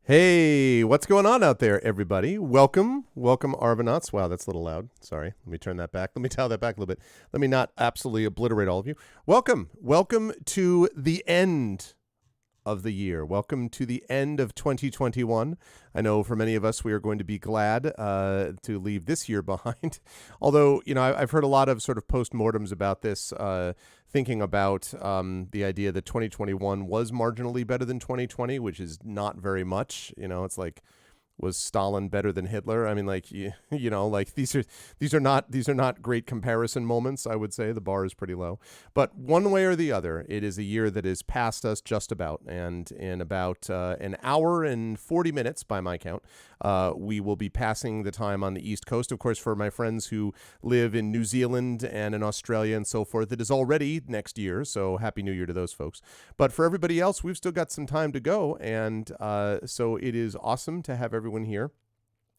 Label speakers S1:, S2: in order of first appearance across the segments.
S1: Hey, what's going on out there, everybody? Welcome, Arvanauts. Wow, that's a little loud. Sorry. Let me turn that back. Let me dial that back a little bit. Let me not absolutely obliterate all of you. Welcome to the end of the year. Welcome to the end of 2021. I know for many of us, we are going to be glad to leave this year behind. Although, I've heard a lot of sort of post-mortems about this, thinking about the idea that 2021 was marginally better than 2020, which is not very much. It's like, was Stalin better than Hitler? I mean, like like these are not great comparison moments. I would say the bar is pretty low, but one way or the other, it is a year that is past us just about. And in about an hour and 40 minutes, by my count, we will be passing the time on the East Coast. Of course, for my friends who live in New Zealand and in Australia and so forth, it is already next year. So Happy New Year to those folks. But for everybody else, we've still got some time to go, and so it is awesome to have everyone here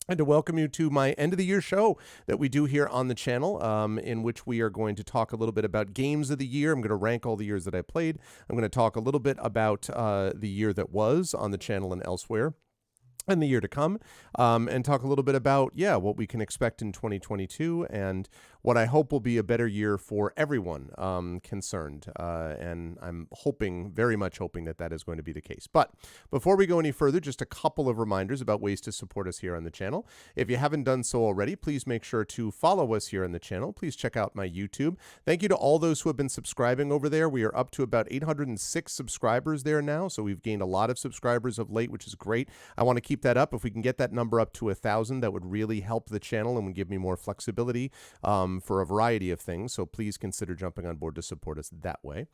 S1: and to welcome you to my end of the year show that we do here on the channel, in which we are going to talk a little bit about games of the year. I'm going to rank all the years that I played. I'm going to talk a little bit about the year that was on the channel and elsewhere, and the year to come, and talk a little bit about, what we can expect in 2022 and what I hope will be a better year for everyone concerned. And I'm very much hoping that is going to be the case. But before we go any further, just a couple of reminders about ways to support us here on the channel. If you haven't done so already, please make sure to follow us here on the channel. Please check out my YouTube. Thank you to all those who have been subscribing over there. We are up to about 806 subscribers there now, so we've gained a lot of subscribers of late, which is great. I want to keep that up. If we can get that number up to 1,000, that would really help the channel and would give me more flexibility for a variety of things. So please consider jumping on board to support us that way.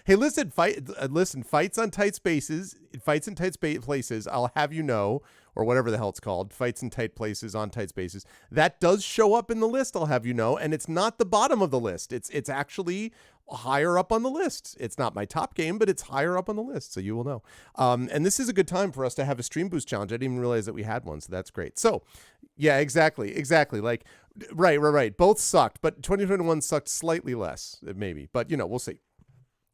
S1: Hey, listen, fights on tight spaces, fights in tight places. I'll have you know, or whatever the hell it's called, fights in tight places on tight spaces. That does show up in the list, I'll have you know, and it's not the bottom of the list. It's actually higher up on the list. It's not my top game, but it's higher up on the list, so you will know. And this is a good time for us to have a Stream Boost challenge. I didn't even realize that we had one, so that's great. So, yeah, exactly. Like, right. Both sucked, but 2021 sucked slightly less, maybe. But, we'll see.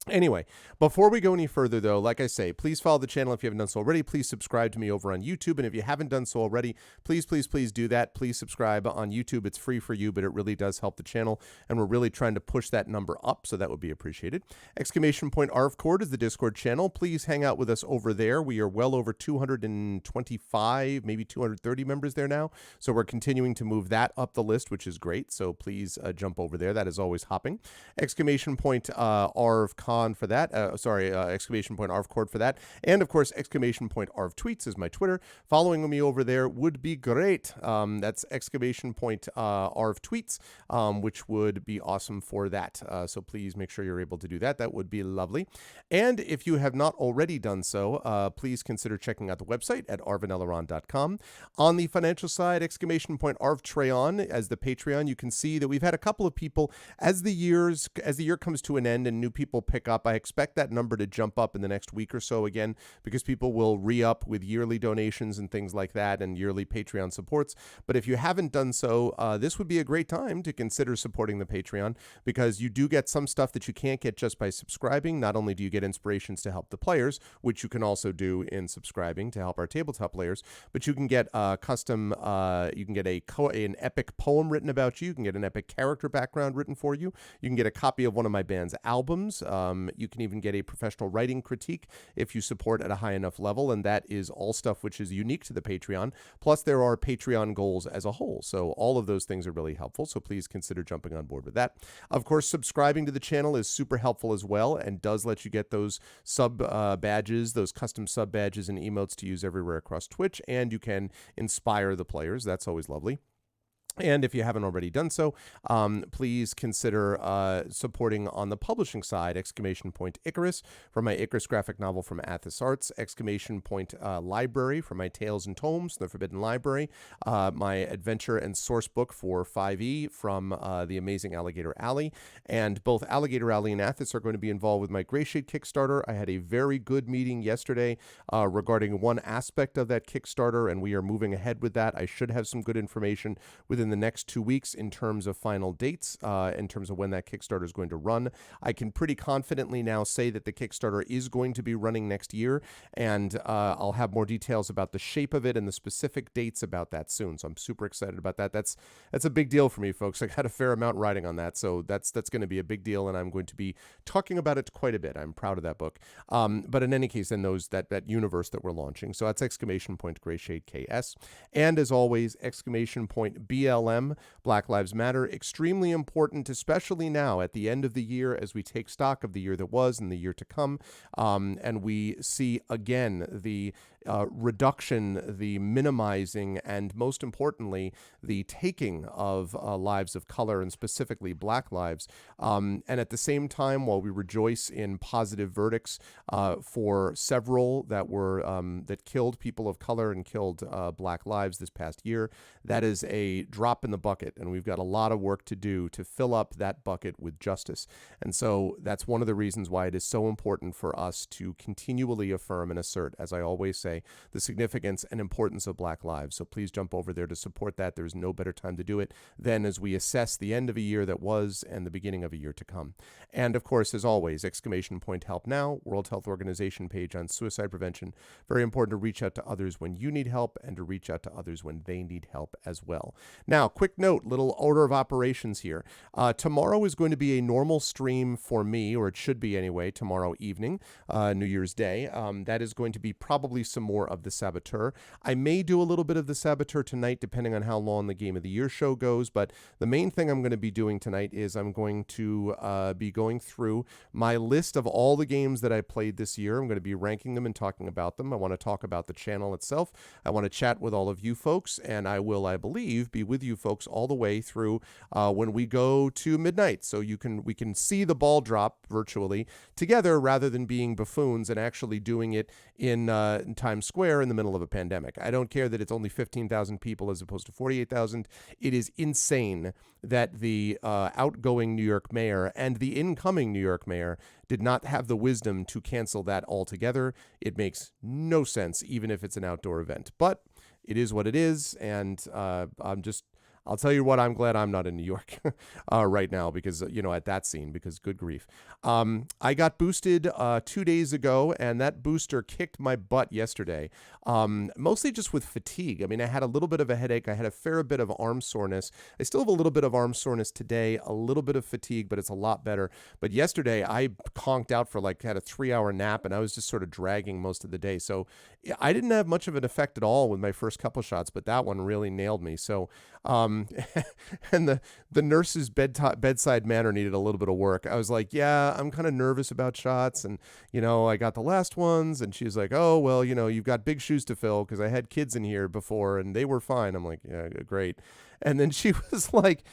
S1: Anyway, before we go any further, though, like I say, please follow the channel if you haven't done so already. Please subscribe to me over on YouTube. And if you haven't done so already, please do that. Please subscribe on YouTube. It's free for you, but it really does help the channel. And we're really trying to push that number up, so that would be appreciated. !ArvCord is the Discord channel. Please hang out with us over there. We are well over 225, maybe 230 members there now. So we're continuing to move that up the list, which is great. So please jump over there. That is always hopping. !ArvCon for that, !ArvCord for that, and of course !ArvTweets is my Twitter. Following me over there would be great. That's !ArvTweets, which would be awesome for that. So please make sure you're able to do that. That would be lovely. And if you have not already done so, please consider checking out the website at arvaneleron.com. On the financial side, !ArvTrayon as the Patreon. You can see that we've had a couple of people as the year comes to an end and new people pick up. I expect that number to jump up in the next week or so again, because people will re-up with yearly donations and things like that and yearly Patreon supports. But if you haven't done so, this would be a great time to consider supporting the Patreon, because you do get some stuff that you can't get just by subscribing. Not only do you get inspirations to help the players, which you can also do in subscribing to help our tabletop players, but you can get custom, you can get an epic poem written about you. You can get an epic character background written for you. You can get a copy of one of my band's albums. You can even get a professional writing critique if you support at a high enough level, and that is all stuff which is unique to the Patreon. Plus, there are Patreon goals as a whole, so all of those things are really helpful, so please consider jumping on board with that. Of course, subscribing to the channel is super helpful as well, and does let you get those sub badges, those custom sub badges and emotes to use everywhere across Twitch, and you can inspire the players. That's always lovely. And if you haven't already done so, please consider supporting on the publishing side, !Icarus for my Icarus graphic novel from Athos Arts, Library for my Tales and Tomes, The Forbidden Library, my adventure and source book for 5e from The Amazing Alligator Alley. And both Alligator Alley and Athos are going to be involved with my Gray Shade Kickstarter. I had a very good meeting yesterday regarding one aspect of that Kickstarter, and we are moving ahead with that. I should have some good information within within the next 2 weeks in terms of final dates, in terms of when that Kickstarter is going to run. I can pretty confidently now say that the Kickstarter is going to be running next year, and I'll have more details about the shape of it and the specific dates about that soon. So I'm super excited about that. That's a big deal for me, folks. I got a fair amount riding on that, so that's going to be a big deal, and I'm going to be talking about it quite a bit. I'm proud of that book. But in any case, then that universe that we're launching. So that's exclamation point Gray Shade KS. And as always, exclamation point BLM, Black Lives Matter. Extremely important, especially now at the end of the year as we take stock of the year that was and the year to come. And we see again the reduction, the minimizing, and most importantly, the taking of lives of color, and specifically Black lives. And at the same time, while we rejoice in positive verdicts for several that were that killed people of color and killed Black lives this past year, that is a drop in the bucket, and we've got a lot of work to do to fill up that bucket with justice. And so that's one of the reasons why it is so important for us to continually affirm and assert, as I always say, the significance and importance of Black lives. So please jump over there to support that. There's no better time to do it than as we assess the end of a year that was and the beginning of a year to come. And of course, as always, exclamation point Help Now, World Health Organization page on suicide prevention. Very important to reach out to others when you need help and to reach out to others when they need help as well. Now, quick note, little order of operations here. Tomorrow is going to be a normal stream for me, or it should be anyway, tomorrow evening, New Year's Day. That is going to be probably some more of the Saboteur. I may do a little bit of the Saboteur tonight, depending on how long the Game of the Year show goes, but the main thing I'm going to be doing tonight is I'm going to be going through my list of all the games that I played this year. I'm going to be ranking them and talking about them. I want to talk about the channel itself. I want to chat with all of you folks, and I will, I believe, be with you folks all the way through when we go to midnight. So we can see the ball drop virtually together rather than being buffoons and actually doing it in Times Square in the middle of a pandemic. I don't care that it's only 15,000 people as opposed to 48,000. It is insane that the outgoing New York mayor and the incoming New York mayor did not have the wisdom to cancel that altogether. It makes no sense, even if it's an outdoor event. But it is what it is, and I'll tell you what, I'm glad I'm not in New York right now because, at that scene, because good grief. I got boosted 2 days ago, and that booster kicked my butt yesterday, mostly just with fatigue. I mean, I had a little bit of a headache. I had a fair bit of arm soreness. I still have a little bit of arm soreness today, a little bit of fatigue, but it's a lot better. But yesterday, I conked out for had a 3-hour nap, and I was just sort of dragging most of the day. So I didn't have much of an effect at all with my first couple shots, but that one really nailed me. So, and the nurse's bedside manner needed a little bit of work. I was like, yeah, I'm kind of nervous about shots. And, I got the last ones. And she's like, oh, well, you've got big shoes to fill because I had kids in here before and they were fine. I'm like, yeah, great. And then she was like,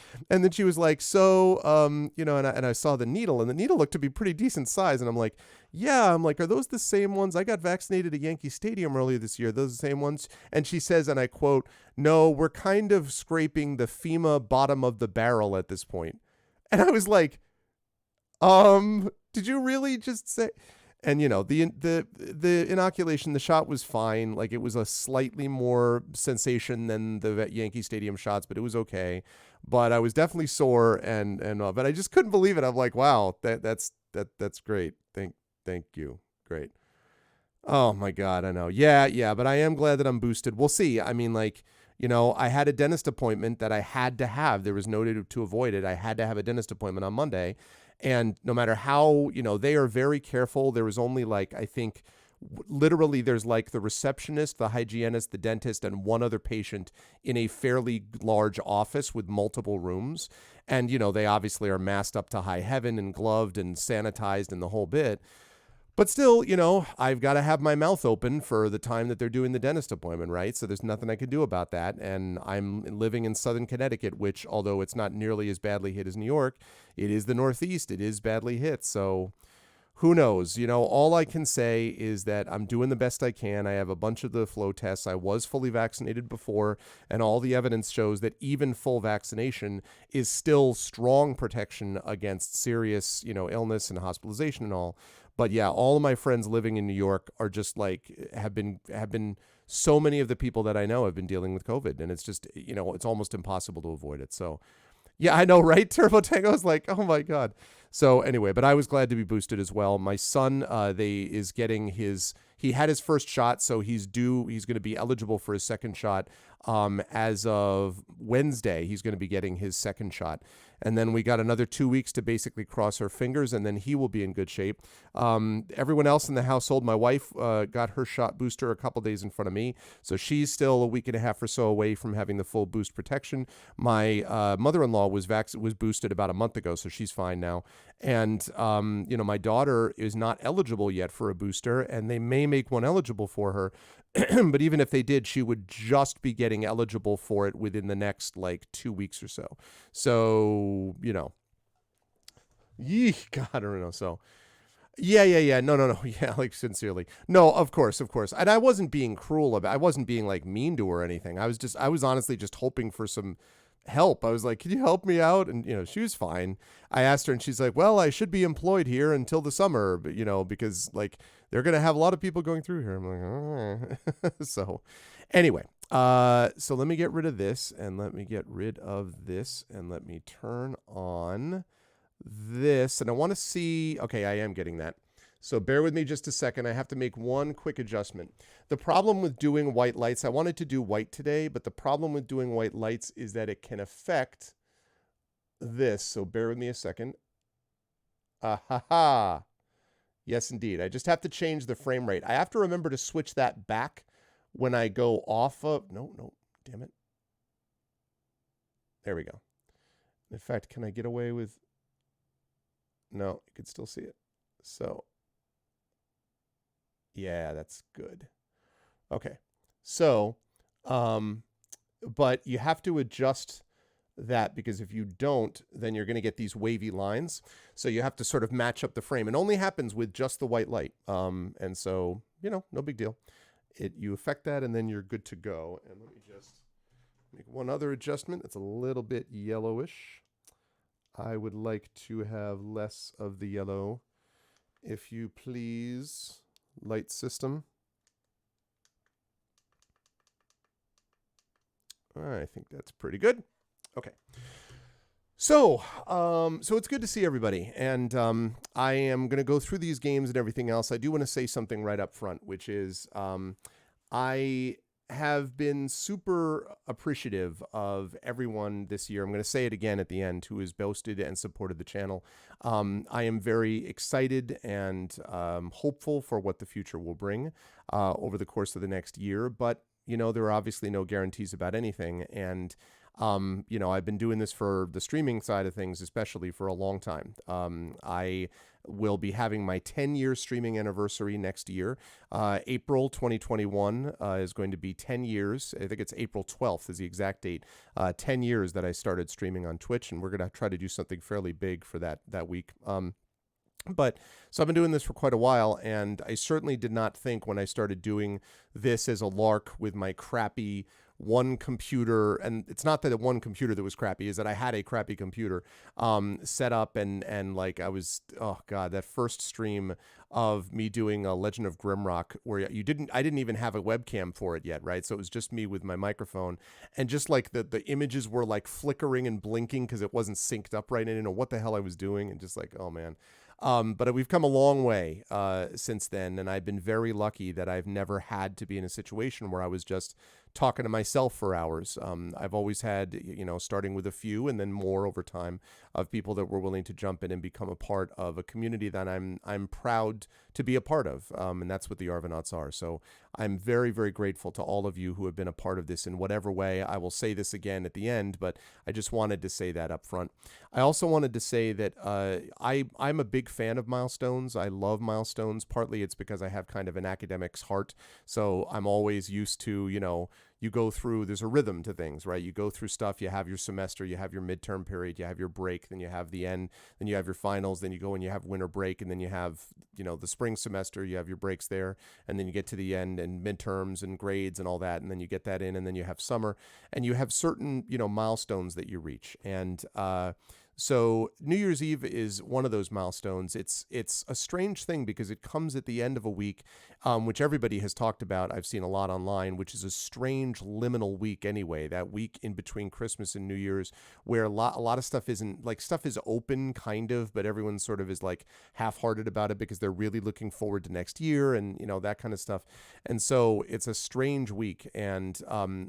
S1: so, and I saw the needle, and the needle looked to be pretty decent size. And I'm like, yeah, are those the same ones? I got vaccinated at Yankee Stadium earlier this year. Those the same ones? And she says, and I quote, no, we're kind of scraping the FEMA bottom of the barrel at this point. And I was like, did you really just say? And, the inoculation, the shot was fine. Like, it was a slightly more sensation than the Yankee Stadium shots, but it was okay. But I was definitely sore, but I just couldn't believe it. I'm like, wow, that's great. Thank you. Great. Oh my God, I know. Yeah, but I am glad that I'm boosted. We'll see. I mean, I had a dentist appointment that I had to have. There was no way to avoid it. I had to have a dentist appointment on Monday. And no matter how, they are very careful. There was only I think literally there's the receptionist, the hygienist, the dentist, and one other patient in a fairly large office with multiple rooms. And, they obviously are masked up to high heaven and gloved and sanitized and the whole bit. But still, I've got to have my mouth open for the time that they're doing the dentist appointment, right? So there's nothing I can do about that. And I'm living in Southern Connecticut, which, although it's not nearly as badly hit as New York, it is the Northeast. It is badly hit. So who knows? All I can say is that I'm doing the best I can. I have a bunch of the flow tests. I was fully vaccinated before, and all the evidence shows that even full vaccination is still strong protection against serious, illness and hospitalization and all. But yeah, all of my friends living in New York are just have been so many of the people that I know have been dealing with COVID, and it's just, it's almost impossible to avoid it. So yeah, I know, right? Turbo Tango is like, oh my God. So anyway, but I was glad to be boosted as well. My son, is getting he had his first shot, so he's going to be eligible for his second shot. As of Wednesday, he's going to be getting his second shot. And then we got another 2 weeks to basically cross our fingers, and then he will be in good shape. Everyone else in the household, my wife got her shot booster a couple days in front of me, so she's still a week and a half or so away from having the full boost protection. My mother-in-law was boosted about a month ago, so she's fine now. And my daughter is not eligible yet for a booster, and they may make one eligible for her. But even if they did, she would just be getting eligible for it within the next 2 weeks or so. So, God, I don't know. So, yeah. No. Yeah, sincerely. No, of course. And I wasn't being cruel I wasn't being mean to her or anything. I was honestly just hoping for some help. I was like, can you help me out? And, she was fine. I asked her and she's like, well, I should be employed here until the summer, but, because they're going to have a lot of people going through here. I'm like, oh. So anyway, so let me get rid of this and let me get rid of this and let me turn on this. And I want to see, okay, I am getting that. So bear with me just a second. I have to make one quick adjustment. The problem with doing white lights, I wanted to do white today, but the problem with doing white lights is that it can affect this. So bear with me a second. Ha. Yes, indeed. I just have to change the frame rate. I have to remember to switch that back when I go off of, no, damn it. There we go. In fact, can I get away with, no, you can still see it. So yeah, that's good. Okay. So, but you have to adjust that because if you don't, then you're going to get these wavy lines. So you have to sort of match up the frame. It only happens with just the white light. And so, no big deal. You affect that and then you're good to go. And let me just make one other adjustment. It's a little bit yellowish. I would like to have less of the yellow, if you please. Light system. I think that's pretty good. Okay. So it's good to see everybody. And I am going to go through these games and everything else. I do want to say something right up front, which is I have been super appreciative of everyone this year. I'm going to say it again at the end, who has boosted and supported the channel. I am very excited and hopeful for what the future will bring over the course of the next year. But, there are obviously no guarantees about anything. And, I've been doing this for the streaming side of things, especially for a long time. I will be having my 10-year streaming anniversary next year. April 2021 is going to be 10 years. I think it's April 12th is the exact date. 10 years that I started streaming on Twitch, and we're going to try to do something fairly big for that week. But so I've been doing this for quite a while, and I certainly did not think when I started doing this as a lark with my crappy one computer, and it's not that one computer that was crappy, is that I had a crappy computer set up, and I was, oh God, that first stream of me doing a Legend of Grimrock where I didn't even have a webcam for it yet, right? So it was just me with my microphone, and just the images were flickering and blinking because it wasn't synced up right. I didn't know what the hell I was doing, and just oh man. But we've come a long way since then, and I've been very lucky that I've never had to be in a situation where I was just talking to myself for hours. I've always had, starting with a few and then more over time, of people that were willing to jump in and become a part of a community that I'm proud to be a part of, and that's what the Arvanauts are. So I'm very, very grateful to all of you who have been a part of this in whatever way. I will say this again at the end, but I just wanted to say that up front. I also wanted to say that I'm a big fan of milestones. I love milestones. Partly it's because I have kind of an academic's heart, so I'm always used to, you go through, there's a rhythm to things, right? You go through stuff, you have your semester, you have your midterm period, you have your break, then you have the end, then you have your finals, then you go and you have winter break, and then you have, the spring semester, you have your breaks there, and then you get to the end and midterms and grades and all that, and then you get that in, and then you have summer, and you have certain, milestones that you reach. And So New Year's Eve is one of those milestones. It's a strange thing because it comes at the end of a week, which everybody has talked about. I've seen a lot online, which is a strange liminal week anyway. That week in between Christmas and New Year's, where a lot of stuff isn't like stuff is open kind of, but everyone sort of is like half-hearted about it because they're really looking forward to next year and that kind of stuff. And so it's a strange week, and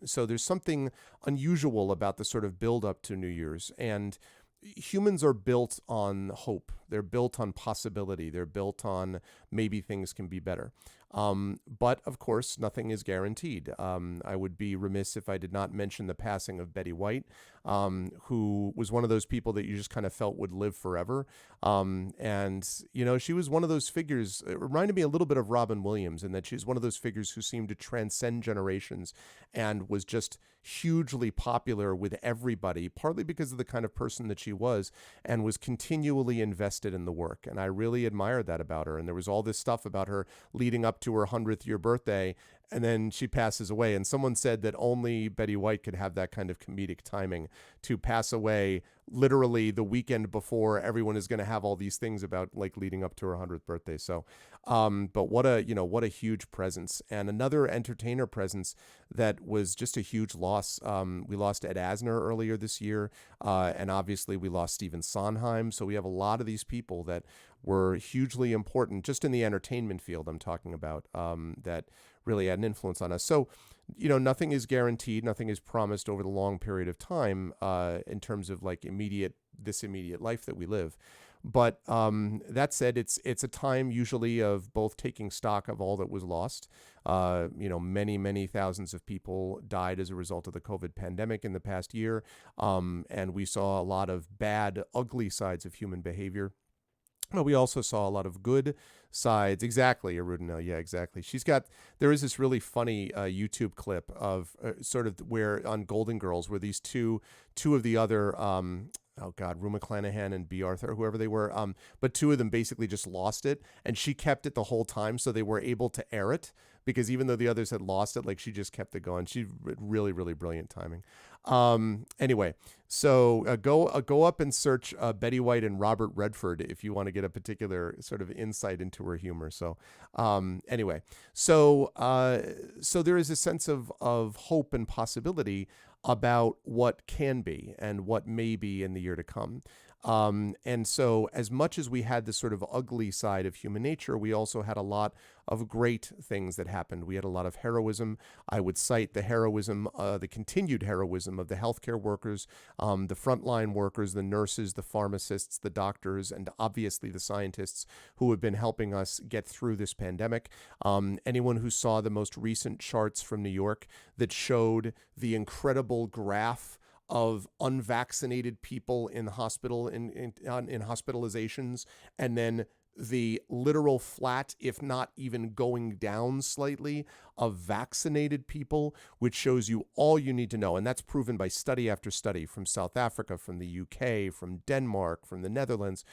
S1: so there's something unusual about the sort of build up to New Year's. And humans are built on hope. They're built on possibility. They're built on maybe things can be better. But of course, nothing is guaranteed. I would be remiss if I did not mention the passing of Betty White, who was one of those people that you just kind of felt would live forever. And, she was one of those figures. It reminded me a little bit of Robin Williams in that she's one of those figures who seemed to transcend generations and was just hugely popular with everybody, partly because of the kind of person that she was and was continually invested in the work. And I really admired that about her. And there was all this stuff about her leading up to her 100th year birthday, and then she passes away. And someone said that only Betty White could have that kind of comedic timing to pass away literally the weekend before everyone is going to have all these things about like leading up to her 100th birthday. So, but what a huge presence, and another entertainer presence that was just a huge loss. We lost Ed Asner earlier this year, and obviously we lost Stephen Sondheim. So we have a lot of these people that were hugely important just in the entertainment field I'm talking about, that really had an influence on us. So, nothing is guaranteed, nothing is promised over the long period of time, in terms of like this immediate life that we live. But that said, it's a time usually of both taking stock of all that was lost. Many thousands of people died as a result of the COVID pandemic in the past year, and we saw a lot of bad, ugly sides of human behavior. But we also saw a lot of good sides. Exactly, Arudinel. Yeah, exactly. There is this really funny YouTube clip of sort of where on Golden Girls, where these two of the other, oh God, Rue McClanahan and B. Arthur, whoever they were, but two of them basically just lost it, and she kept it the whole time, so they were able to air it, because even though the others had lost it, like she just kept it going. She really, really brilliant timing. Anyway, so go up and search Betty White and Robert Redford if you want to get a particular sort of insight into her humor. So anyway, so there is a sense of hope and possibility about what can be and what may be in the year to come. And so as much as we had this sort of ugly side of human nature, we also had a lot of great things that happened. We had a lot of heroism. I would cite the heroism, the continued heroism of the healthcare workers, the frontline workers, the nurses, the pharmacists, the doctors, and obviously the scientists who have been helping us get through this pandemic. Anyone who saw the most recent charts from New York that showed the incredible graph of unvaccinated people in hospital in hospitalizations, and then the literal flat, if not even going down slightly, of vaccinated people, which shows you all you need to know. And that's proven by study after study from South Africa, from the UK, from Denmark, from the Netherlands,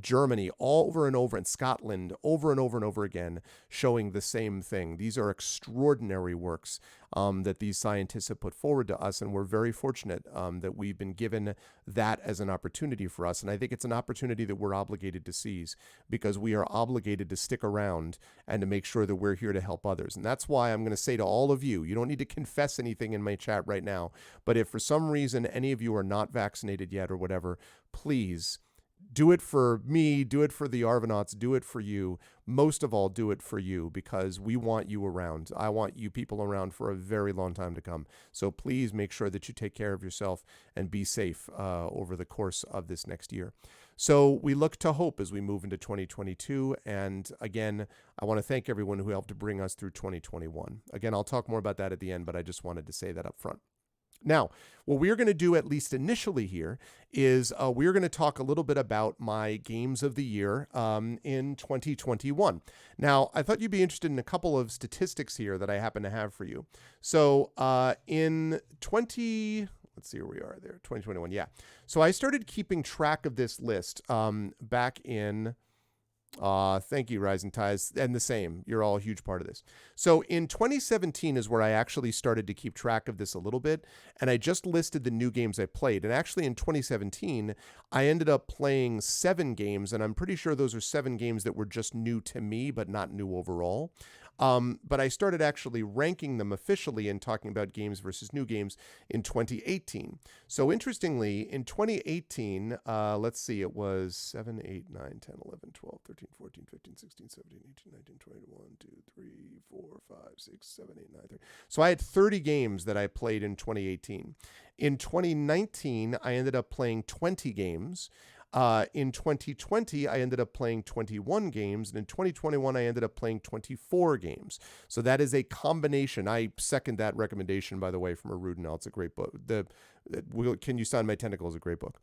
S1: Germany, all over and over, and Scotland, over and over and over again, showing the same thing. These are extraordinary works that these scientists have put forward to us, and we're very fortunate that we've been given that as an opportunity for us. And I think it's an opportunity that we're obligated to seize, because we are obligated to stick around and to make sure that we're here to help others. And that's why I'm going to say to all of you, you don't need to confess anything in my chat right now, but if for some reason any of you are not vaccinated yet or whatever, please do it for me, do it for the Arvanauts, do it for you. Most of all, do it for you, because we want you around. I want you people around for a very long time to come. So please make sure that you take care of yourself and be safe over the course of this next year. So we look to hope as we move into 2022. And again, I want to thank everyone who helped to bring us through 2021. Again, I'll talk more about that at the end, but I just wanted to say that up front. Now, what we're going to do, at least initially here, is we're going to talk a little bit about my games of the year in 2021. Now, I thought you'd be interested in a couple of statistics here that I happen to have for you. So let's see where we are there, 2021, yeah. So I started keeping track of this list back in Thank you, Rising Ties. And the same. You're all a huge part of this. So in 2017 is where I actually started to keep track of this a little bit. And I just listed the new games I played. And actually in 2017, I ended up playing 7 games. And I'm pretty sure those are 7 games that were just new to me, but not new overall. But I started actually ranking them officially and talking about games versus new games in 2018. So interestingly, in 2018, let's see, it was 7, 8, 9, 10, 11, 12, 13, 14, 15, 16, 17, 18, 19, 20, 21, 2, 3, 4, 5, 6, 7, 8, 9, 30. So I had 30 games that I played in 2018. In 2019, I ended up playing 20 games. In 2020, I ended up playing 21 games, and in 2021, I ended up playing 24 games. So that is a combination. I second that recommendation, by the way, from Arudinel. It's a great book. Can You Sign My Tentacle is a great book.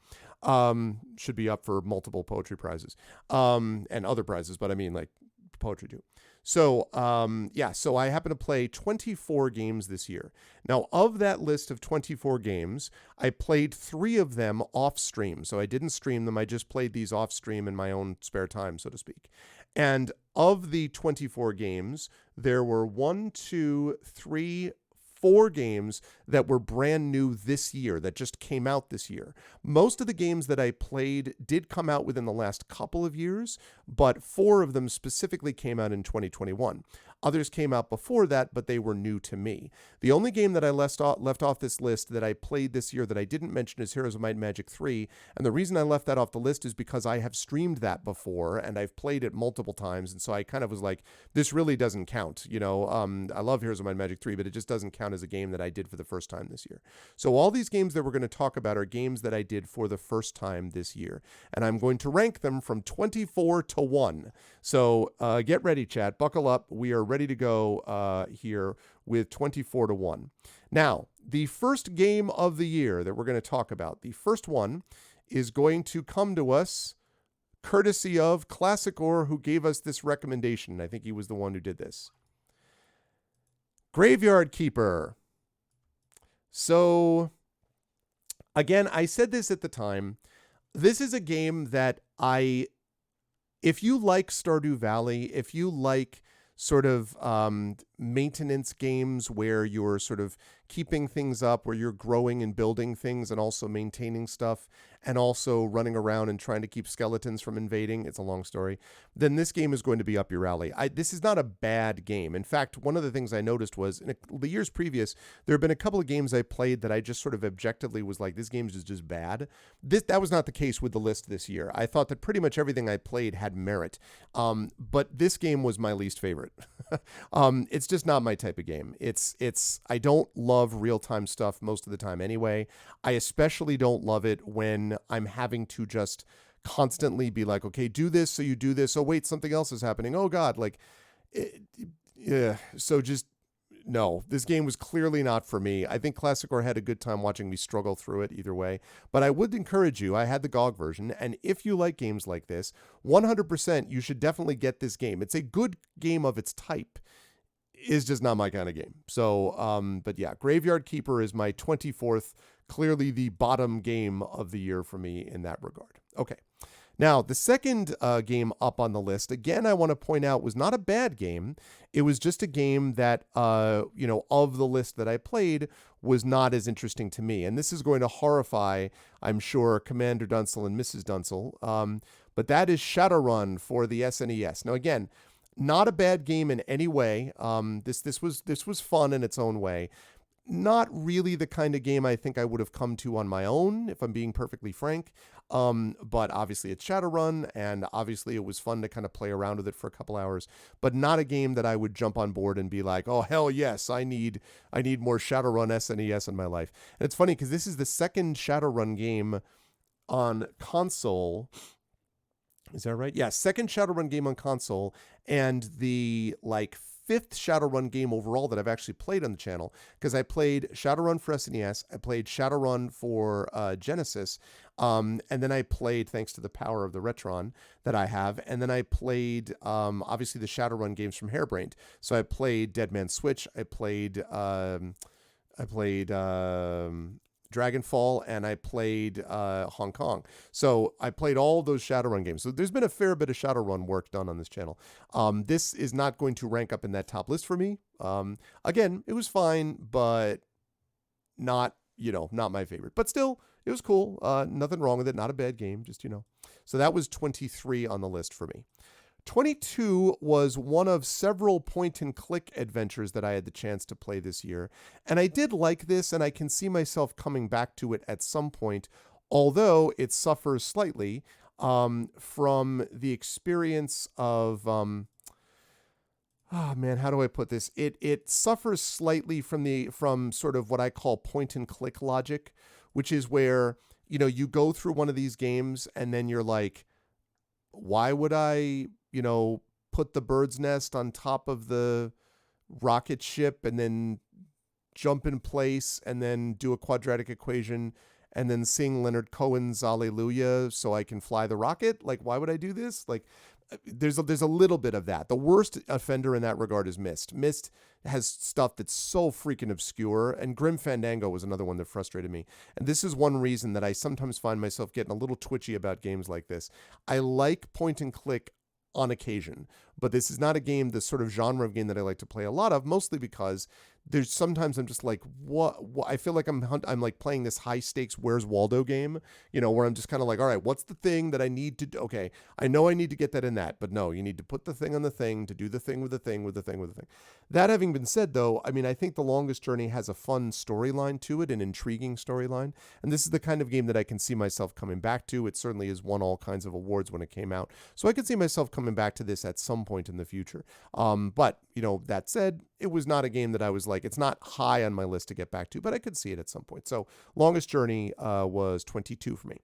S1: Should be up for multiple poetry prizes and other prizes, but I mean like poetry too. So so I happen to play 24 games this year. Now, of that list of 24 games, I played 3 of them off stream. So I didn't stream them. I just played these off stream in my own spare time, so to speak. And of the 24 games, there were 4 games that were brand new this year, that just came out this year. Most of the games that I played did come out within the last couple of years, but 4 of them specifically came out in 2021. Others came out before that, but they were new to me. The only game that I left off this list that I played this year that I didn't mention is Heroes of Might and Magic 3. And the reason I left that off the list is because I have streamed that before and I've played it multiple times. And so I kind of was like, this really doesn't count. I love Heroes of Might and Magic 3, but it just doesn't count as a game that I did for the first time this year. So all these games that we're going to talk about are games that I did for the first time this year. And I'm going to rank them from 24 to 1. So get ready, chat. Buckle up. We are ready to go here with 24 to 1. Now, the first game of the year that we're going to talk about, the first one is going to come to us courtesy of Classicor, who gave us this recommendation. I think he was the one who did this. Graveyard Keeper. So, again, I said this at the time. This is a game that if you like Stardew Valley, if you like sort of maintenance games where you're sort of keeping things up, where you're growing and building things and also maintaining stuff and also running around and trying to keep skeletons from invading, it's a long story, then this game is going to be up your alley. This is not a bad game. In fact, one of the things I noticed was in the years previous, there have been a couple of games I played that I just sort of objectively was like, this game is just bad. That was not the case with the list this year. I thought that pretty much everything I played had merit. But this game was my least favorite. It's just not my type of game. I don't love real-time stuff most of the time anyway. I especially don't love it when I'm having to just constantly be like, okay, do this, so you do this. Oh, wait, something else is happening. Oh, God. So just, no, this game was clearly not for me. I think Classicor had a good time watching me struggle through it either way. But I would encourage you, I had the GOG version, and if you like games like this, 100% you should definitely get this game. It's a good game of its type. Is just not my kind of game. So, but yeah, Graveyard Keeper is my 24th, clearly the bottom game of the year for me in that regard. Okay. Now, the second game up on the list, again, I want to point out was not a bad game. It was just a game that, of the list that I played was not as interesting to me. And this is going to horrify, I'm sure, Commander Dunsel and Mrs. Dunsel. But that is Shadowrun for the SNES. Now, again, not a bad game in any way. This was fun in its own way. Not really the kind of game I think I would have come to on my own, if I'm being perfectly frank. But obviously it's Shadowrun, and obviously it was fun to kind of play around with it for a couple hours. But not a game that I would jump on board and be like, oh hell yes, I need more Shadowrun SNES in my life. And it's funny because this is the second Shadowrun game on console. Is that right? Yeah, second Shadowrun game on console, and the 5th Shadowrun game overall that I've actually played on the channel, because I played Shadowrun for SNES, I played Shadowrun for Genesis, and then I played, thanks to the power of the Retron that I have, and then I played obviously the Shadowrun games from Harebrained. So I played Dead Man's Switch, I played Dragonfall, and I played Hong Kong. So I played all those Shadowrun games. So there's been a fair bit of Shadowrun work done on this channel. This is not going to rank up in that top list for me. Again, it was fine, but not, not my favorite. But still, it was cool. Nothing wrong with it. Not a bad game, just, So that was 23 on the list for me. 22 was one of several point-and-click adventures that I had the chance to play this year. And I did like this, and I can see myself coming back to it at some point, although it suffers slightly from the experience of... oh man, how do I put this? It suffers slightly from sort of what I call point-and-click logic, which is where, you go through one of these games, and then you're like, why would I... put the bird's nest on top of the rocket ship and then jump in place and then do a quadratic equation and then sing Leonard Cohen's Alleluia so I can fly the rocket? Like, why would I do this? Like, there's a little bit of that. The worst offender in that regard is Myst. Myst has stuff that's so freaking obscure, and Grim Fandango was another one that frustrated me. And this is one reason that I sometimes find myself getting a little twitchy about games like this. I like point and click on occasion, but this is not a game, the sort of genre of game that I like to play a lot of, mostly because there's sometimes I'm just like, what I feel like I'm like playing this high stakes Where's Waldo game, where I'm just kind of like, all right, what's the thing that I need to do? Okay, I know I need to get that in that, but no, you need to put the thing on the thing to do the thing with the thing with the thing with the thing. That having been said, though, I mean, I think The Longest Journey has a fun storyline to it, an intriguing storyline, and this is the kind of game that I can see myself coming back to. It certainly has won all kinds of awards when it came out, so I could see myself coming back to this at some point in the future. But that said, it was not a game that I was like, it's not high on my list to get back to, but I could see it at some point. So Longest Journey was 22 for me.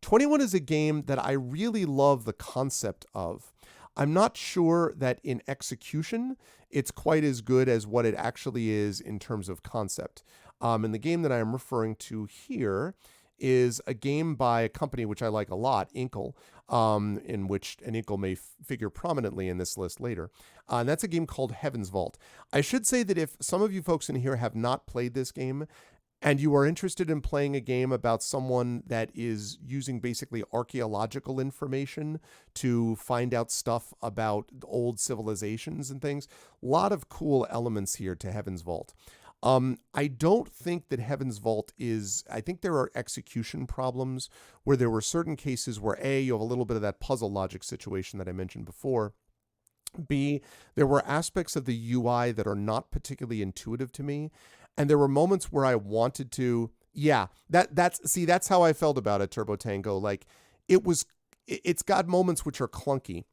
S1: 21 is a game that I really love the concept of. I'm not sure that in execution, it's quite as good as what it actually is in terms of concept. And the game that I am referring to here is a game by a company which I like a lot, Inkle, in which an Inkle may figure prominently in this list later. And that's a game called Heaven's Vault. I should say that if some of you folks in here have not played this game, and you are interested in playing a game about someone that is using basically archaeological information to find out stuff about old civilizations and things, a lot of cool elements here to Heaven's Vault. I don't think that Heaven's Vault I think there are execution problems where there were certain cases where A, you have a little bit of that puzzle logic situation that I mentioned before. B, there were aspects of the UI that are not particularly intuitive to me. And there were moments where I wanted to, that's how I felt about it, Turbo Tango. Like, it's got moments which are clunky,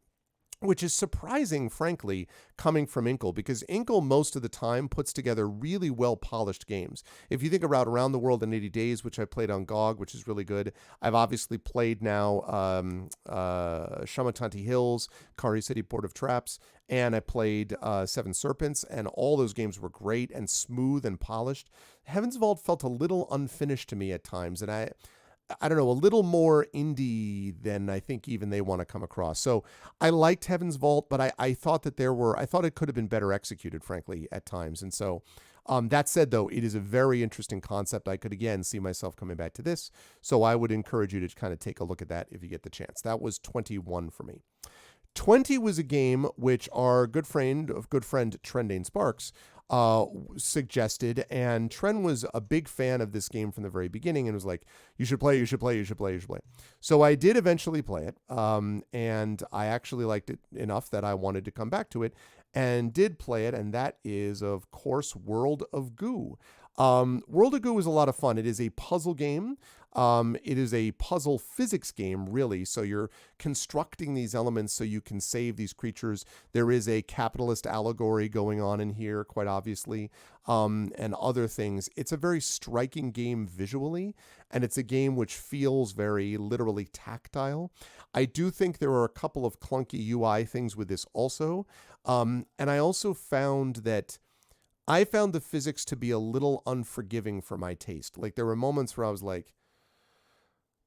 S1: which is surprising, frankly, coming from Inkle, because Inkle most of the time puts together really well-polished games. If you think about Around the World in 80 Days, which I played on GOG, which is really good. I've obviously played now Shamatanti Hills, Kari City Port of Traps, and I played Seven Serpents, and all those games were great and smooth and polished. Heaven's Vault felt a little unfinished to me at times, and I don't know, a little more indie than I think even they want to come across. So I liked Heaven's Vault, but I thought that I thought it could have been better executed, frankly, at times. And so that said, though, it is a very interesting concept. I could, again, see myself coming back to this. So I would encourage you to kind of take a look at that if you get the chance. That was 21 for me. 20 was a game which our good friend Trendane Sparks suggested, and Tren was a big fan of this game from the very beginning and was like, you should play. So I did eventually play it, and I actually liked it enough that I wanted to come back to it and did play it, and that is, of course, World of Goo. World of Goo is a lot of fun. It is a puzzle game. It is a puzzle physics game, really. So you're constructing these elements so you can save these creatures. There is a capitalist allegory going on in here, quite obviously, and other things. It's a very striking game visually, and it's a game which feels very literally tactile. I do think there are a couple of clunky UI things with this also. And I also found the physics to be a little unforgiving for my taste. Like, there were moments where I was like,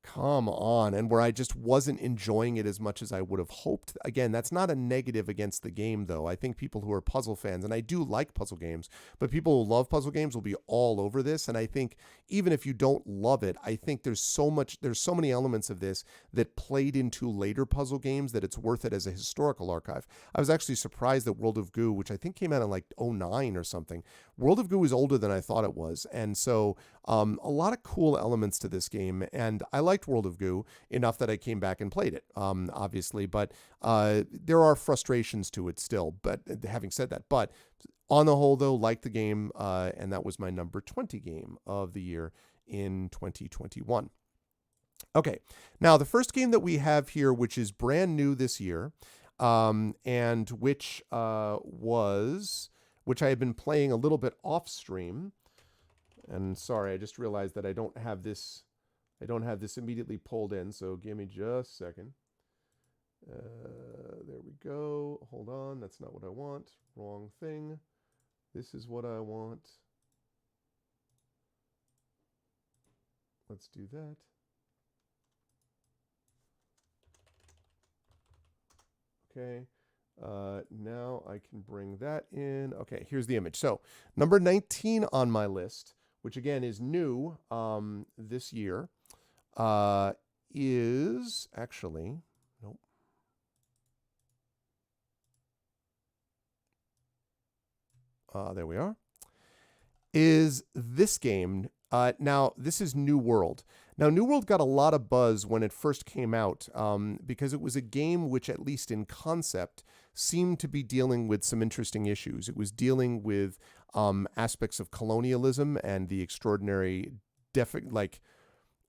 S1: Come on. And where I just wasn't enjoying it as much as I would have hoped. Again, that's not a negative against the game, though. I think people who are puzzle fans, and I do like puzzle games, but people who love puzzle games will be all over this. And I think even if you don't love it, I think there's so many elements of this that played into later puzzle games that it's worth it as a historical archive. I was actually surprised that World of Goo, which I think came out in like '09 or something, World of Goo is older than I thought it was. And so a lot of cool elements to this game, and I liked World of Goo enough that I came back and played it, obviously, but there are frustrations to it still. But having said that, but on the whole, though, liked the game, and that was my number 20 game of the year in 2021. Okay, now the first game that we have here, which is brand new this year, and which I had been playing a little bit off stream. And sorry, I just realized that I don't have this immediately pulled in, so give me just a second. There we go. Hold on, that's not what I want. Wrong thing. This is what I want. Let's do that. Okay. Now I can bring that in. Okay, here's the image. So number 19 on my list, which again is new this year, is actually, nope. There we are. Is this game. Now, this is New World. Now, New World got a lot of buzz when it first came out because it was a game which, at least in concept, seemed to be dealing with some interesting issues. It was dealing with aspects of colonialism and the extraordinary,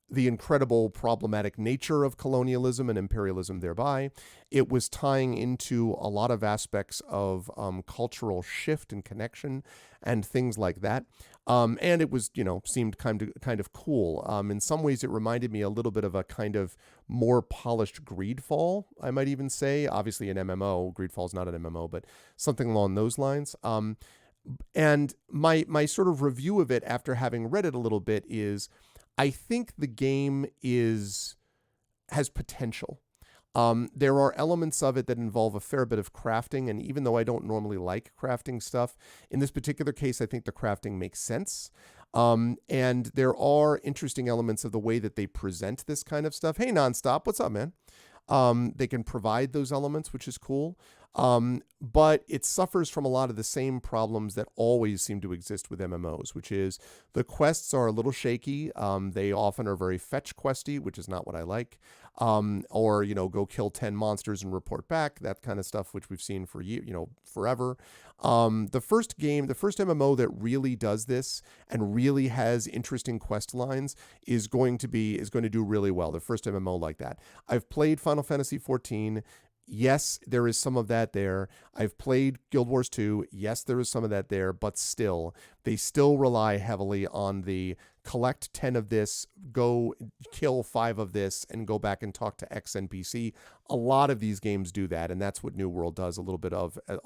S1: the incredible problematic nature of colonialism and imperialism thereby. It was tying into a lot of aspects of cultural shift and connection and things like that. And it was, seemed kind of cool. In some ways, it reminded me a little bit of a kind of more polished Greedfall, I might even say. Obviously, an MMO. Greedfall is not an MMO, but something along those lines. And my sort of review of it after having read it a little bit is, I think the game has potential. There are elements of it that involve a fair bit of crafting, and even though I don't normally like crafting stuff, in this particular case, I think the crafting makes sense. And there are interesting elements of the way that they present this kind of stuff. Hey, Nonstop, what's up, man? They can provide those elements, which is cool. But it suffers from a lot of the same problems that always seem to exist with MMOs, which is the quests are a little shaky. They often are very fetch questy, which is not what I like. Or, go kill 10 monsters and report back, that kind of stuff, which we've seen for forever. The first MMO that really does this and really has interesting quest lines is going to do really well. The first MMO like that. I've played Final Fantasy XIV. Yes, there is some of that there. I've played Guild Wars 2. Yes, there is some of that there, but still, they still rely heavily on the collect 10 of this, go kill 5 of this, and go back and talk to X NPC. A lot of these games do that, and that's what New World does a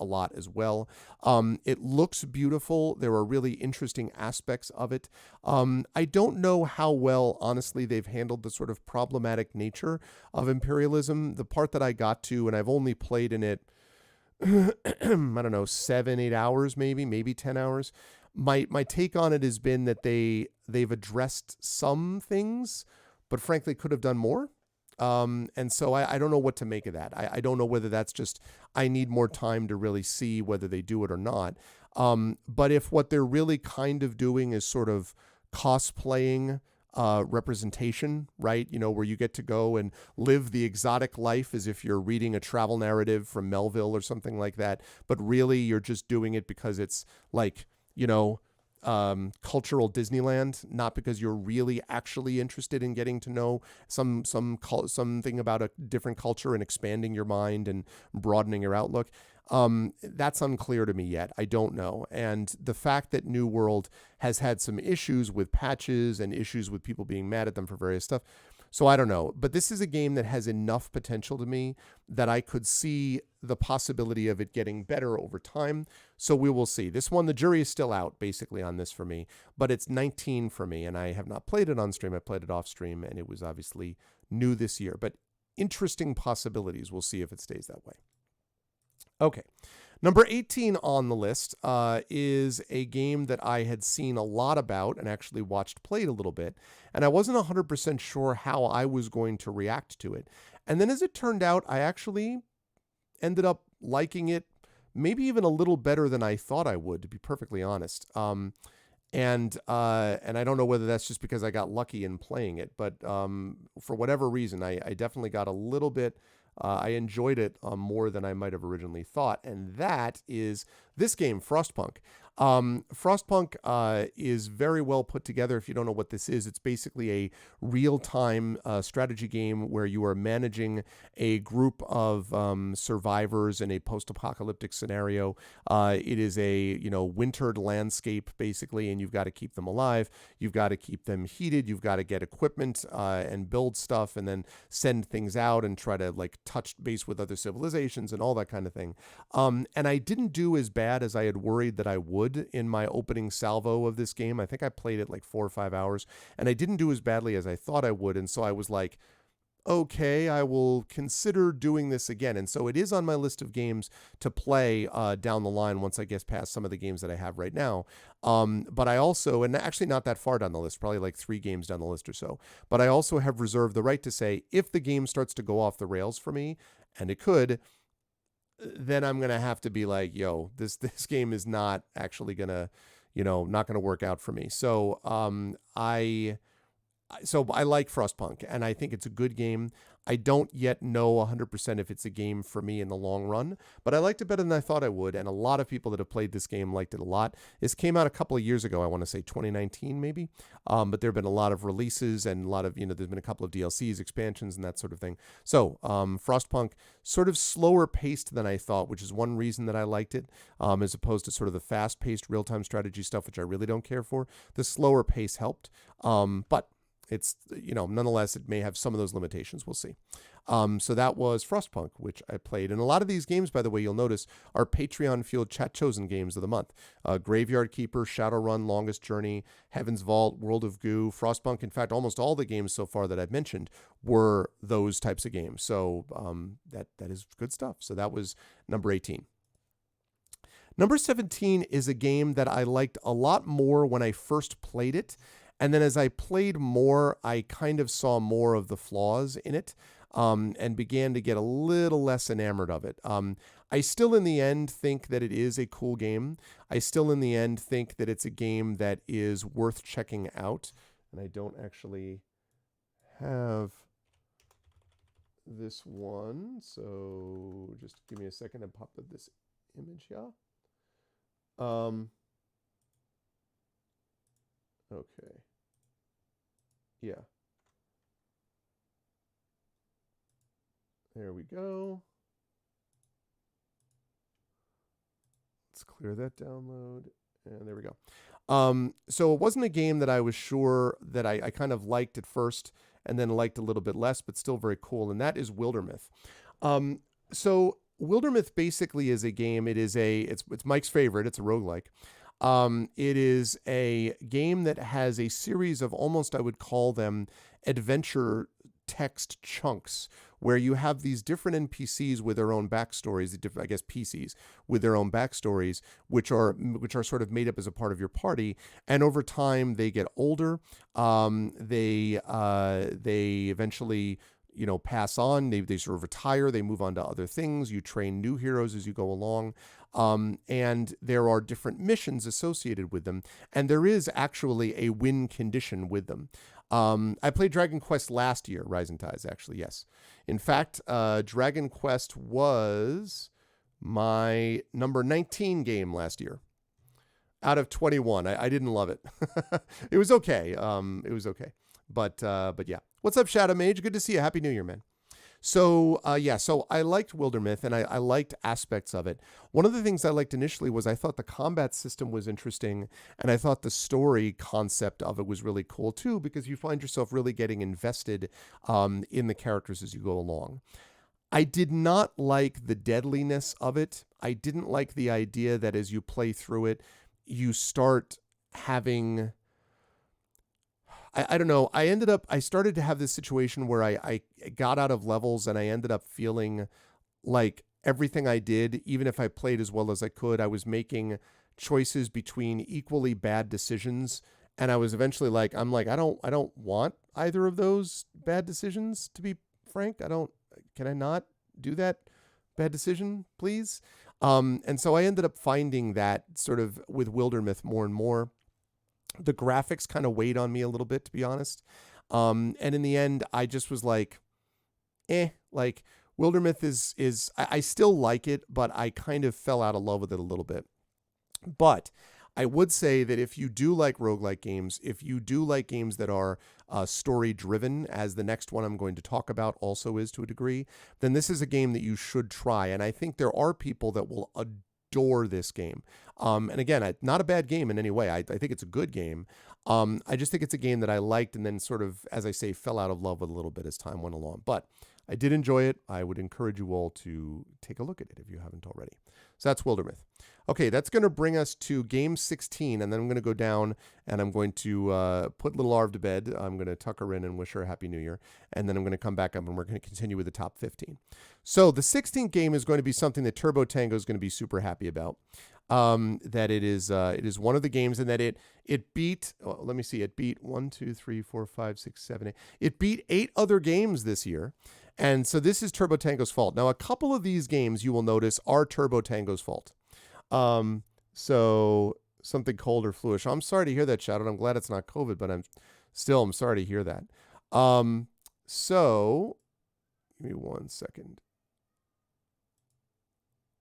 S1: lot as well. It looks beautiful. There are really interesting aspects of it. I don't know how well, honestly, they've handled the sort of problematic nature of imperialism. The part that I got to, and I've only played in it, I don't know, 7-8 hours, maybe 10 hours. My take on it has been that they've addressed some things, but frankly could have done more. And so I don't know what to make of that. I don't know whether that's just I need more time to really see whether they do it or not. But if what they're really kind of doing is sort of cosplaying representation, right? Where you get to go and live the exotic life as if you're reading a travel narrative from Melville or something like that. But really you're just doing it because it's like, cultural Disneyland, not because you're really actually interested in getting to know something about a different culture and expanding your mind and broadening your outlook. That's unclear to me yet. I don't know. And the fact that New World has had some issues with patches and issues with people being mad at them for various stuff, So I don't know, but this is a game that has enough potential to me that I could see the possibility of it getting better over time. So we will see. This one, the jury is still out basically on this for me, but it's 19 for me, and I have not played it on stream. I played it off stream, and it was obviously new this year, but interesting possibilities. We'll see if it stays that way. Okay. Number 18 on the list is a game that I had seen a lot about and actually watched played a little bit, and I wasn't 100% sure how I was going to react to it. And then as it turned out, I actually ended up liking it maybe even a little better than I thought I would, to be perfectly honest. And I don't know whether that's just because I got lucky in playing it, but for whatever reason, I definitely got a little bit. I enjoyed it more than I might have originally thought, and that is this game, Frostpunk. Frostpunk is very well put together. If you don't know what this is, it's basically a real-time strategy game where you are managing a group of survivors in a post-apocalyptic scenario. It is a wintered landscape basically, and you've got to keep them alive. You've got to keep them heated. You've got to get equipment and build stuff, and then send things out and try to touch base with other civilizations and all that kind of thing. And I didn't do as bad as I had worried that I would in my opening salvo of this game. I think I played it 4 or 5 hours, and I didn't do as badly as I thought I would. And so I was like, okay, I will consider doing this again. And so it is on my list of games to play down the line once I get past some of the games that I have right now. But I also, and actually not that far down the list, probably 3 games down the list or so, but I also have reserved the right to say, if the game starts to go off the rails for me, and it could, then I'm going to have to be like, yo, this game is not actually going to, not going to work out for me. So I like Frostpunk, and I think it's a good game. I don't yet know 100% if it's a game for me in the long run, but I liked it better than I thought I would, and a lot of people that have played this game liked it a lot. This came out a couple of years ago, I want to say 2019 maybe, but there have been a lot of releases and a lot of, there's been a couple of DLCs, expansions, and that sort of thing. So Frostpunk, sort of slower paced than I thought, which is one reason that I liked it, as opposed to sort of the fast-paced real-time strategy stuff, which I really don't care for. The slower pace helped, but it's, nonetheless, it may have some of those limitations. We'll see. So that was Frostpunk, which I played. And a lot of these games, by the way, you'll notice are Patreon-fueled chat chosen games of the month. Graveyard Keeper, Shadowrun, Longest Journey, Heaven's Vault, World of Goo, Frostpunk. In fact, almost all the games so far that I've mentioned were those types of games. So that is good stuff. So that was number 18. Number 17 is a game that I liked a lot more when I first played it. And then as I played more, I kind of saw more of the flaws in it, and began to get a little less enamored of it. I still, in the end, think that it is a cool game. I still, in the end, think that it's a game that is worth checking out. And I don't actually have this one, so just give me a second to pop up this image here. Okay. Yeah. There we go. Let's clear that download. And there we go. So it wasn't a game that I was sure that I kind of liked at first and then liked a little bit less, but still very cool. And that is Wildermyth. So Wildermyth basically is a game. It's Mike's favorite. It's a roguelike. It is a game that has a series of almost, I would call them, adventure text chunks where you have these different NPCs with their own backstories, I guess PCs with their own backstories, which are sort of made up as a part of your party. And over time, they get older. They eventually pass on. They sort of retire. They move on to other things. You train new heroes as you go along. And there are different missions associated with them. And there is actually a win condition with them. I played Dragon Quest last year, Rising Tides, actually, yes. In fact, Dragon Quest was my number 19 game last year. Out of 21. I didn't love it. It was okay. But yeah. What's up, Shadow Mage? Good to see you. Happy New Year, man. So I liked Wildermyth and I liked aspects of it. One of the things I liked initially was I thought the combat system was interesting, and I thought the story concept of it was really cool too, because you find yourself really getting invested in the characters as you go along. I did not like the deadliness of it. I didn't like the idea that as you play through it, you start having I don't know. I started to have this situation where I got out of levels and I ended up feeling like everything I did, even if I played as well as I could, I was making choices between equally bad decisions. And I was eventually like, I don't want either of those bad decisions, to be frank. Can I not do that bad decision, please? And so I ended up finding that sort of with Wildermyth more and more. The graphics kind of weighed on me a little bit, to be honest. And in the end, I just was like, like Wildermyth I still like it, but I kind of fell out of love with it a little bit. But I would say that if you do like roguelike games, if you do like games that are story driven, as the next one I'm going to talk about also is to a degree, then this is a game that you should try. And I think there are people that will adore this game. And again, not a bad game in any way. I think it's a good game. I just think it's a game that I liked and then sort of, as I say, fell out of love with a little bit as time went along. But I did enjoy it. I would encourage you all to take a look at it if you haven't already. So that's Wildermyth. Okay, that's going to bring us to game 16, and then I'm going to go down and I'm going to put little Arv to bed. I'm going to tuck her in and wish her a Happy New Year, and then I'm going to come back up and we're going to continue with the top 15. So the 16th game is going to be something that Turbo Tango is going to be super happy about. That it is one of the games, and that it beat. Let me see. It beat 1, 2, 3, 4, 5, 6, 7, 8. It beat 8 other games this year. And so this is Turbo Tango's fault. Now, a couple of these games you will notice are Turbo Tango's fault. So something cold or fluish. I'm sorry to hear that, Shadow. I'm glad it's not COVID, but I'm sorry to hear that. So give me 1 second.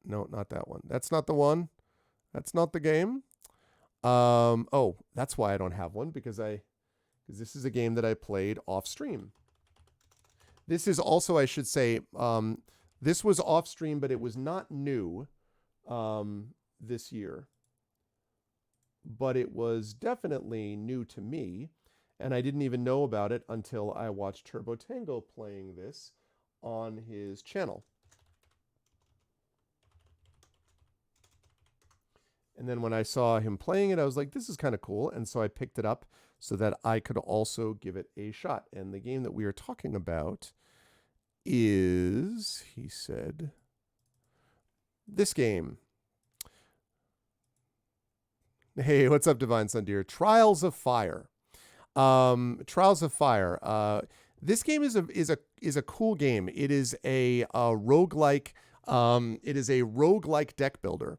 S1: No, not that one. That's not the one. That's not the game. Oh, that's why I don't have one, because this is a game that I played off stream. This is also, I should say, this was off stream, but it was not new this year. But it was definitely new to me, and I didn't even know about it until I watched Turbo Tango playing this on his channel. And then when I saw him playing it, I was like, this is kind of cool. And so I picked it up so that I could also give it a shot. And the game that we are talking about is, he said, this game. Hey, what's up, Divine Sun Deer? Trials of Fire. Trials of Fire. This game is a cool game. It is a roguelike. It is a roguelike deck builder.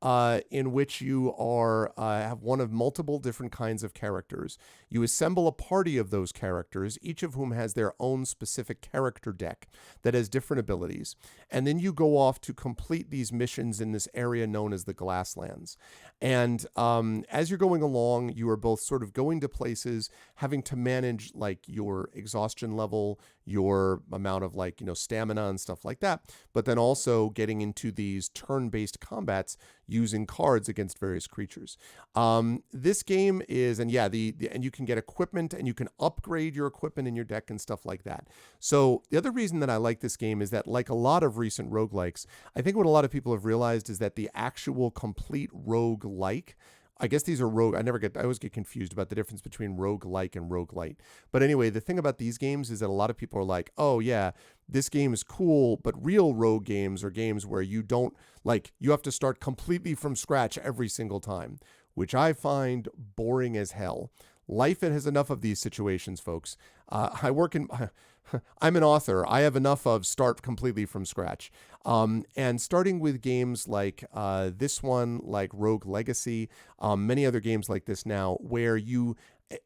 S1: In which you are have one of multiple different kinds of characters. You assemble a party of those characters, each of whom has their own specific character deck that has different abilities. And then you go off to complete these missions in this area known as the Glasslands. And as you're going along, you are both sort of going to places, having to manage like your exhaustion level, your amount of stamina and stuff like that, but then also getting into these turn-based combats using cards against various creatures. This game is, and you can get equipment and you can upgrade your equipment in your deck and stuff like that. So the other reason that I like this game is that, like a lot of recent roguelikes, I think what a lot of people have realized is that the actual complete roguelike, I guess these are rogue. I always get confused about the difference between roguelike and roguelite. But anyway, the thing about these games is that a lot of people are like, oh yeah, this game is cool, but real rogue games are games where you have to start completely from scratch every single time, which I find boring as hell. Life has enough of these situations, folks. I'm an author. I have enough of start completely from scratch. And starting with games like this one, like Rogue Legacy, many other games like this now, where you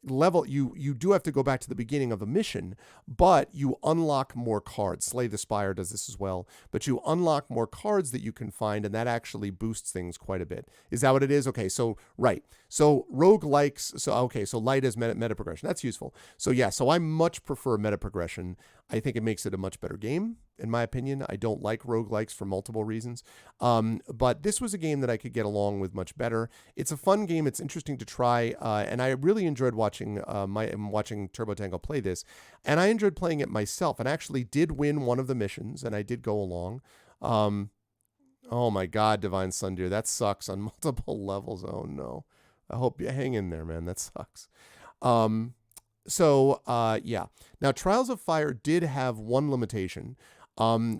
S1: level, you do have to go back to the beginning of a mission, but you unlock more cards. Slay the Spire does this as well, but you unlock more cards that you can find, and that actually boosts things quite a bit. Is that what it is? Okay, so right. So roguelikes, so light is meta progression. That's useful. So yeah, so I much prefer meta progression. I think it makes it a much better game, in my opinion. I don't like roguelikes for multiple reasons. But this was a game that I could get along with much better. It's a fun game. It's interesting to try. And I really enjoyed watching watching Turbo Tango play this. And I enjoyed playing it myself, and actually did win one of the missions, and I did go along. Oh my God, Divine Sundeer. That sucks on multiple levels. Oh no. I hope you hang in there, man. That sucks. Yeah. Now, Trials of Fire did have one limitation,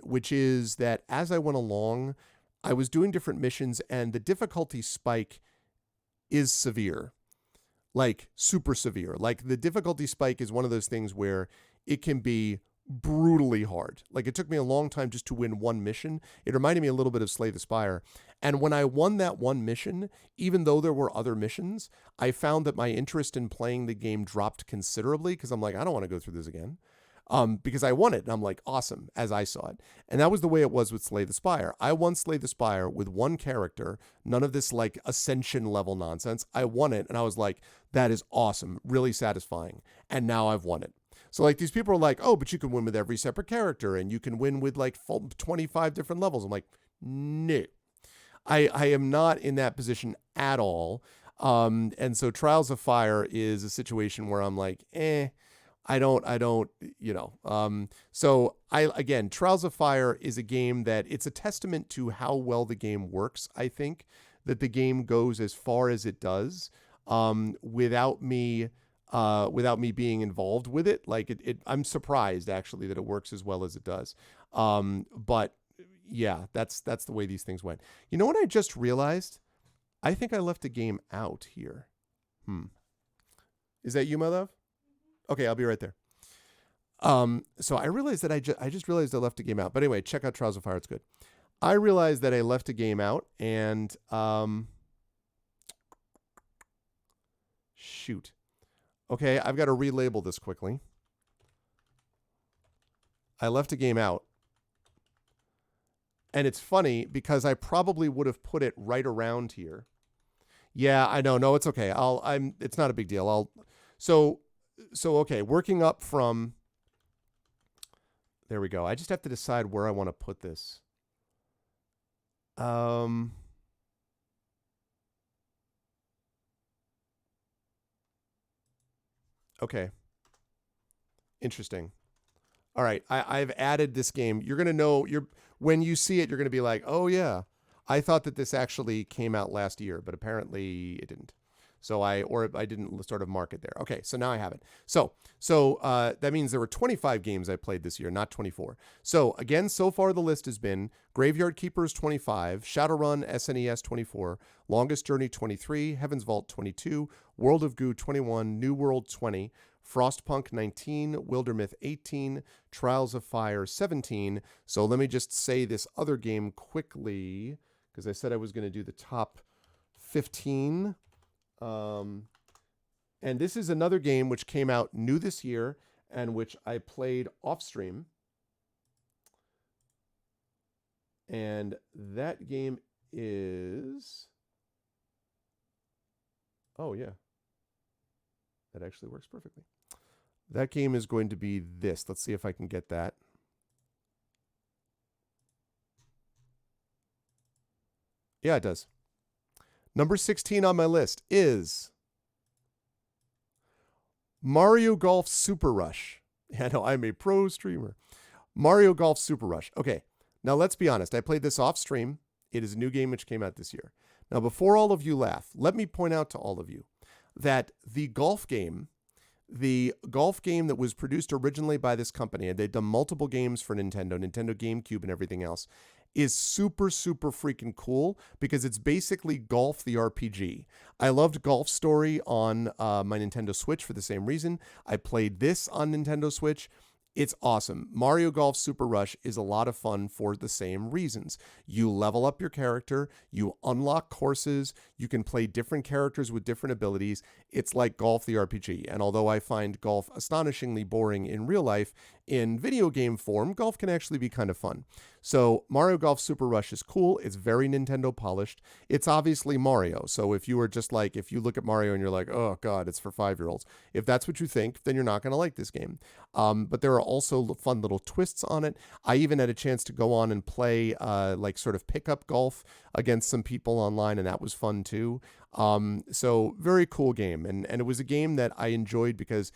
S1: which is that as I went along, I was doing different missions, and the difficulty spike is severe, like super severe. Like the difficulty spike is one of those things where it can be brutally hard. Like it took me a long time just to win one mission. It reminded me a little bit of Slay the Spire. And when I won that one mission, even though there were other missions, I found that my interest in playing the game dropped considerably, because I'm like, I don't want to go through this again. Because I won it, and I'm like, awesome, as I saw it. And that was the way it was with Slay the Spire. I won Slay the Spire with one character, none of this like ascension level nonsense. I won it, and I was like, that is awesome, really satisfying. And now I've won it. So like these people are like, oh, but you can win with every separate character, and you can win with like 25 different levels. I'm like, no, I am not in that position at all. And so Trials of Fire is a situation where I'm like, I don't, so again, Trials of Fire is a game that it's a testament to how well the game works. I think that the game goes as far as it does, without me being involved with it. Like I'm surprised actually that it works as well as it does. But yeah, that's the way these things went. You know what I just realized? I think I left a game out here. Is that you, my love? Okay, I'll be right there. So I realized that I just realized I left a game out. But anyway, check out Trials of Fire. It's good. I realized that I left a game out, and shoot. Okay, I've got to relabel this quickly. I left a game out. And it's funny because I probably would have put it right around here. Yeah, I know. No, it's okay. It's not a big deal. So okay, working up from, there we go. I just have to decide where I want to put this. Okay. Interesting. All right, I've added this game. You're going to know, when you see it, you're going to be like, oh yeah, I thought that this actually came out last year, but apparently it didn't. So I didn't sort of mark it there. Okay, so now I have it. So that means there were 25 games I played this year, not 24. So again, so far the list has been Graveyard Keepers 25, Shadowrun SNES 24, Longest Journey 23, Heaven's Vault 22, World of Goo 21, New World 20, Frostpunk 19, Wildermyth 18, Trials of Fire 17. So let me just say this other game quickly, because I said I was going to do the top 15. And this is another game which came out new this year and which I played off stream. And that game is... Oh, yeah. That actually works perfectly. That game is going to be this. Let's see if I can get that. Yeah, it does. Number 16 on my list is Mario Golf Super Rush. Yeah, no, I'm a pro streamer. Mario Golf Super Rush. Okay, now let's be honest. I played this off stream. It is a new game which came out this year. Now, before all of you laugh, let me point out to all of you that the golf game that was produced originally by this company, and they've done multiple games for Nintendo GameCube and everything else, is super, super freaking cool because it's basically Golf the RPG. I loved Golf Story on my Nintendo Switch for the same reason. I played this on Nintendo Switch. It's awesome. Mario Golf Super Rush is a lot of fun for the same reasons. You level up your character, you unlock courses, you can play different characters with different abilities. It's like Golf the RPG. And although I find golf astonishingly boring in real life, in video game form, golf can actually be kind of fun. So, Mario Golf Super Rush is cool. It's very Nintendo polished. It's obviously Mario. So, if you are just like, if you look at Mario and you're like, oh God, it's for 5-year-olds, if that's what you think, then you're not going to like this game. But there are also fun little twists on it. I even had a chance to go on and play like sort of pickup golf against some people online, and that was fun too. So very cool game, and it was a game that I enjoyed because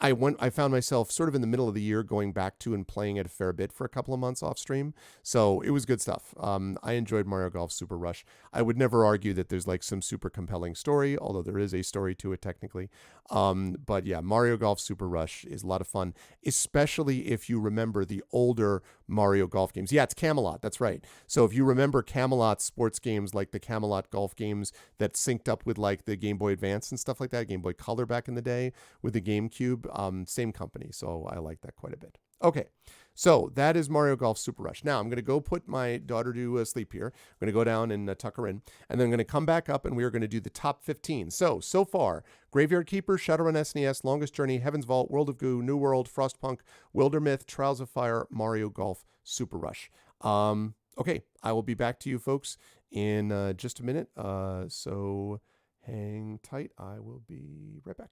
S1: I found myself sort of in the middle of the year going back to and playing it a fair bit for a couple of months off stream. So it was good stuff. I enjoyed Mario Golf Super Rush. I would never argue that there's like some super compelling story, although there is a story to it technically. But yeah, Mario Golf Super Rush is a lot of fun, especially if you remember the older Mario Golf games. Yeah, it's Camelot. That's right. So if you remember Camelot sports games like the Camelot golf games that synced up with like the Game Boy Advance and stuff like that, Game Boy Color back in the day with the GameCube, same company. So I like that quite a bit. Okay. So that is Mario Golf Super Rush. Now I'm going to go put my daughter to sleep here. I'm going to go down and tuck her in. And then I'm going to come back up and we are going to do the top 15. So far, Graveyard Keeper, Shadowrun SNES, Longest Journey, Heaven's Vault, World of Goo, New World, Frostpunk, Wildermyth, Trials of Fire, Mario Golf Super Rush. Okay, I will be back to you folks in just a minute. So hang tight. I will be right back.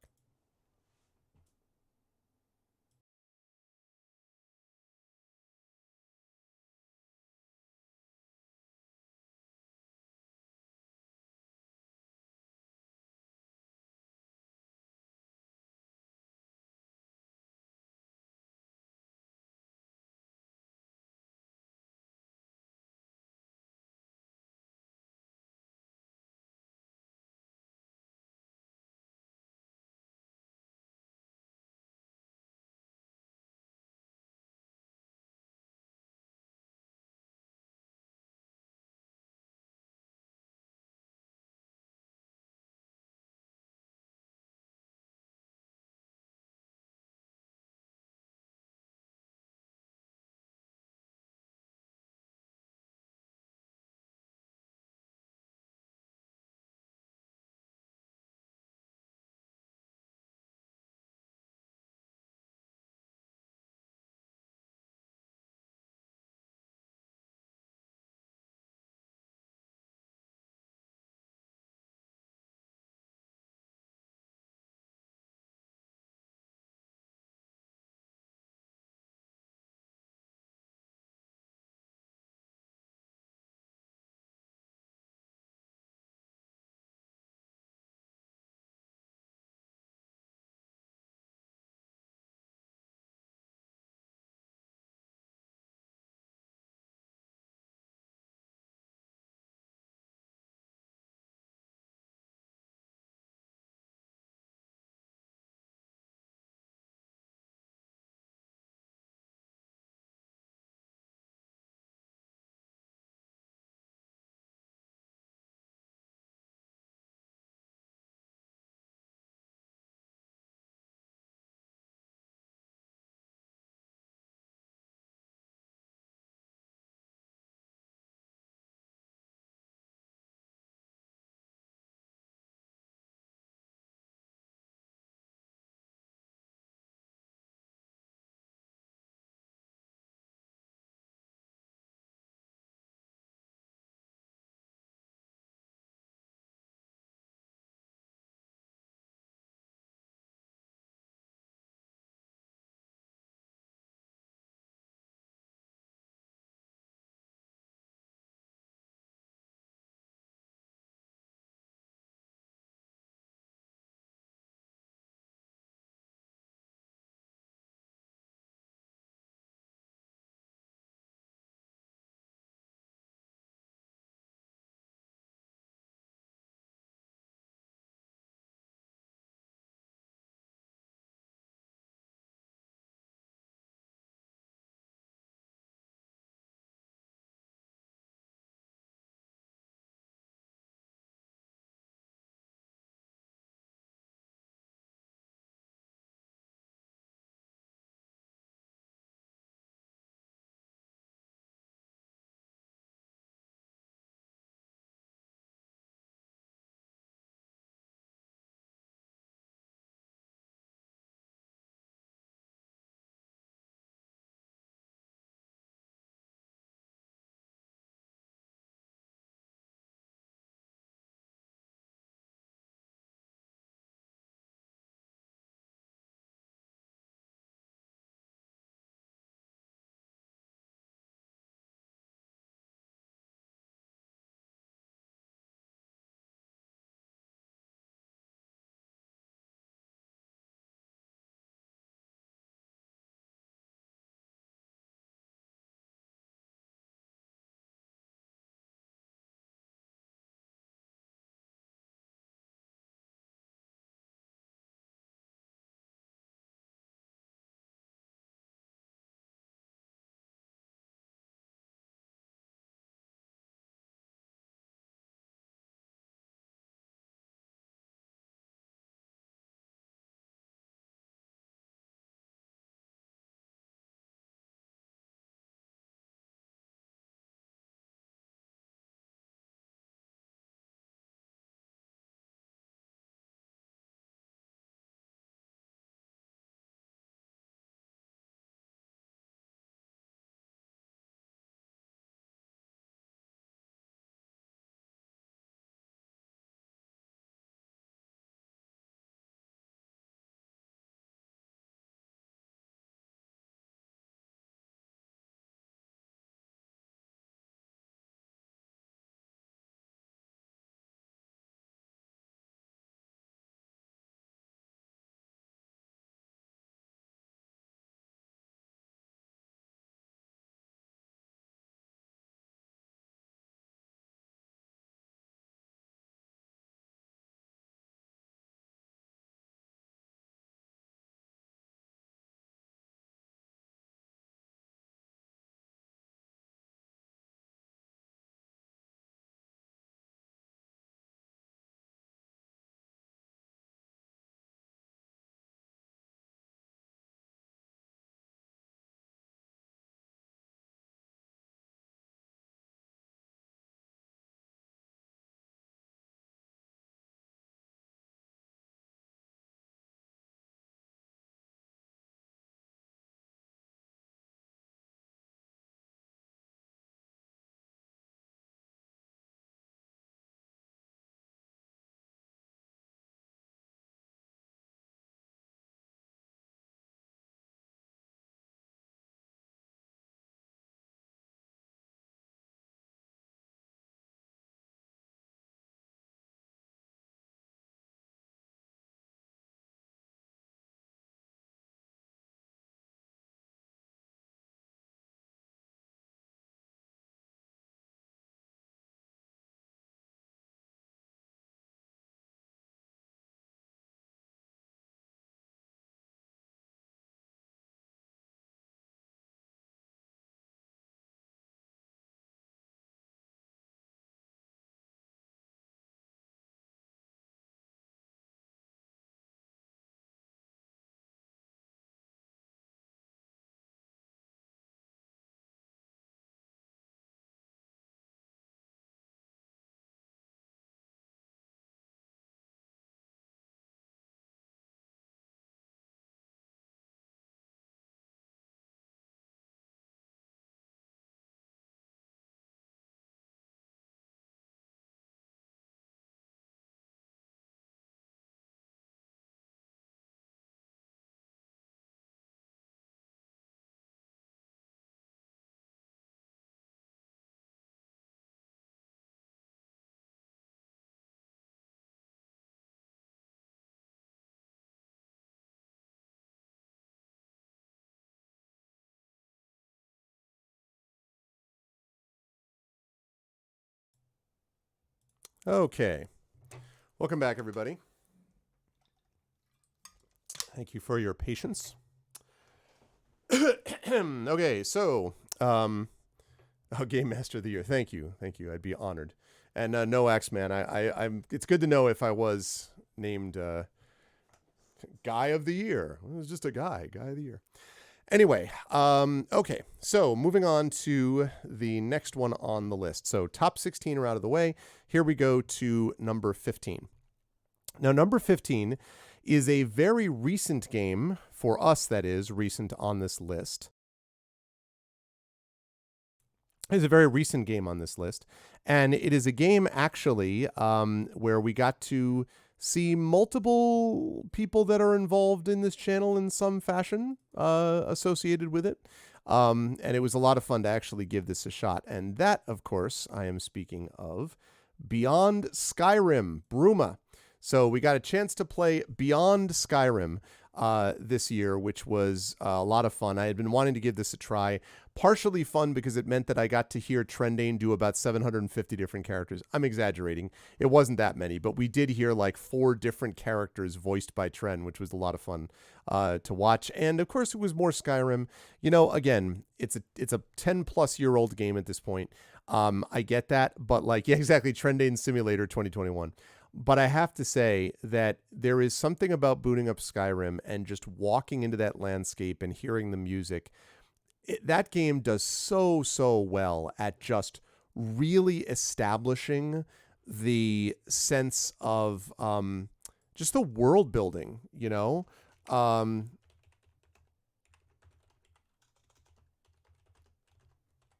S1: Okay. Welcome back, everybody. Thank you for your patience. Okay, so, Game Master of the Year. Thank you. I'd be honored. And no, Axeman, I'm. It's good to know if I was named Guy of the Year. It was just a guy of the year. Anyway, okay, so moving on to the next one on the list. So top 16 are out of the way. Here we go to number 15. Now, number 15 is a very recent game, for us that is, recent on this list. It's a very recent game on this list, and it is a game actually where we got to see multiple people that are involved in this channel in some fashion associated with it. And it was a lot of fun to actually give this a shot. And that, of course, I am speaking of Beyond Skyrim, Bruma. So we got a chance to play Beyond Skyrim this year, which was a lot of fun. I had been wanting to give this a try. Partially fun because it meant that I got to hear Trendane do about 750 different characters. I'm exaggerating. It wasn't that many, but we did hear like 4 different characters voiced by Tren, which was a lot of fun to watch. And of course, it was more Skyrim. You know, again, it's a 10-plus-year-old game at this point. I get that, but like, yeah, exactly. Trendane Simulator 2021. But I have to say that there is something about booting up Skyrim and just walking into that landscape and hearing the music. That game does so well at just really establishing the sense of just the world building, you know?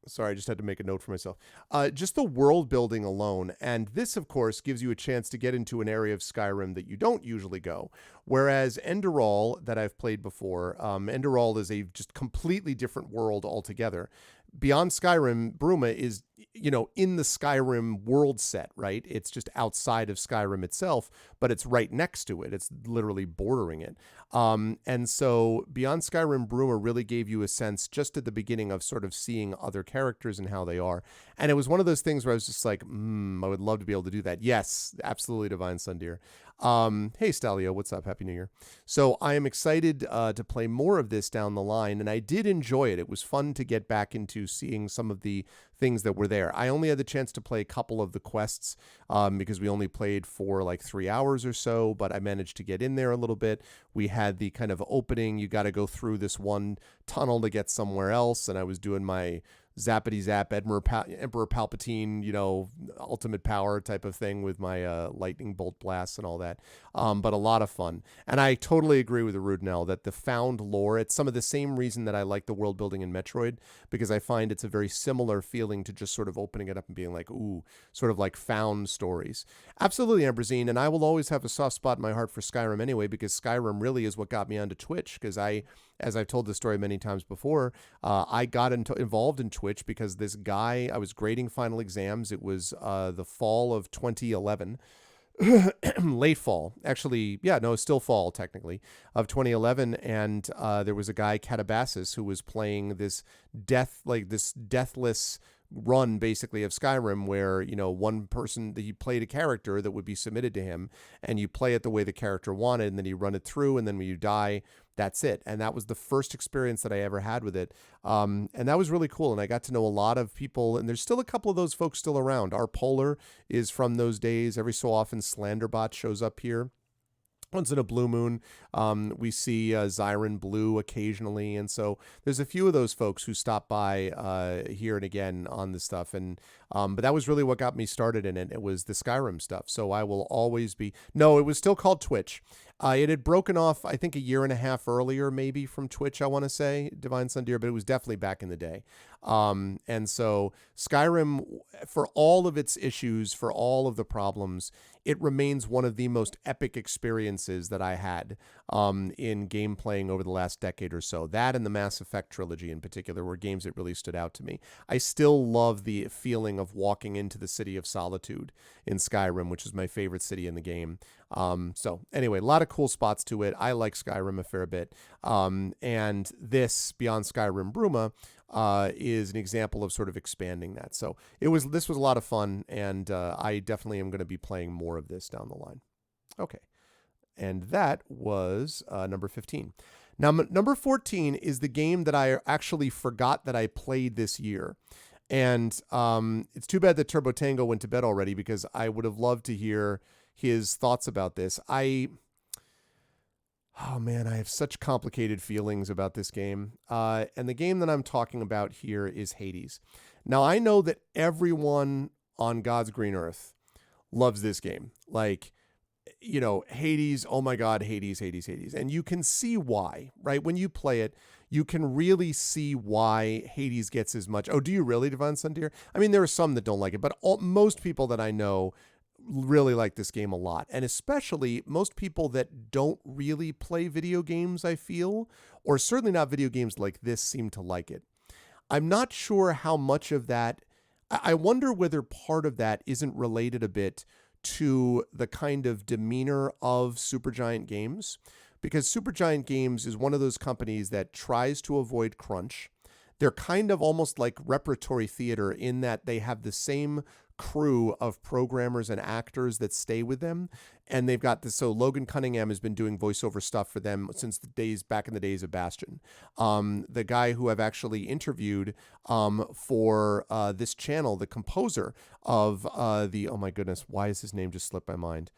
S1: Sorry, I just had to make a note for myself. Just the world building alone. And this, of course, gives you a chance to get into an area of Skyrim that you don't usually go. Whereas Enderal, that I've played before, Enderal is a just completely different world altogether. Beyond Skyrim, Bruma is, you know, in the Skyrim world set, right? It's just outside of Skyrim itself, but it's right next to it. It's literally bordering it. And so Beyond Skyrim, Bruma really gave you a sense just at the beginning of sort of seeing other characters and how they are. And it was one of those things where I was just like, I would love to be able to do that. Yes, absolutely, Divine Sundeer. Hey, Stalio, what's up? Happy New Year. So I am excited to play more of this down the line, and I did enjoy it. It was fun to get back into seeing some of the things that were there. I only had the chance to play a couple of the quests because we only played for like 3 hours or so, but I managed to get in there a little bit. We had the kind of opening, you got to go through this one tunnel to get somewhere else, and I was doing my zappity zap Emperor Palpatine, you know, ultimate power type of thing with my lightning bolt blasts and all that. But a lot of fun. And I totally agree with Rudnell that the found lore, it's some of the same reason that I like the world building in Metroid, because I find it's a very similar feeling to just sort of opening it up and being like, ooh, sort of like found stories. Absolutely, Ambrosine. And I will always have a soft spot in my heart for Skyrim anyway, because Skyrim really is what got me onto Twitch, because as I've told this story many times before, I got involved in Twitch because this guy, I was grading final exams. It was the fall of 2011. Late fall, actually. Yeah, no, still fall technically of 2011. And there was a guy, Catabasis, who was playing this deathless run basically of Skyrim where, you know, one person, he played a character that would be submitted to him, and you play it the way the character wanted, and then you run it through, and then when you die, that's it. And that was the first experience that I ever had with it. And that was really cool. And I got to know a lot of people, and there's still a couple of those folks still around. Our Polar is from those days. Every so often Slanderbot shows up here. Once in a blue moon, we see Zyron Blue occasionally, and so there's a few of those folks who stop by here and again on this stuff. And but that was really what got me started in it. It was the Skyrim stuff. So I will always be. No, it was still called Twitch. It had broken off, I think, a year and a half earlier, maybe from Twitch, I want to say, Divine Sundeer, but it was definitely back in the day. And so Skyrim, for all of its issues, for all of the problems, it remains one of the most epic experiences that I had in game playing over the last decade or so. That and the Mass Effect trilogy in particular were games that really stood out to me. I still love the feeling of walking into the City of Solitude in Skyrim, which is my favorite city in the game. So anyway, a lot of cool spots to it. I like Skyrim a fair bit. And this, Beyond Skyrim Bruma, is an example of sort of expanding that. So this was a lot of fun, and I definitely am going to be playing more of this down the line. Okay, and that was number 15. Now, number 14 is the game that I actually forgot that I played this year. And it's too bad that Turbo Tango went to bed already, because I would have loved to hear his thoughts about this. Oh man, I have such complicated feelings about this game. And the game that I'm talking about here is Hades. Now, I know that everyone on God's green earth loves this game. Like, you know, Hades, oh my God, Hades, Hades, Hades. And you can see why, right? When you play it, you can really see why Hades gets as much. Oh, do you really, Divine Sundeer? I mean, there are some that don't like it, but most people that I know really like this game a lot. And especially most people that don't really play video games, I feel, or certainly not video games like this, seem to like it. I'm not sure how much of that, I wonder whether part of that isn't related a bit to the kind of demeanor of Supergiant Games, because Supergiant Games is one of those companies that tries to avoid crunch. They're kind of almost like repertory theater in that they have the same crew of programmers and actors that stay with them. And they've got this. So Logan Cunningham has been doing voiceover stuff for them since back in the days of Bastion. The guy who I've actually interviewed for this channel, the composer of oh my goodness, why is his name just slipped my mind?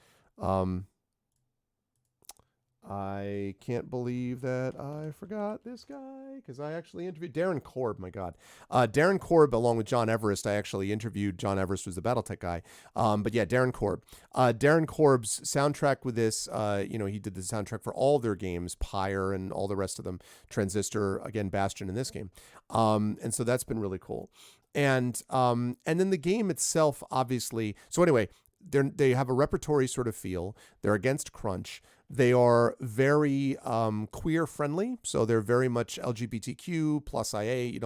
S1: I can't believe that I forgot this guy, because I actually interviewed Darren Korb. My God. Darren Korb, along with John Everest. I actually interviewed. John Everest was the Battletech guy. But yeah, Darren Korb. Darren Korb's soundtrack with this, he did the soundtrack for all their games, Pyre and all the rest of them, Transistor, again, Bastion in this game. And so that's been really cool. And then the game itself, obviously. So anyway, they have a repertory sort of feel. They're against crunch. They are very queer friendly, so they're very much LGBTQ plus IA.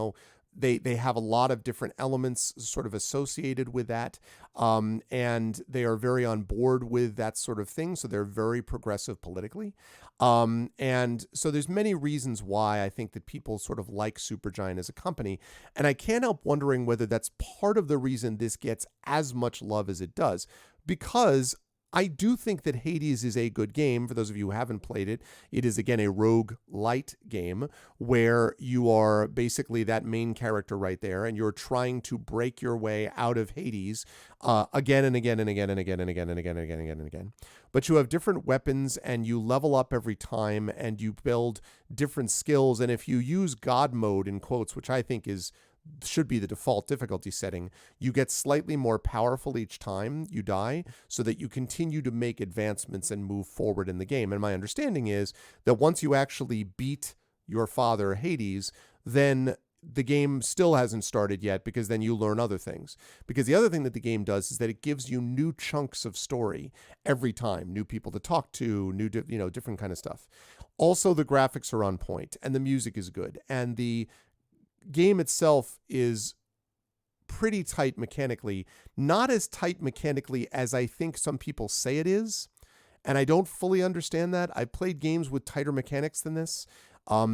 S1: They have a lot of different elements sort of associated with that, and they are very on board with that sort of thing. So they're very progressive politically, and so there's many reasons why I think that people sort of like Supergiant as a company, and I can't help wondering whether that's part of the reason this gets as much love as it does, because I do think that Hades is a good game. For those of you who haven't played it, it is, again, a roguelite game where you are basically that main character right there, and you're trying to break your way out of Hades again and again and again and again and again and again and again and again and again. But you have different weapons, and you level up every time, and you build different skills. And if you use God mode, in quotes, which I think should be the default difficulty setting, you get slightly more powerful each time you die, so that you continue to make advancements and move forward in the game. And my understanding is that once you actually beat your father, Hades, then the game still hasn't started yet, because then you learn other things. Because the other thing that the game does is that it gives you new chunks of story every time, new people to talk to, new, different kind of stuff. Also, the graphics are on point, and the music is good, and the game itself is pretty tight mechanically, not as tight mechanically as I think some people say it is, and I don't fully understand that. I played games with tighter mechanics than this.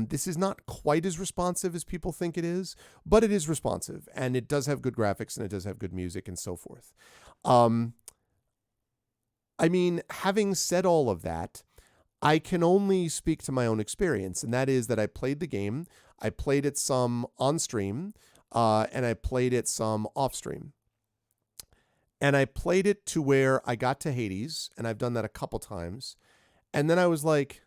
S1: This is not quite as responsive as people think it is, but it is responsive, and it does have good graphics, and it does have good music, and so forth. I mean, having said all of that, I can only speak to my own experience, and that is that I played the game. I played it some on stream, and I played it some off stream. And I played it to where I got to Hades, and I've done that a couple times. And then I was like,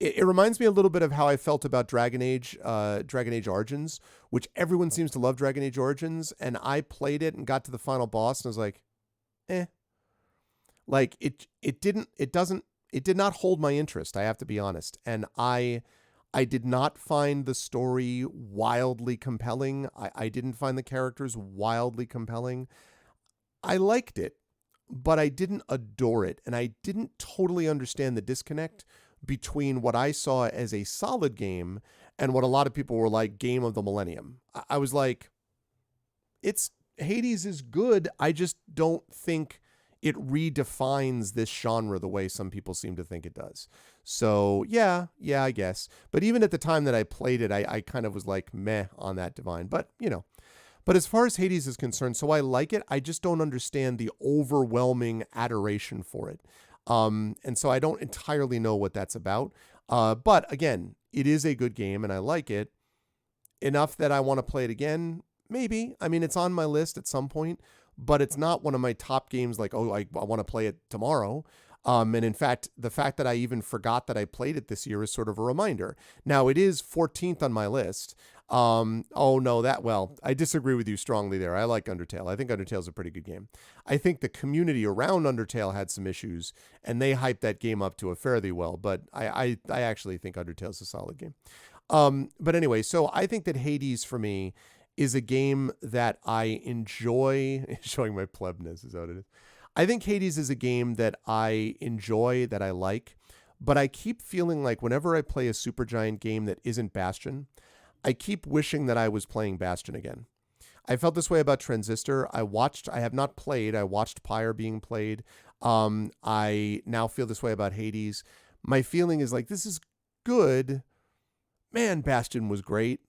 S1: it reminds me a little bit of how I felt about Dragon Age Origins, which everyone seems to love Dragon Age Origins. And I played it and got to the final boss, and I was like, Like it did not hold my interest, I have to be honest. And I did not find the story wildly compelling. I didn't find the characters wildly compelling. I liked it, but I didn't adore it. And I didn't totally understand the disconnect between what I saw as a solid game and what a lot of people were like, game of the millennium. I was like, Hades is good. I just don't think it redefines this genre the way some people seem to think it does. So yeah, I guess. But even at the time that I played it, I kind of was like meh on that Divine. But But as far as Hades is concerned, so I like it. I just don't understand the overwhelming adoration for it. And so I don't entirely know what that's about. But again, it is a good game and I like it enough that I want to play it again. Maybe. I mean, it's on my list at some point, but it's not one of my top games like, oh, I want to play it tomorrow. And in fact, the fact that I even forgot that I played it this year is sort of a reminder. Now, it is 14th on my list. Oh, no, I disagree with you strongly there. I like Undertale. I think Undertale's a pretty good game. I think the community around Undertale had some issues, and they hyped that game up to a fairly well, but I actually think Undertale's a solid game. But anyway, so I think that Hades for me is a game that I enjoy. Showing my plebness is what it is. I think Hades is a game that I enjoy, that I like, but I keep feeling like whenever I play a Supergiant game that isn't Bastion, I keep wishing that I was playing Bastion again. I felt this way about Transistor. I have not played. I watched Pyre being played. I now feel this way about Hades. My feeling is like, this is good. Man, Bastion was great.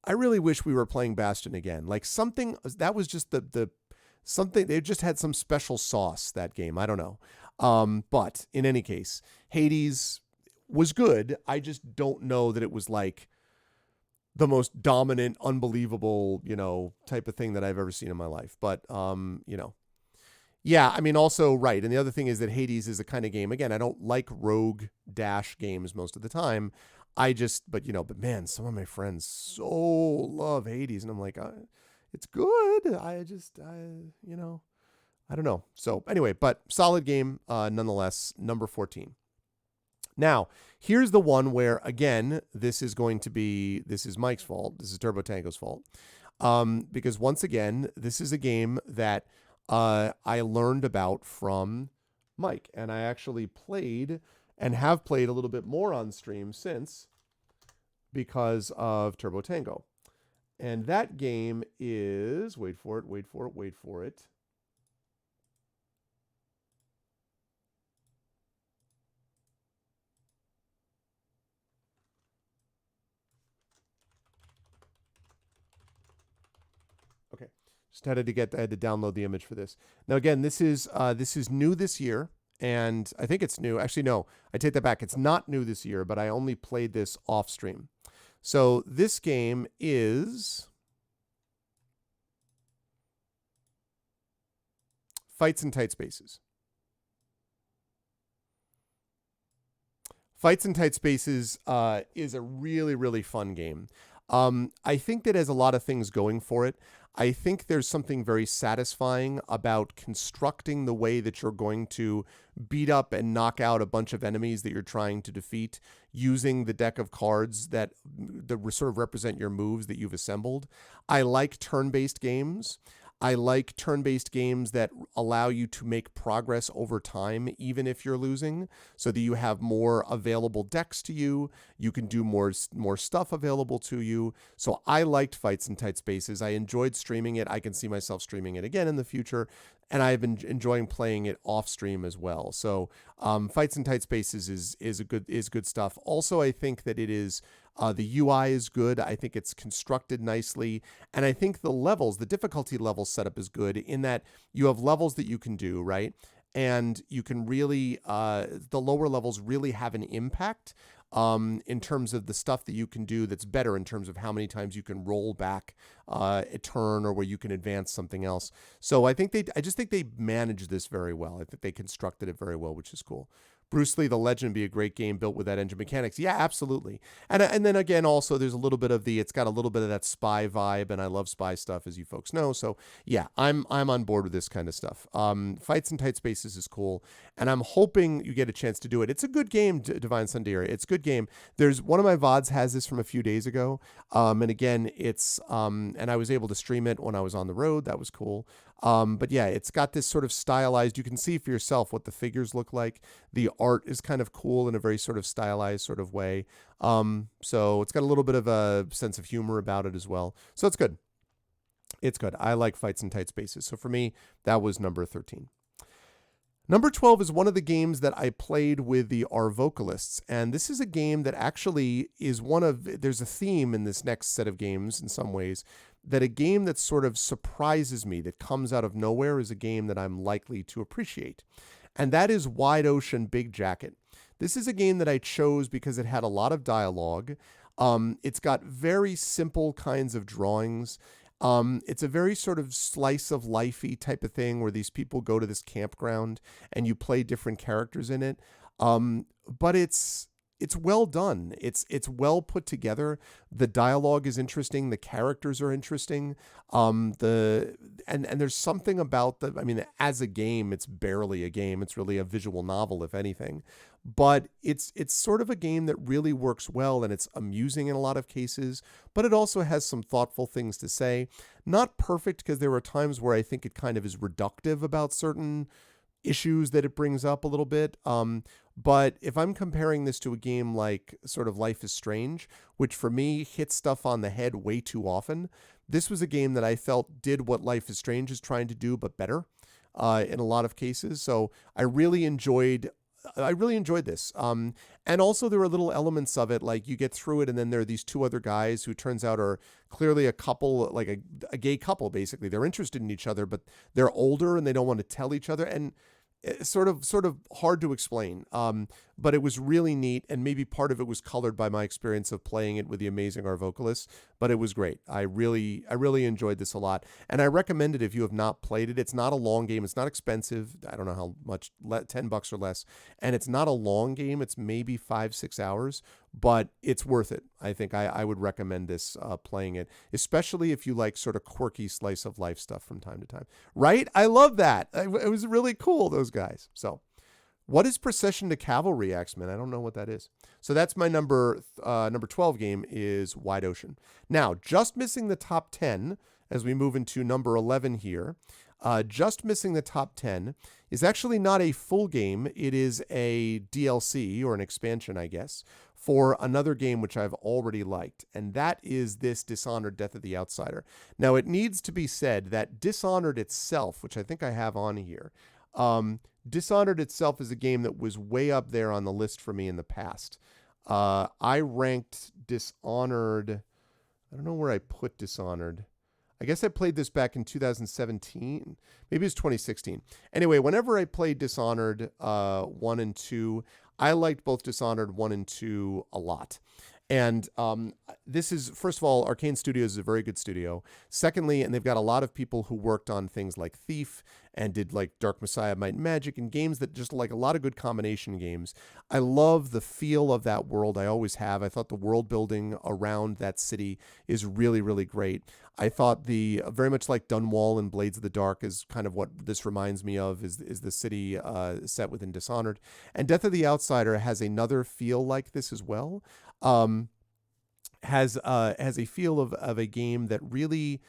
S1: I really wish we were playing Bastion again. Like something that was just the something, they just had some special sauce, that game. I don't know. But in any case, Hades was good. I just don't know that it was like the most dominant, unbelievable, type of thing that I've ever seen in my life. But, yeah, I mean, also, right. And the other thing is that Hades is a kind of game, again, I don't like rogue dash games most of the time. But man, some of my friends so love Hades. And I'm like, it's good. I don't know. So anyway, but solid game nonetheless, number 14. Now, here's the one where, again, this is Mike's fault. This is Turbo Tango's fault. Because once again, this is a game that I learned about from Mike. And I actually played and have played a little bit more on stream since because of Turbo Tango. And that game is, wait for it. Okay. Just had to download the image for this. Now, again, this is new this year. And I think it's new. Actually, no, I take that back. It's not new this year, but I only played this off stream. So this game is Fights in Tight Spaces. Fights in Tight Spaces is a really, really fun game. I think that has a lot of things going for it. I think there's something very satisfying about constructing the way that you're going to beat up and knock out a bunch of enemies that you're trying to defeat using the deck of cards that sort of represent your moves that you've assembled. I like turn-based games. I like turn-based games that allow you to make progress over time, even if you're losing, so that you have more available decks to you. You can do more stuff available to you. So I liked Fights in Tight Spaces. I enjoyed streaming it. I can see myself streaming it again in the future, and I've been enjoying playing it off stream as well. So Fights in Tight Spaces is good stuff. Also, I think that it is. The UI is good. I think it's constructed nicely. And I think the difficulty level setup is good in that you have levels that you can do, right? And you can really, the lower levels really have an impact in terms of the stuff that you can do that's better in terms of how many times you can roll back a turn or where you can advance something else. So I just think they managed this very well. I think they constructed it very well, which is cool. Bruce Lee, The Legend would be a great game built with that engine mechanics. Yeah, absolutely. And then again, also there's a little bit of it's got a little bit of that spy vibe, and I love spy stuff, as you folks know. So yeah, I'm on board with this kind of stuff. Fights in Tight Spaces is cool, and I'm hoping you get a chance to do it. It's a good game, Divine Sundari. It's a good game. There's one of my VODs has this from a few days ago, and again, it's and I was able to stream it when I was on the road. That was cool. But yeah, it's got this sort of stylized, you can see for yourself what the figures look like. The art is kind of cool in a very sort of stylized sort of way. So it's got a little bit of a sense of humor about it as well. So it's good. It's good. I like Fights in Tight Spaces. So for me, that was number 13. Number 12 is one of the games that I played with the R vocalists. And this is a game that actually is there's a theme in this next set of games in some ways, that a game that sort of surprises me, that comes out of nowhere, is a game that I'm likely to appreciate. And that is Wide Ocean Big Jacket. This is a game that I chose because it had a lot of dialogue. It's got very simple kinds of drawings. It's a very sort of slice of lifey type of thing where these people go to this campground and you play different characters in it. But it's well done. It's well put together. The dialogue is interesting. The characters are interesting. And there's something about as a game, it's barely a game. It's really a visual novel, if anything. But it's sort of a game that really works well, and it's amusing in a lot of cases, but it also has some thoughtful things to say. Not perfect, because there are times where I think it kind of is reductive about certain issues that it brings up a little bit. But if I'm comparing this to a game like sort of Life is Strange, which for me hits stuff on the head way too often, this was a game that I felt did what Life is Strange is trying to do, but better in a lot of cases. So I really enjoyed this. And also there are little elements of it, like you get through it and then there are these two other guys who turns out are clearly a couple, like a gay couple, basically. They're interested in each other, but they're older and they don't want to tell each other. And it's sort of hard to explain. But it was really neat, and maybe part of it was colored by my experience of playing it with the amazing R vocalists, but it was great. I really enjoyed this a lot, and I recommend it if you have not played it. It's not a long game. It's not expensive. I don't know how much, $10 or less, and it's not a long game. It's maybe 5-6 hours, but it's worth it. I think I would recommend this, playing it, especially if you like sort of quirky slice of life stuff from time to time. Right? I love that. It was really cool, those guys. So, what is Procession to Cavalry, Axeman? I don't know what that is. So that's my number 12 game is Wide Ocean. Now, just missing the top 10 as we move into number 11 here. Just missing the top 10 is actually not a full game. It is a DLC, or an expansion, I guess, for another game which I've already liked, and that is this Dishonored: Death of the Outsider. Now, it needs to be said that Dishonored itself, which I think I have on here, Dishonored itself is a game that was way up there on the list for me in the past. I ranked Dishonored, I don't know where I put Dishonored. I guess I played this back in 2017. Maybe it's 2016. Anyway, whenever I played Dishonored 1 and 2, I liked both Dishonored 1 and 2 a lot. And this is, first of all, Arcane Studios is a very good studio. Secondly, and they've got a lot of people who worked on things like Thief and did like Dark Messiah, Might and Magic, and games that just like a lot of good combination games. I love the feel of that world. I always have. I thought the world building around that city is really, really great. I thought very much like Dunwall and Blades of the Dark is kind of what this reminds me of, is the city set within Dishonored. And Death of the Outsider has another feel like this as well. Has a feel of a game that really,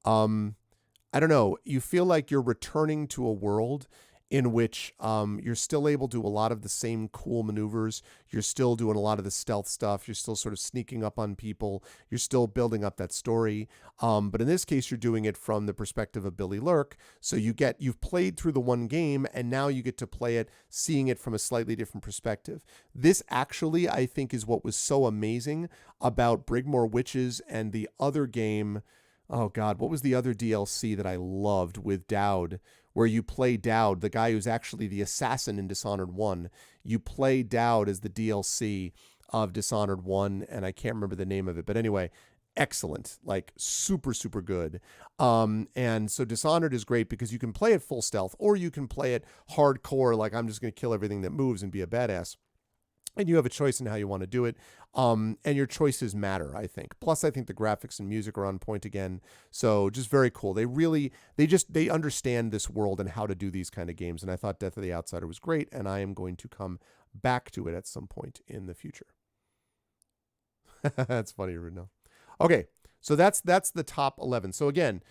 S1: I don't know, you feel like you're returning to a world in which you're still able to do a lot of the same cool maneuvers. You're still doing a lot of the stealth stuff. You're still sort of sneaking up on people. You're still building up that story. But in this case, you're doing it from the perspective of Billy Lurk. So you've played through the one game, and now you get to play it, seeing it from a slightly different perspective. This actually, I think, is what was so amazing about Brigmore Witches and the other game. Oh God, what was the other DLC that I loved with Dowd, where you play Dowd, the guy who's actually the assassin in Dishonored 1. You play Dowd as the DLC of Dishonored 1, and I can't remember the name of it. But anyway, excellent, like super, super good. And so Dishonored is great because you can play it full stealth, or you can play it hardcore, like I'm just going to kill everything that moves and be a badass. And you have a choice in how you want to do it. And your choices matter, I think. Plus, I think the graphics and music are on point again. So just very cool. They understand this world and how to do these kind of games. And I thought Death of the Outsider was great. And I am going to come back to it at some point in the future. That's funny, Runo. Okay, so that's the top 11. So again,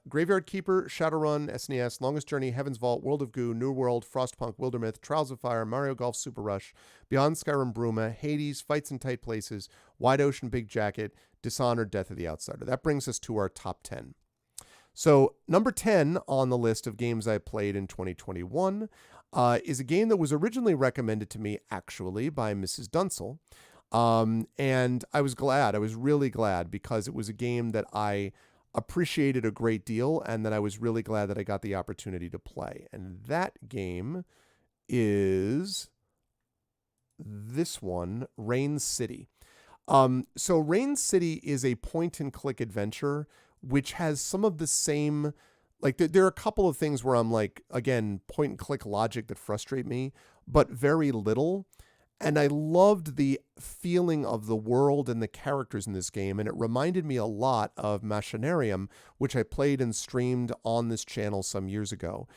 S1: Graveyard Keeper, Shadowrun, SNES, Longest Journey, Heaven's Vault, World of Goo, New World, Frostpunk, Wildermyth, Trials of Fire, Mario Golf Super Rush, Beyond Skyrim Bruma, Hades, Fights in Tight Places, Wide Ocean Big Jacket, Dishonored, Death of the Outsider. That brings us to our top 10. So number 10 on the list of games I played in 2021 is a game that was originally recommended to me actually by Mrs. Dunsel. And I was glad. I was really glad because it was a game that I appreciated a great deal and that I was really glad that I got the opportunity to play. And that game is this one, Rain City. So Rain City is a point and click adventure, which has some of the same, like there are a couple of things where I'm like, again, point and click logic that frustrate me, but very little. And I loved the feeling of the world and the characters in this game. And it reminded me a lot of Machinarium, which I played and streamed on this channel some years ago.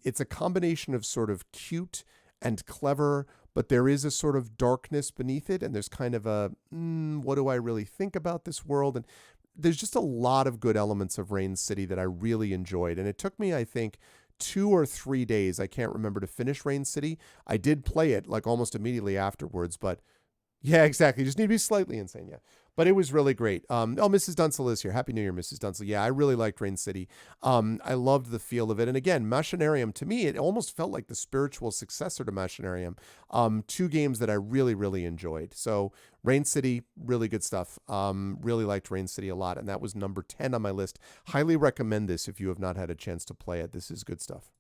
S1: It's a combination of sort of cute and clever, but there is a sort of darkness beneath it. And there's kind of a, what do I really think about this world? And there's just a lot of good elements of Rain City that I really enjoyed. And it took me, I think, 2 or 3 days, I can't remember, to finish Rain City. I did play it like almost immediately afterwards, but yeah, exactly. You just need to be slightly insane, yeah. But it was really great. Mrs. Dunsel is here. Happy New Year, Mrs. Dunsel. Yeah, I really liked Rain City. I loved the feel of it. And again, Machinarium, to me, it almost felt like the spiritual successor to Machinarium. 2 games that I really, really enjoyed. So Rain City, really good stuff. Really liked Rain City a lot. And that was number 10 on my list. Highly recommend this if you have not had a chance to play it. This is good stuff.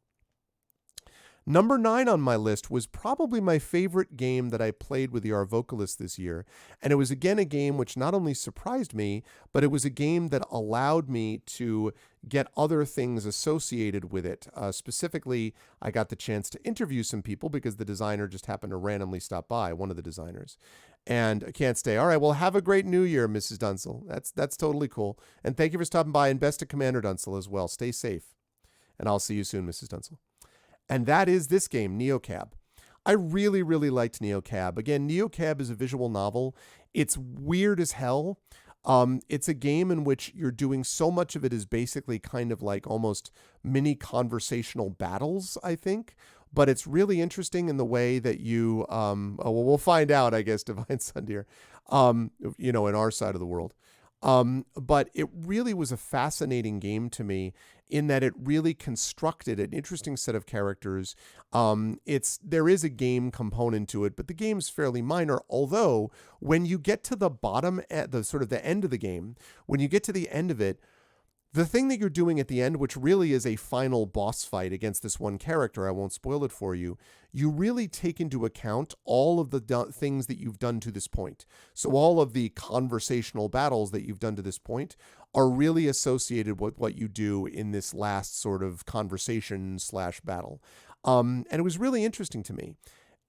S1: Number 9 on my list was probably my favorite game that I played with the Our Vocalist this year. And it was again a game which not only surprised me, but it was a game that allowed me to get other things associated with it. Specifically, I got the chance to interview some people because the designer just happened to randomly stop by, one of the designers. And I can't stay. All right, well, have a great new year, Mrs. Dunsel. That's totally cool. And thank you for stopping by, and best to Commander Dunsel as well. Stay safe. And I'll see you soon, Mrs. Dunsel. And that is this game, NeoCab. I really, really liked NeoCab. Again, NeoCab is a visual novel. It's weird as hell. It's a game in which you're doing so much of it is basically kind of like almost mini conversational battles, I think. But it's really interesting in the way that you, we'll find out, I guess, Divine Sundeer, in our side of the world. But it really was a fascinating game to me in that it really constructed an interesting set of characters. There is a game component to it, but the game's fairly minor. Although when you get to the bottom, at the sort of the end of the game, when you get to the end of it, the thing that you're doing at the end, which really is a final boss fight against this one character, I won't spoil it for you, you really take into account all of the things that you've done to this point. So all of the conversational battles that you've done to this point are really associated with what you do in this last sort of conversation / battle. And it was really interesting to me.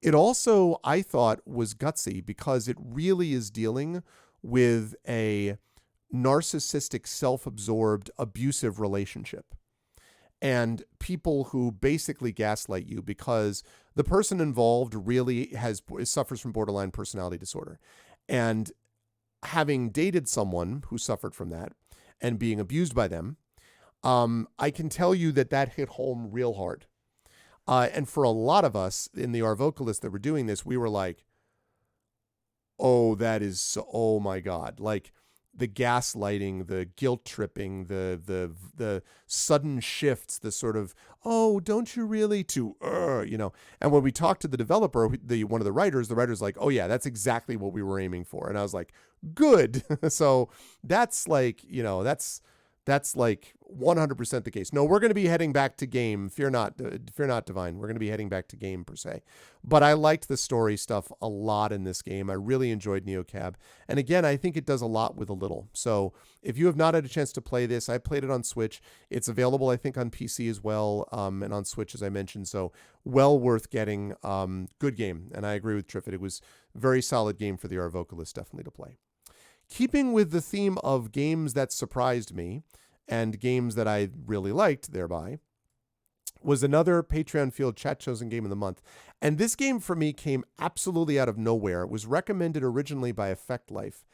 S1: It also, I thought, was gutsy because it really is dealing with a narcissistic, self-absorbed, abusive relationship. And people who basically gaslight you because the person involved really suffers from borderline personality disorder. And having dated someone who suffered from that and being abused by them, I can tell you that hit home real hard. And for a lot of us in the Our Vocalist that were doing this, we were like, oh, that is so, oh my God. Like, the gaslighting, the guilt tripping, the sudden shifts, the sort of, oh, don't you really, to, And when we talked to the developer, one of the writer's like, oh yeah, that's exactly what we were aiming for. And I was like, good. So that's like, that's like 100% the case. No, we're going to be heading back to game. Fear not, Divine. We're going to be heading back to game per se. But I liked the story stuff a lot in this game. I really enjoyed NeoCab. And again, I think it does a lot with a little. So if you have not had a chance to play this, I played it on Switch. It's available, I think, on PC as well, and on Switch, as I mentioned. So well worth getting. Good game. And I agree with Triffid. It was a very solid game for the Our Vocalist, definitely to play. Keeping with the theme of games that surprised me and games that I really liked thereby, was another Patreon Field Chat Chosen Game of the Month. And this game for me came absolutely out of nowhere. It was recommended originally by Effect Life.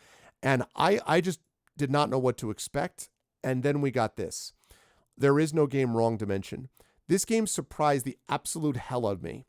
S1: And I just did not know what to expect. And then we got this. There Is No Game Wrong Dimension. This game surprised the absolute hell out of me.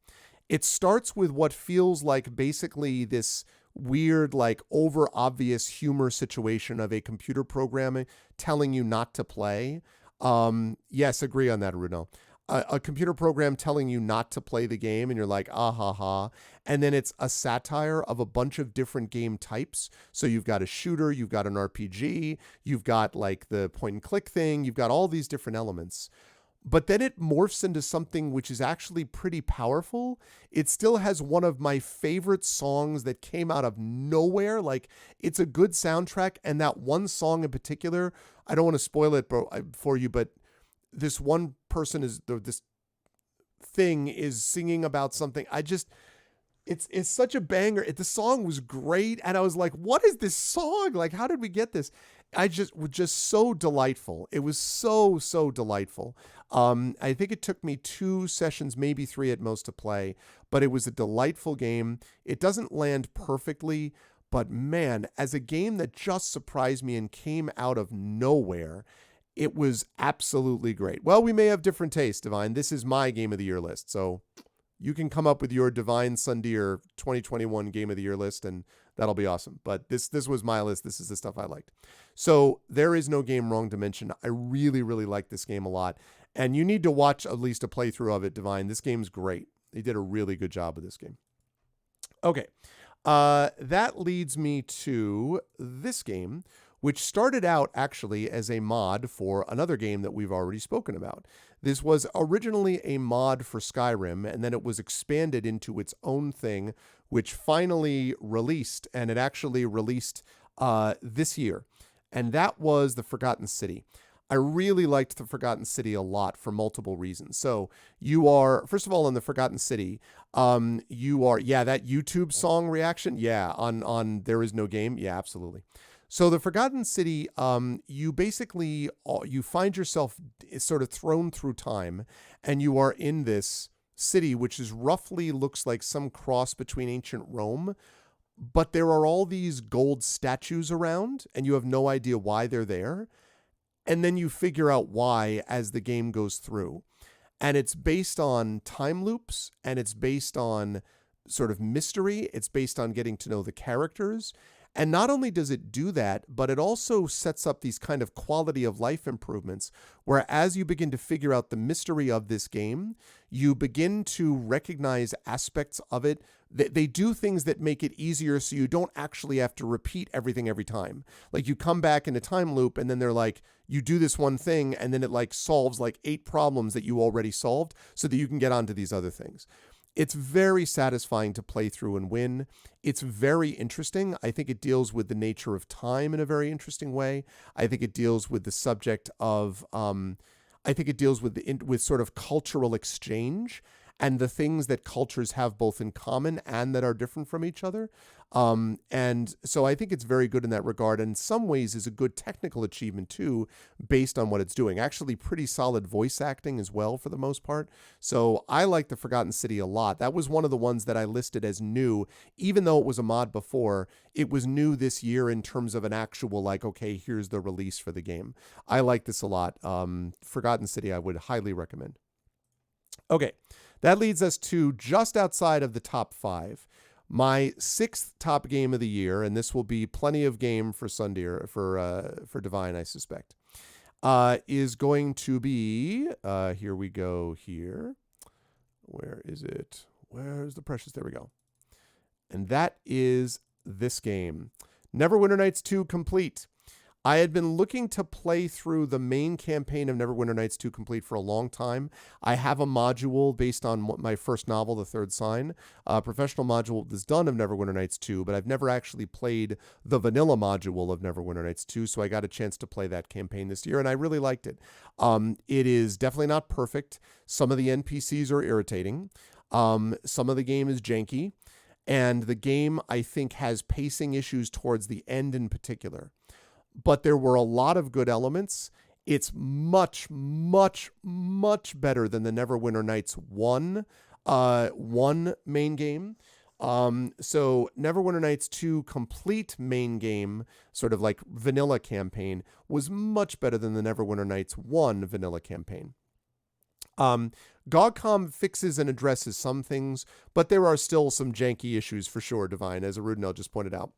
S1: It starts with what feels like basically this weird, like over obvious humor situation of a computer program telling you not to play. Yes, agree on that, Runo. A computer program telling you not to play the game, and you're like, ah ha ha. And then it's a satire of a bunch of different game types. So you've got a shooter, you've got an RPG, you've got like the point and click thing, you've got all these different elements. But then it morphs into something which is actually pretty powerful. It still has one of my favorite songs that came out of nowhere. Like, it's a good soundtrack, and that one song in particular, I don't want to spoil it for you, but this one person this thing is singing about something. It's such a banger. The song was great, and I was like, what is this song? Like, how did we get this? I just was just so delightful. It was so delightful. I think it took me 2 sessions, maybe 3 at most, to play, but it was a delightful game. It doesn't land perfectly, but man, as a game that just surprised me and came out of nowhere, it was absolutely great. Well, we may have different tastes, Divine. This is my Game of the Year list, so you can come up with your Divine Sundeer 2021 Game of the Year list, and that'll be awesome. But this was my list. This is the stuff I liked. So there is no game wrong to mention. I really like this game a lot, and you need to watch at least a playthrough of it, Divine. This game's great. They did a really good job with this game. Okay, that leads me to this game, which started out actually as a mod for another game that we've already spoken about. This was originally a mod for Skyrim, and then it was expanded into its own thing, which finally released, and it actually released this year. And that was The Forgotten City. I really liked The Forgotten City a lot for multiple reasons. So you are, first of all, in The Forgotten City, you are, that YouTube song reaction, on There Is No Game, absolutely. So The Forgotten City, you basically, you find yourself sort of thrown through time, and you are in this city, which is roughly looks like some cross between ancient Rome, but there are all these gold statues around, and you have no idea why they're there. And then you figure out why as the game goes through. And it's based on time loops, and it's based on sort of mystery. It's based on getting to know the characters. And not only does it do that, but it also sets up these kind of quality of life improvements where as you begin to figure out the mystery of this game, you begin to recognize aspects of it. They do things that make it easier so you don't actually have to repeat everything every time. Like you come back in a time loop and then they're like, you do this one thing and then it like solves like 8 problems that you already solved so that you can get onto these other things. It's very satisfying to play through and win. It's very interesting. I think it deals with the nature of time in a very interesting way. I think it deals with the subject of, I think it deals with sort of cultural exchange and the things that cultures have both in common and that are different from each other. And so I think it's very good in that regard. And in some ways is a good technical achievement too, based on what it's doing. Actually pretty solid voice acting as well for the most part. So I like The Forgotten City a lot. That was one of the ones that I listed as new, even though it was a mod before. It was new this year in terms of an actual like, okay, here's the release for the game. I like this a lot. Forgotten City I would highly recommend. Okay, that leads us to just outside of the top 5. My 6th top game of the year, and this will be plenty of game for Sundeer, for Divine, I suspect, is going to be, here we go here. Where is it? Where's the precious? There we go. And that is this game, Neverwinter Nights 2 Complete. I had been looking to play through the main campaign of Neverwinter Nights 2 Complete for a long time. I have a module based on my first novel, The Third Sign. A professional module is done of Neverwinter Nights 2, but I've never actually played the vanilla module of Neverwinter Nights 2, so I got a chance to play that campaign this year, and I really liked it. It is definitely not perfect. Some of the NPCs are irritating. Some of the game is janky, and the game, I think, has pacing issues towards the end in particular. But there were a lot of good elements. It's much better than the Neverwinter Nights 1 main game. So Neverwinter Nights 2 Complete main game, sort of like vanilla campaign, was much better than the Neverwinter Nights 1 vanilla campaign. GOGCOM fixes and addresses some things, but there are still some janky issues for sure, Divine, as Arudinel just pointed out.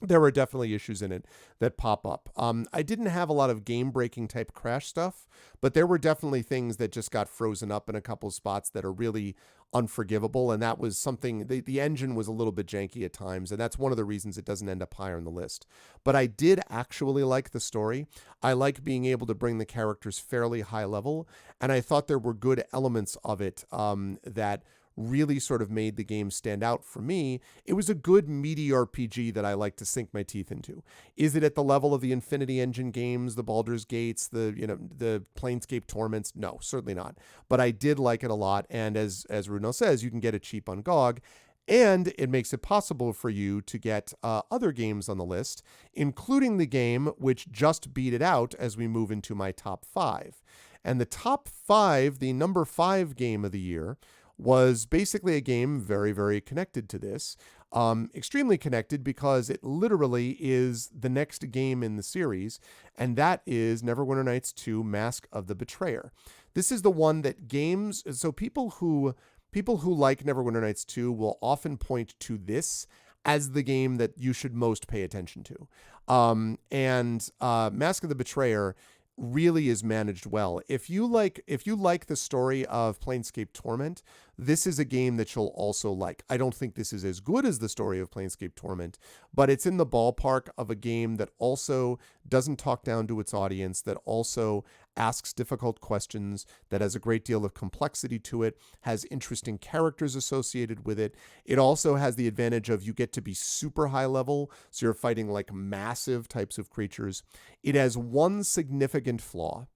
S1: there are definitely issues in it that pop up. I didn't have a lot of game breaking type crash stuff, but there were definitely things that just got frozen up in a couple of spots that are really unforgivable. And that was something, the engine was a little bit janky at times. And that's one of the reasons it doesn't end up higher on the list. But I did actually like the story. I like being able to bring the characters fairly high level. And I thought there were good elements of it that really sort of made the game stand out for me. It was a good meaty RPG that I like to sink my teeth into. Is it at the level of the Infinity Engine games, the Baldur's Gates, the Planescape Torments? No, certainly not. But I did like it a lot, and as Runo says, you can get it cheap on GOG. And it makes it possible for you to get other games on the list, including the game which just beat it out as we move into my top 5. And the top 5, the number 5 game of the year, was basically a game very, very connected to this. Extremely connected because it literally is the next game in the series, and that is Neverwinter Nights 2 Mask of the Betrayer. This is the one that so people who like Neverwinter Nights 2 will often point to this as the game that you should most pay attention to. Mask of the Betrayer really is managed well. If you like the story of Planescape Torment, this is a game that you'll also like. I don't think this is as good as the story of Planescape Torment, but it's in the ballpark of a game that also doesn't talk down to its audience, that also asks difficult questions, that has a great deal of complexity to it, has interesting characters associated with it. It also has the advantage of you get to be super high level, so you're fighting like massive types of creatures. It has one significant flaw.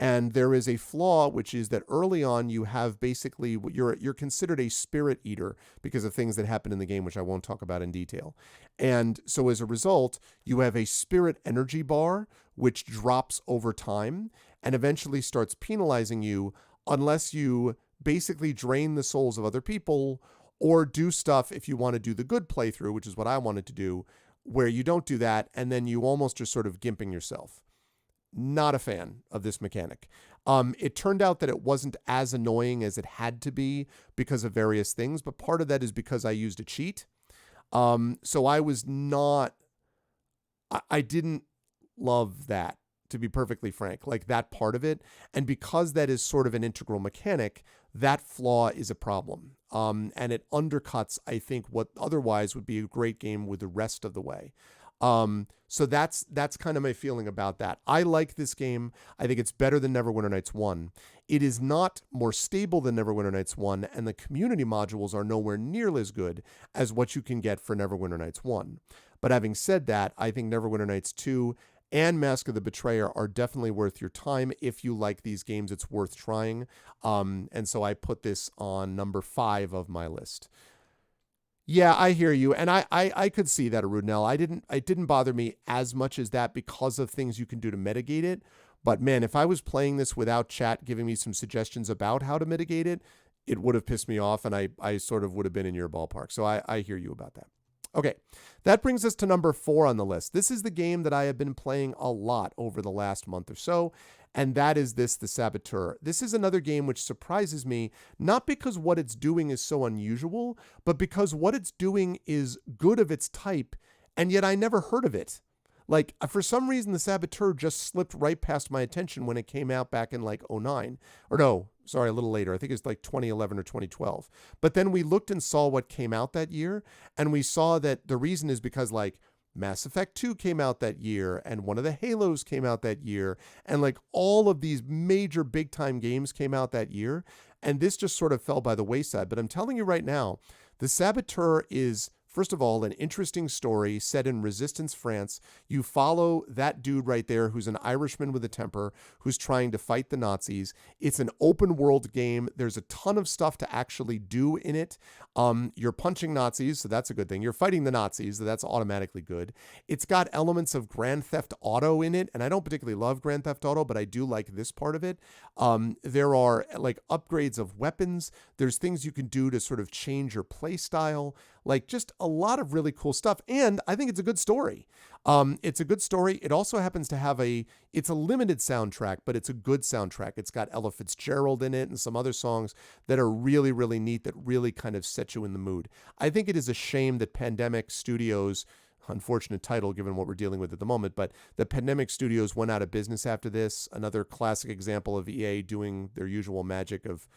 S1: And there is a flaw, which is that early on you have basically, you're considered a spirit eater because of things that happen in the game, which I won't talk about in detail. And so as a result, you have a spirit energy bar, which drops over time and eventually starts penalizing you unless you basically drain the souls of other people or do stuff if you want to do the good playthrough, which is what I wanted to do, where you don't do that and then you almost are sort of gimping yourself. Not a fan of this mechanic. It turned out that it wasn't as annoying as it had to be because of various things, but part of that is because I used a cheat. So I didn't love that, to be perfectly frank, like that part of it. And because that is sort of an integral mechanic, that flaw is a problem. And it undercuts, I think, what otherwise would be a great game with the rest of the way. So that's kind of my feeling about that. I like this game. I think it's better than Neverwinter Nights 1. It is not more stable than Neverwinter Nights 1, and the community modules are nowhere near as good as what you can get for Neverwinter Nights 1. But having said that, I think Neverwinter Nights 2 and Mask of the Betrayer are definitely worth your time. If you like these games, it's worth trying. And so I put this on number 5 of my list. Yeah, I hear you. And I could see that, Arudnell. It didn't bother me as much as that because of things you can do to mitigate it. But man, if I was playing this without chat giving me some suggestions about how to mitigate it, it would have pissed me off and I sort of would have been in your ballpark. So I hear you about that. Okay, that brings us to number 4 on the list. This is the game that I have been playing a lot over the last month or so, and that is The Saboteur. This is another game which surprises me, not because what it's doing is so unusual, but because what it's doing is good of its type, and yet I never heard of it. Like, for some reason, The Saboteur just slipped right past my attention when it came out back in like 2009. Or no, sorry, a little later. I think it's like 2011 or 2012. But then we looked and saw what came out that year, and we saw that the reason is because like Mass Effect 2 came out that year, and one of the Halos came out that year, and like all of these major big time games came out that year, and this just sort of fell by the wayside. But I'm telling you right now, The Saboteur is, first of all, an interesting story set in Resistance, France. You follow that dude right there who's an Irishman with a temper who's trying to fight the Nazis. It's an open world game. There's a ton of stuff to actually do in it. You're punching Nazis, so that's a good thing. You're fighting the Nazis, so that's automatically good. It's got elements of Grand Theft Auto in it, and I don't particularly love Grand Theft Auto, but I do like this part of it. There are like upgrades of weapons. There's things you can do to sort of change your play style. Like just a lot of really cool stuff. And I think it's a good story. It's a good story. It also happens to have it's a limited soundtrack, but it's a good soundtrack. It's got Ella Fitzgerald in it and some other songs that are really, really neat that really kind of set you in the mood. I think it is a shame that Pandemic Studios, unfortunate title given what we're dealing with at the moment, but the Pandemic Studios went out of business after this. Another classic example of EA doing their usual magic of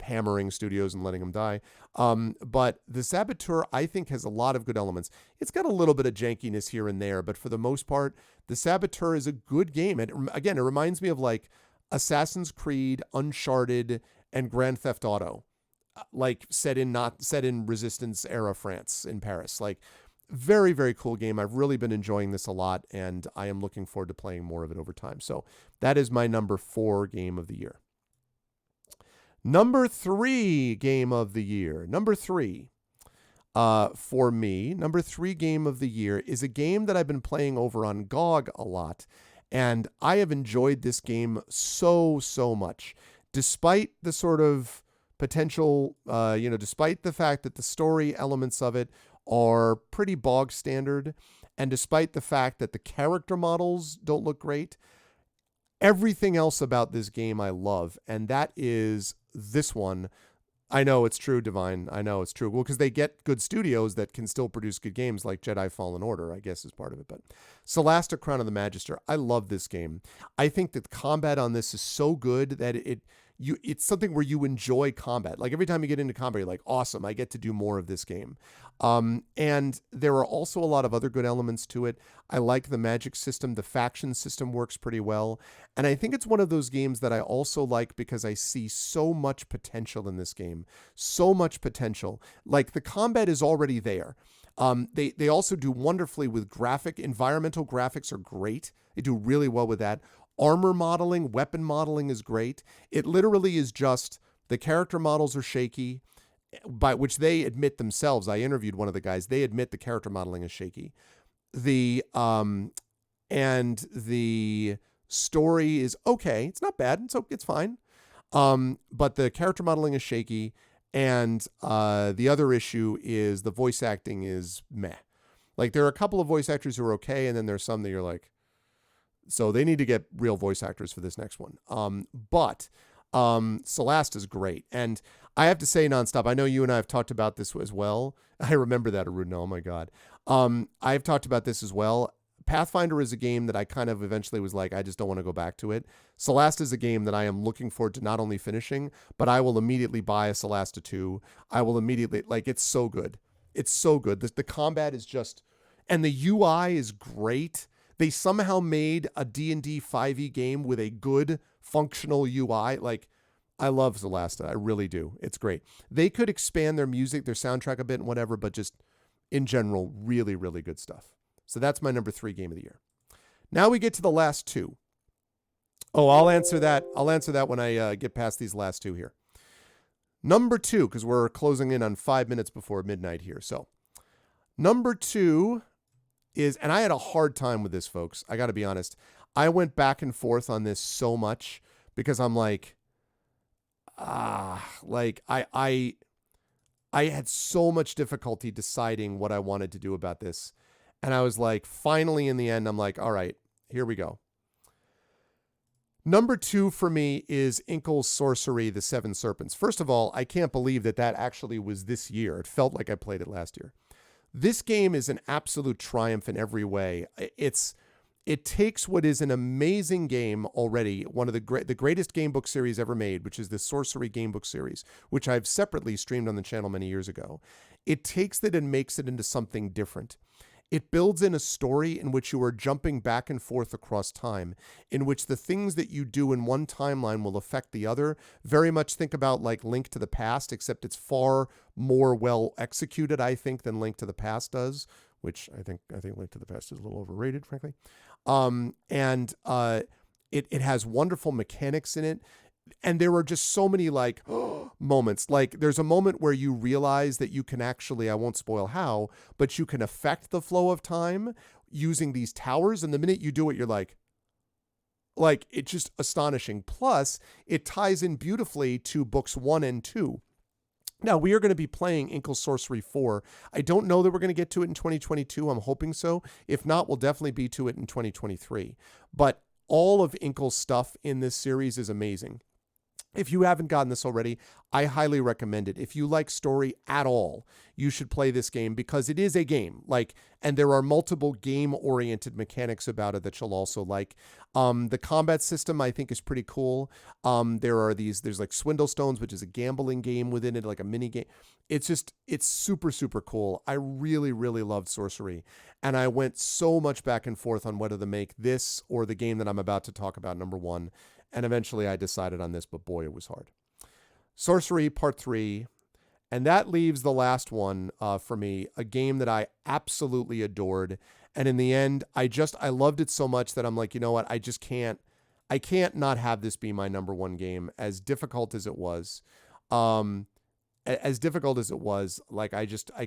S1: hammering studios and letting them die. But the Saboteur, I think, has a lot of good elements. It's got a little bit of jankiness here and there, but for the most part, the Saboteur is a good game. And again, it reminds me of like Assassin's Creed, Uncharted, and Grand Theft Auto, like set in Resistance era France in Paris. Like very, very cool game. I've really been enjoying this a lot, and I am looking forward to playing more of it over time. So that is my number 4 game of the year. Number 3 game of the year. Number 3 for me, number 3 game of the year is a game that I've been playing over on GOG a lot, and I have enjoyed this game so much, despite the sort of potential, despite the fact that the story elements of it are pretty bog standard, and despite the fact that the character models don't look great, everything else about this game I love, and that is this one. I know it's true, Divine. I know it's true. Well, because they get good studios that can still produce good games like Jedi Fallen Order, I guess, is part of it. But Celasta Crown of the Magister, I love this game. I think that the combat on this is so good that it's something where you enjoy combat. Like every time you get into combat, you're like, awesome, I get to do more of this game. And there are also a lot of other good elements to it. I like the magic system. The faction system works pretty well. And I think it's one of those games that I also like because I see so much potential in this game. So much potential. Like the combat is already there. They also do wonderfully with environmental graphics are great. They do really well with that. Armor modeling, weapon modeling is great. It literally is just the character models are shaky, by which they admit themselves. I interviewed one of the guys. They admit the character modeling is shaky. And the story is okay. It's not bad. It's fine. But the character modeling is shaky. And the other issue is the voice acting is meh. Like there are a couple of voice actors who are okay, and then there's some that you're like, so they need to get real voice actors for this next one. But Celeste is great. And I have to say nonstop, I know you and I have talked about this as well. I remember that, Aruna. Oh my God. I've talked about this as well. Pathfinder is a game that I kind of eventually was like, I just don't want to go back to it. Celeste is a game that I am looking forward to not only finishing, but I will immediately buy a Celeste 2. I will immediately, like, it's so good. It's so good. The combat is just, and the UI is great. They somehow made a D&D 5e game with a good functional UI. Like, I love Celeste. I really do. It's great. They could expand their music, their soundtrack a bit and whatever, but just in general, really, really good stuff. So that's my number 3 game of the year. Now we get to the last 2. Oh, I'll answer that. I'll answer that when I get past these last 2 here. Number 2, because we're closing in on 5 minutes before midnight here. So number 2 is, and I had a hard time with this, folks. I got to be honest. I went back and forth on this so much because I'm like, I had so much difficulty deciding what I wanted to do about this. And I was like, finally, in the end, I'm like, all right, here we go. Number 2 for me is Inkle's Sorcery, The Seven Serpents. First of all, I can't believe that actually was this year. It felt like I played it last year. This game is an absolute triumph in every way. It takes what is an amazing game already, one of the greatest game book series ever made, which is the Sorcery game book series, which I've separately streamed on the channel many years ago. It takes it and makes it into something different. It builds in a story in which you are jumping back and forth across time, in which the things that you do in one timeline will affect the other. Very much think about like Link to the Past, except it's far more well executed, I think, than Link to the Past does, which I think Link to the Past is a little overrated, frankly. It has wonderful mechanics in it. And there are just so many like moments. Like there's a moment where you realize that you can actually, I won't spoil how, but you can affect the flow of time using these towers. And the minute you do it, you're like it's just astonishing. Plus it ties in beautifully to books 1 and 2. Now, we are going to be playing Inkle's Sorcery 4. I don't know that we're going to get to it in 2022. I'm hoping so. If not, we'll definitely be to it in 2023. But all of Inkle's stuff in this series is amazing. If you haven't gotten this already, I highly recommend it. If you like story at all, you should play this game because it is a game. And there are multiple game-oriented mechanics about it that you'll also like. The combat system I think is pretty cool. There's like Swindle Stones, which is a gambling game within it, like a mini game. It's super, super cool. I really, really loved Sorcery. And I went so much back and forth on whether to make this or the game that I'm about to talk about, number one. And eventually I decided on this, but boy, it was hard. Sorcery Part 3. And that leaves the last one for me, a game that I absolutely adored. And in the end, I loved it so much that I'm like, you know what? I can't not have this be my number one game, as difficult as it was. I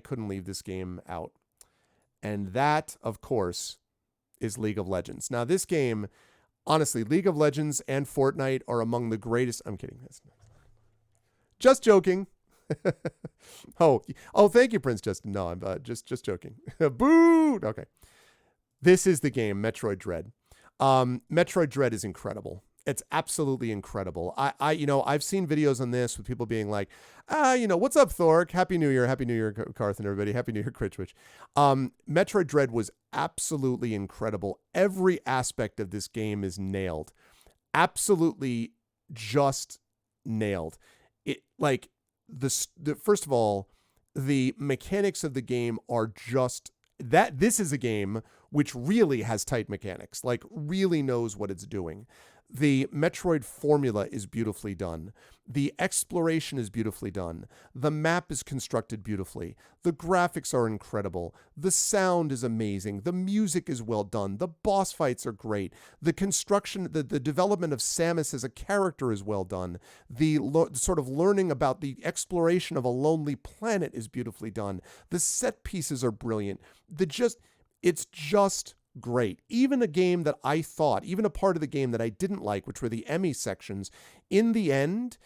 S1: couldn't leave this game out. And that, of course, is League of Legends. Now, this game... Honestly, League of Legends and Fortnite are among the greatest. I'm kidding. Just joking. Oh, thank you, Prince Justin. No, I'm just joking. Boo. Okay. This is the game, Metroid Dread. Metroid Dread is incredible. It's absolutely incredible. I've seen videos on this with people being like, what's up, Thork? Happy New Year, Karth, and everybody. Happy New Year, Critchwich. Metroid Dread was absolutely incredible. Every aspect of this game is nailed. Absolutely just nailed. It first of all, the mechanics of the game are just that. This is a game which really has tight mechanics, really knows what it's doing. The Metroid formula is beautifully done. The exploration is beautifully done. The map is constructed beautifully. The graphics are incredible. The sound is amazing. The music is well done. The boss fights are great. The construction, the development of Samus as a character is well done. The sort of learning about the exploration of a lonely planet is beautifully done. The set pieces are brilliant. It's just great. Even a game that I thought, even a part of the game that I didn't like, which were the Emmy sections, in the end,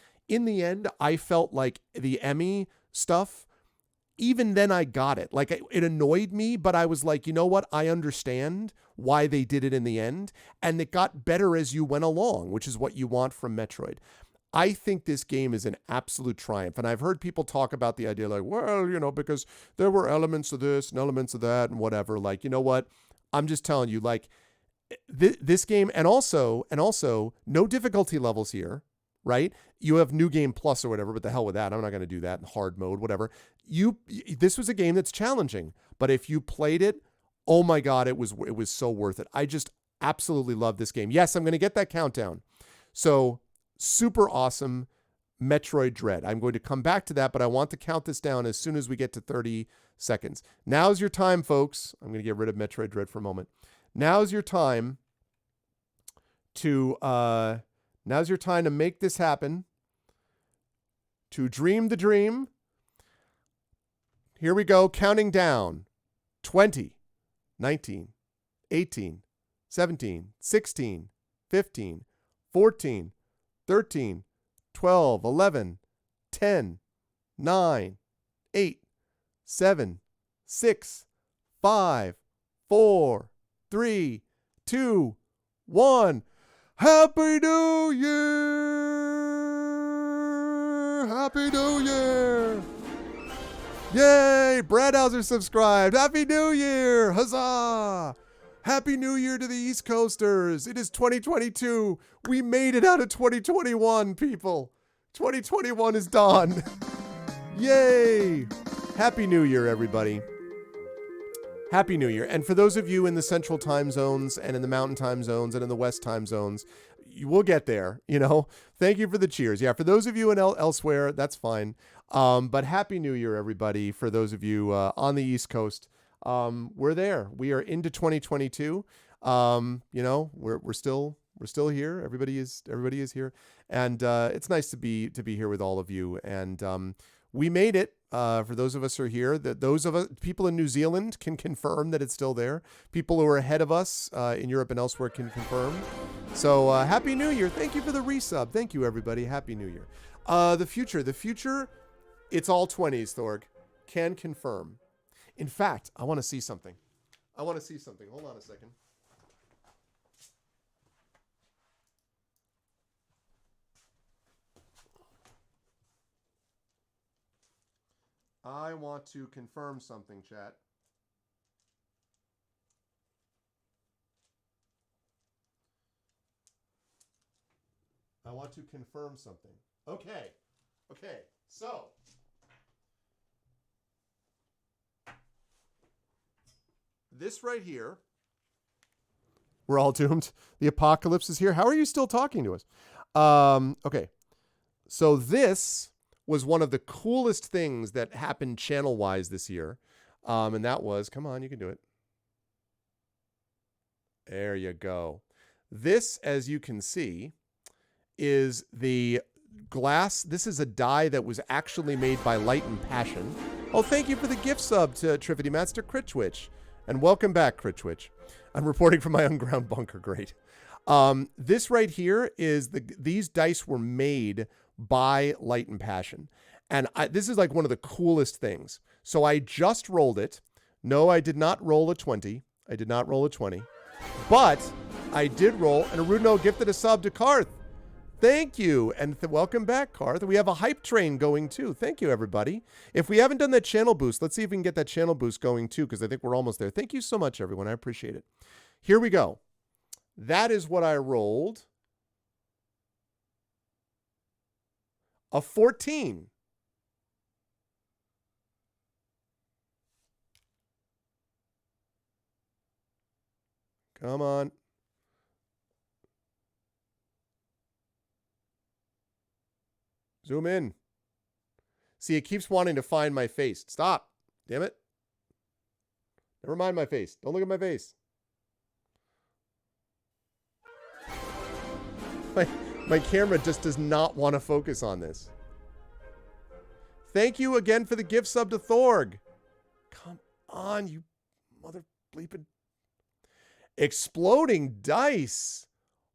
S1: I felt like the Emmy stuff, even then I got it. It annoyed me, but I was like, you know what? I understand why they did it in the end. And it got better as you went along, which is what you want from Metroid. I think this game is an absolute triumph. And I've heard people talk about the idea because there were elements of this and elements of that and whatever. You know what? I'm just telling you, this game, and also, no difficulty levels here, right? You have New Game Plus or whatever, but the hell with that. I'm not going to do that in hard mode, whatever. This was a game that's challenging, but if you played it, oh my God, it was so worth it. I just absolutely love this game. Yes, I'm going to get that countdown. So super awesome Metroid Dread. I'm going to come back to that, but I want to count this down as soon as we get to 30 seconds. Now's your time, folks. I'm going to get rid of Metroid Dread for a moment. Now's your time to make this happen, to dream the dream. Here we go, counting down. 20, 19, 18, 17, 16, 15, 14, 13, 12, 11, 10, 9, 8, 7, 6, 5, 4, 3, 2, 1. Happy New Year! Happy New Year! Yay! Brad Hauser subscribed. Happy New Year! Huzzah! Happy New Year to the East Coasters. It is 2022. We made it out of 2021, people. 2021 is done. Yay! Happy New Year, everybody. Happy New Year. And for those of you in the central time zones and in the mountain time zones and in the west time zones, you will get there, Thank you for the cheers. Yeah, for those of you in elsewhere, that's fine. But Happy New Year, everybody, for those of you on the East Coast. We're there. We are into 2022. We're still here. Everybody is here. And it's nice to be here with all of you. And we made it. For those of us who are here, people in New Zealand can confirm that it's still there. People who are ahead of us in Europe and elsewhere can confirm. So Happy New Year. Thank you for the resub. Thank you, everybody. Happy New Year. The future, it's all 20s, Thorg. Can confirm. In fact, I want to see something. Hold on a second. I want to confirm something, chat. I want to confirm something. Okay. So this right here, we're all doomed. The apocalypse is here. How are you still talking to us? Okay. So this was one of the coolest things that happened channel-wise this year. And that was, come on, you can do it. There you go. This, as you can see, is the glass. This is a die that was actually made by Light and Passion. Oh, thank you for the gift sub to Trivity Master Critwitch. And welcome back, Critwitch. I'm reporting from my underground bunker. Great. This right here is these dice were made by Light and Passion. And this is like one of the coolest things. So I just rolled it. No, I did not roll a 20. I did not roll a 20. But I did roll, and Aruno gifted a sub to Karth. Thank you, and welcome back, Karth. We have a hype train going, too. Thank you, everybody. If we haven't done that channel boost, let's see if we can get that channel boost going, too, because I think we're almost there. Thank you so much, everyone. I appreciate it. Here we go. That is what I rolled. A 14. Come on. Zoom in. See, it keeps wanting to find my face. Stop. Damn it. Never mind my face. Don't look at my face. My camera just does not want to focus on this. Thank you again for the gift sub to Thorg. Come on, you mother bleeping. Exploding dice.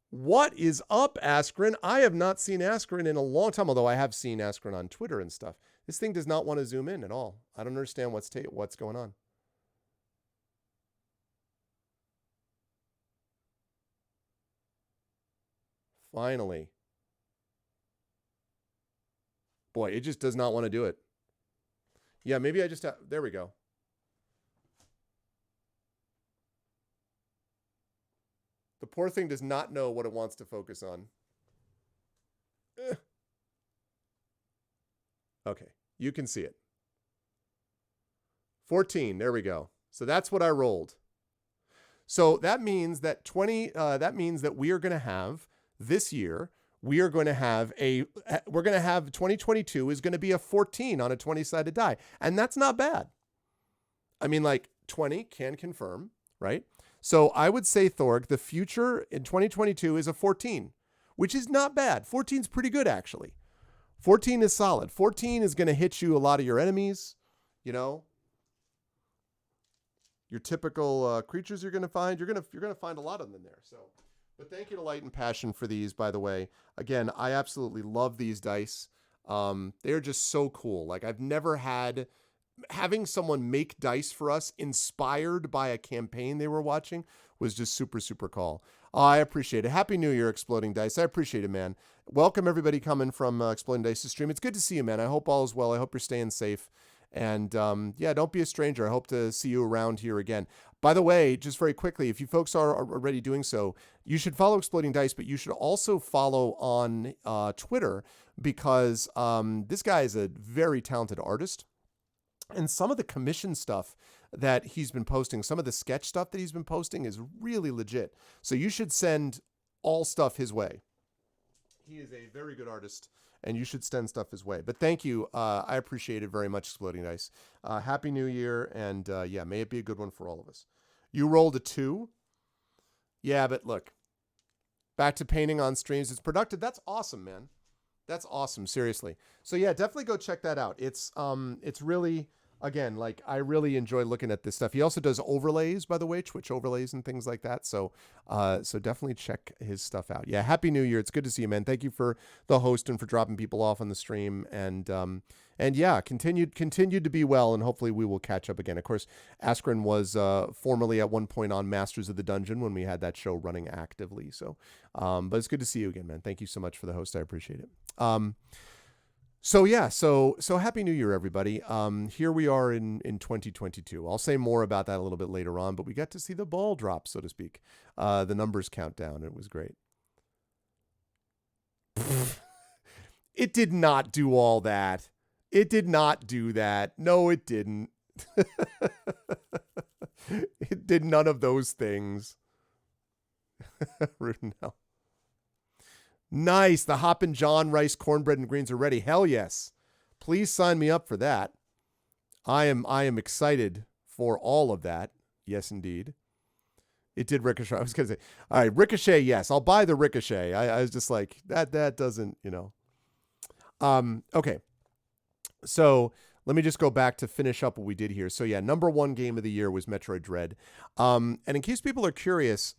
S1: What is up, Askren? I have not seen Askren in a long time, although I have seen Askren on Twitter and stuff. This thing does not want to zoom in at all. I don't understand what's going on. Finally. Boy, it just does not want to do it. Yeah, maybe I just have... There we go. The poor thing does not know what it wants to focus on. Okay, you can see it. 14, there we go. So that's what I rolled. So that means that that means that we are going to have this year, we are going to have 2022 is going to be a 14 on a 20-sided die. And that's not bad. I mean, like 20 can confirm, right? So I would say, Thorg, the future in 2022 is a 14, which is not bad. 14 is pretty good, actually. 14 is solid. 14 is going to hit you a lot of your enemies, you know. Your typical creatures you're going to find. You're going to find a lot of them in there. So, but thank you to Light and Passion for these, by the way. Again, I absolutely love these dice. They're just so cool. Like, I've never had... Having someone make dice for us inspired by a campaign they were watching was just super, super cool. I appreciate it. Happy New Year, Exploding Dice. I appreciate it, man. Welcome, everybody coming from Exploding Dice's stream. It's good to see you, man. I hope all is well. I hope you're staying safe. And, yeah, don't be a stranger. I hope to see you around here again. By the way, just very quickly, if you folks are already doing so, you should follow Exploding Dice, but you should also follow on Twitter because this guy is a very talented artist. And some of the commission stuff that he's been posting, some of the sketch stuff that he's been posting is really legit. So you should send all stuff his way. He is a very good artist, and you should send stuff his way. But thank you. I appreciate it very much, Exploding Dice. Happy New Year, and yeah, may it be a good one for all of us. You rolled a 2. Yeah, but look, back to painting on streams. It's productive. That's awesome, man. That's awesome. Seriously. So yeah, definitely go check that out. It's really, again, like I really enjoy looking at this stuff. He also does overlays, by the way, Twitch overlays and things like that. So, so definitely check his stuff out. Yeah. Happy New Year. It's good to see you, man. Thank you for the host and for dropping people off on the stream. And yeah, continue to be well, and hopefully we will catch up again. Of course, Askren was formerly at one point on Masters of the Dungeon when we had that show running actively. So, but it's good to see you again, man. Thank you so much for the host. I appreciate it. So yeah, so happy New Year, everybody. Here we are in 2022. I'll say more about that a little bit later on, but we got to see the ball drop, so to speak. The numbers countdown. It was great. It did not do all that. It did not do that. No, it didn't. It did none of those things. Rudenell. Nice. The Hoppin' John rice, cornbread, and greens are ready. Hell yes. Please sign me up for that. I am excited for all of that. Yes, indeed. It did ricochet. I was gonna say, all right, ricochet. Yes, I'll buy the ricochet. I was just like that doesn't, you know. Okay. So let me just go back to finish up what we did here. So yeah, number one game of the year was Metroid Dread. And in case people are curious,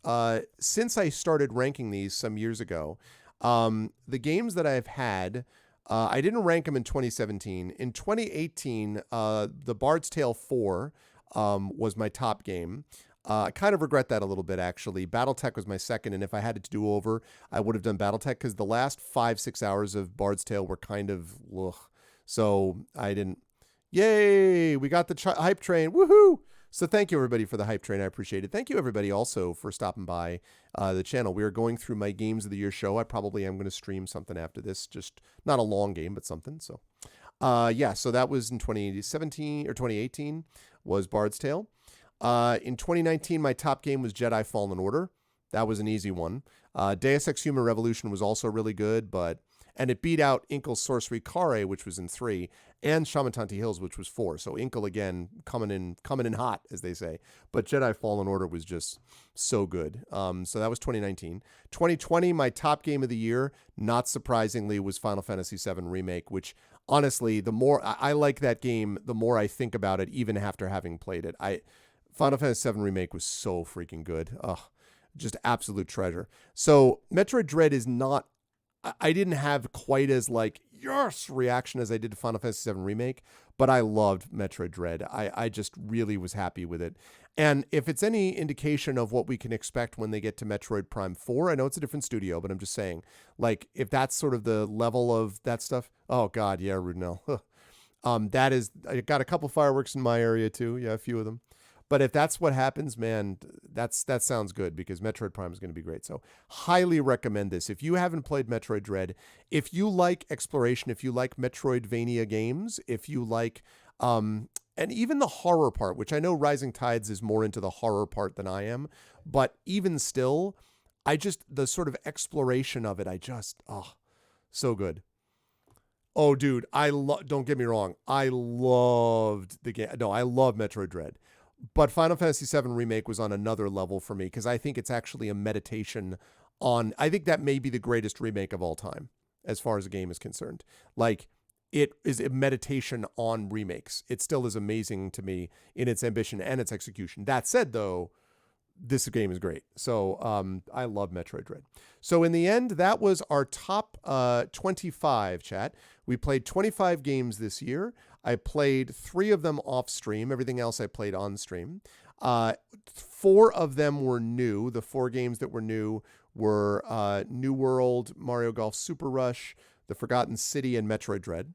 S1: since I started ranking these some years ago, the games that I've had, I didn't rank them in 2017. In 2018, the Bard's Tale 4 was my top game. I kind of regret that a little bit, actually. Battletech was my second, and if I had it to do over, I would have done Battletech, because the last 5-6 hours of Bard's Tale were kind of, ugh. So I didn't. Yay! We got the hype train. Woohoo! So thank you, everybody, for the hype train. I appreciate it. Thank you, everybody, also for stopping by the channel. We are going through my Games of the Year show. I probably am going to stream something after this. Just not a long game, but something. So, yeah, so that was in 2017 or 2018 was Bard's Tale. In 2019, my top game was Jedi Fallen Order. That was an easy one. Deus Ex Human Revolution was also really good, and it beat out Inkle's Sorcery Kare, which was in 3, and Shamantanti Hills, which was 4. So Inkle again coming in hot, as they say. But Jedi Fallen Order was just so good. So that was 2019. 2020, my top game of the year, not surprisingly, was Final Fantasy VII Remake, which honestly, the more I like that game, the more I think about it, even after having played it. Final Fantasy VII Remake was so freaking good. Ugh, just absolute treasure. So Metroid Dread is not, I didn't have quite as like, yes, reaction as I did to Final Fantasy VII Remake, but I loved Metroid Dread. I just really was happy with it. And if it's any indication of what we can expect when they get to Metroid Prime 4, I know it's a different studio, but I'm just saying, like, if that's sort of the level of that stuff, oh God, yeah, Rudenell. That is, I got a couple fireworks in my area too. Yeah, a few of them. But if that's what happens, man, that sounds good, because Metroid Prime is going to be great. So highly recommend this. If you haven't played Metroid Dread, if you like exploration, if you like Metroidvania games, if you like, and even the horror part, which I know Rising Tides is more into the horror part than I am, but even still, the sort of exploration of it, so good. Oh, dude, don't get me wrong. I loved the game. No, I love Metroid Dread. But Final Fantasy VII Remake was on another level for me, because I think it's actually a meditation on, I think that may be the greatest remake of all time, as far as a game is concerned. Like, it is a meditation on remakes. It still is amazing to me in its ambition and its execution. That said, though, this game is great. So I love Metroid Dread. So in the end, that was our top 25, chat. We played 25 games this year. I played 3 of them off stream. Everything else I played on stream. 4 of them were new. The 4 games that were new were New World, Mario Golf Super Rush, The Forgotten City, and Metroid Dread.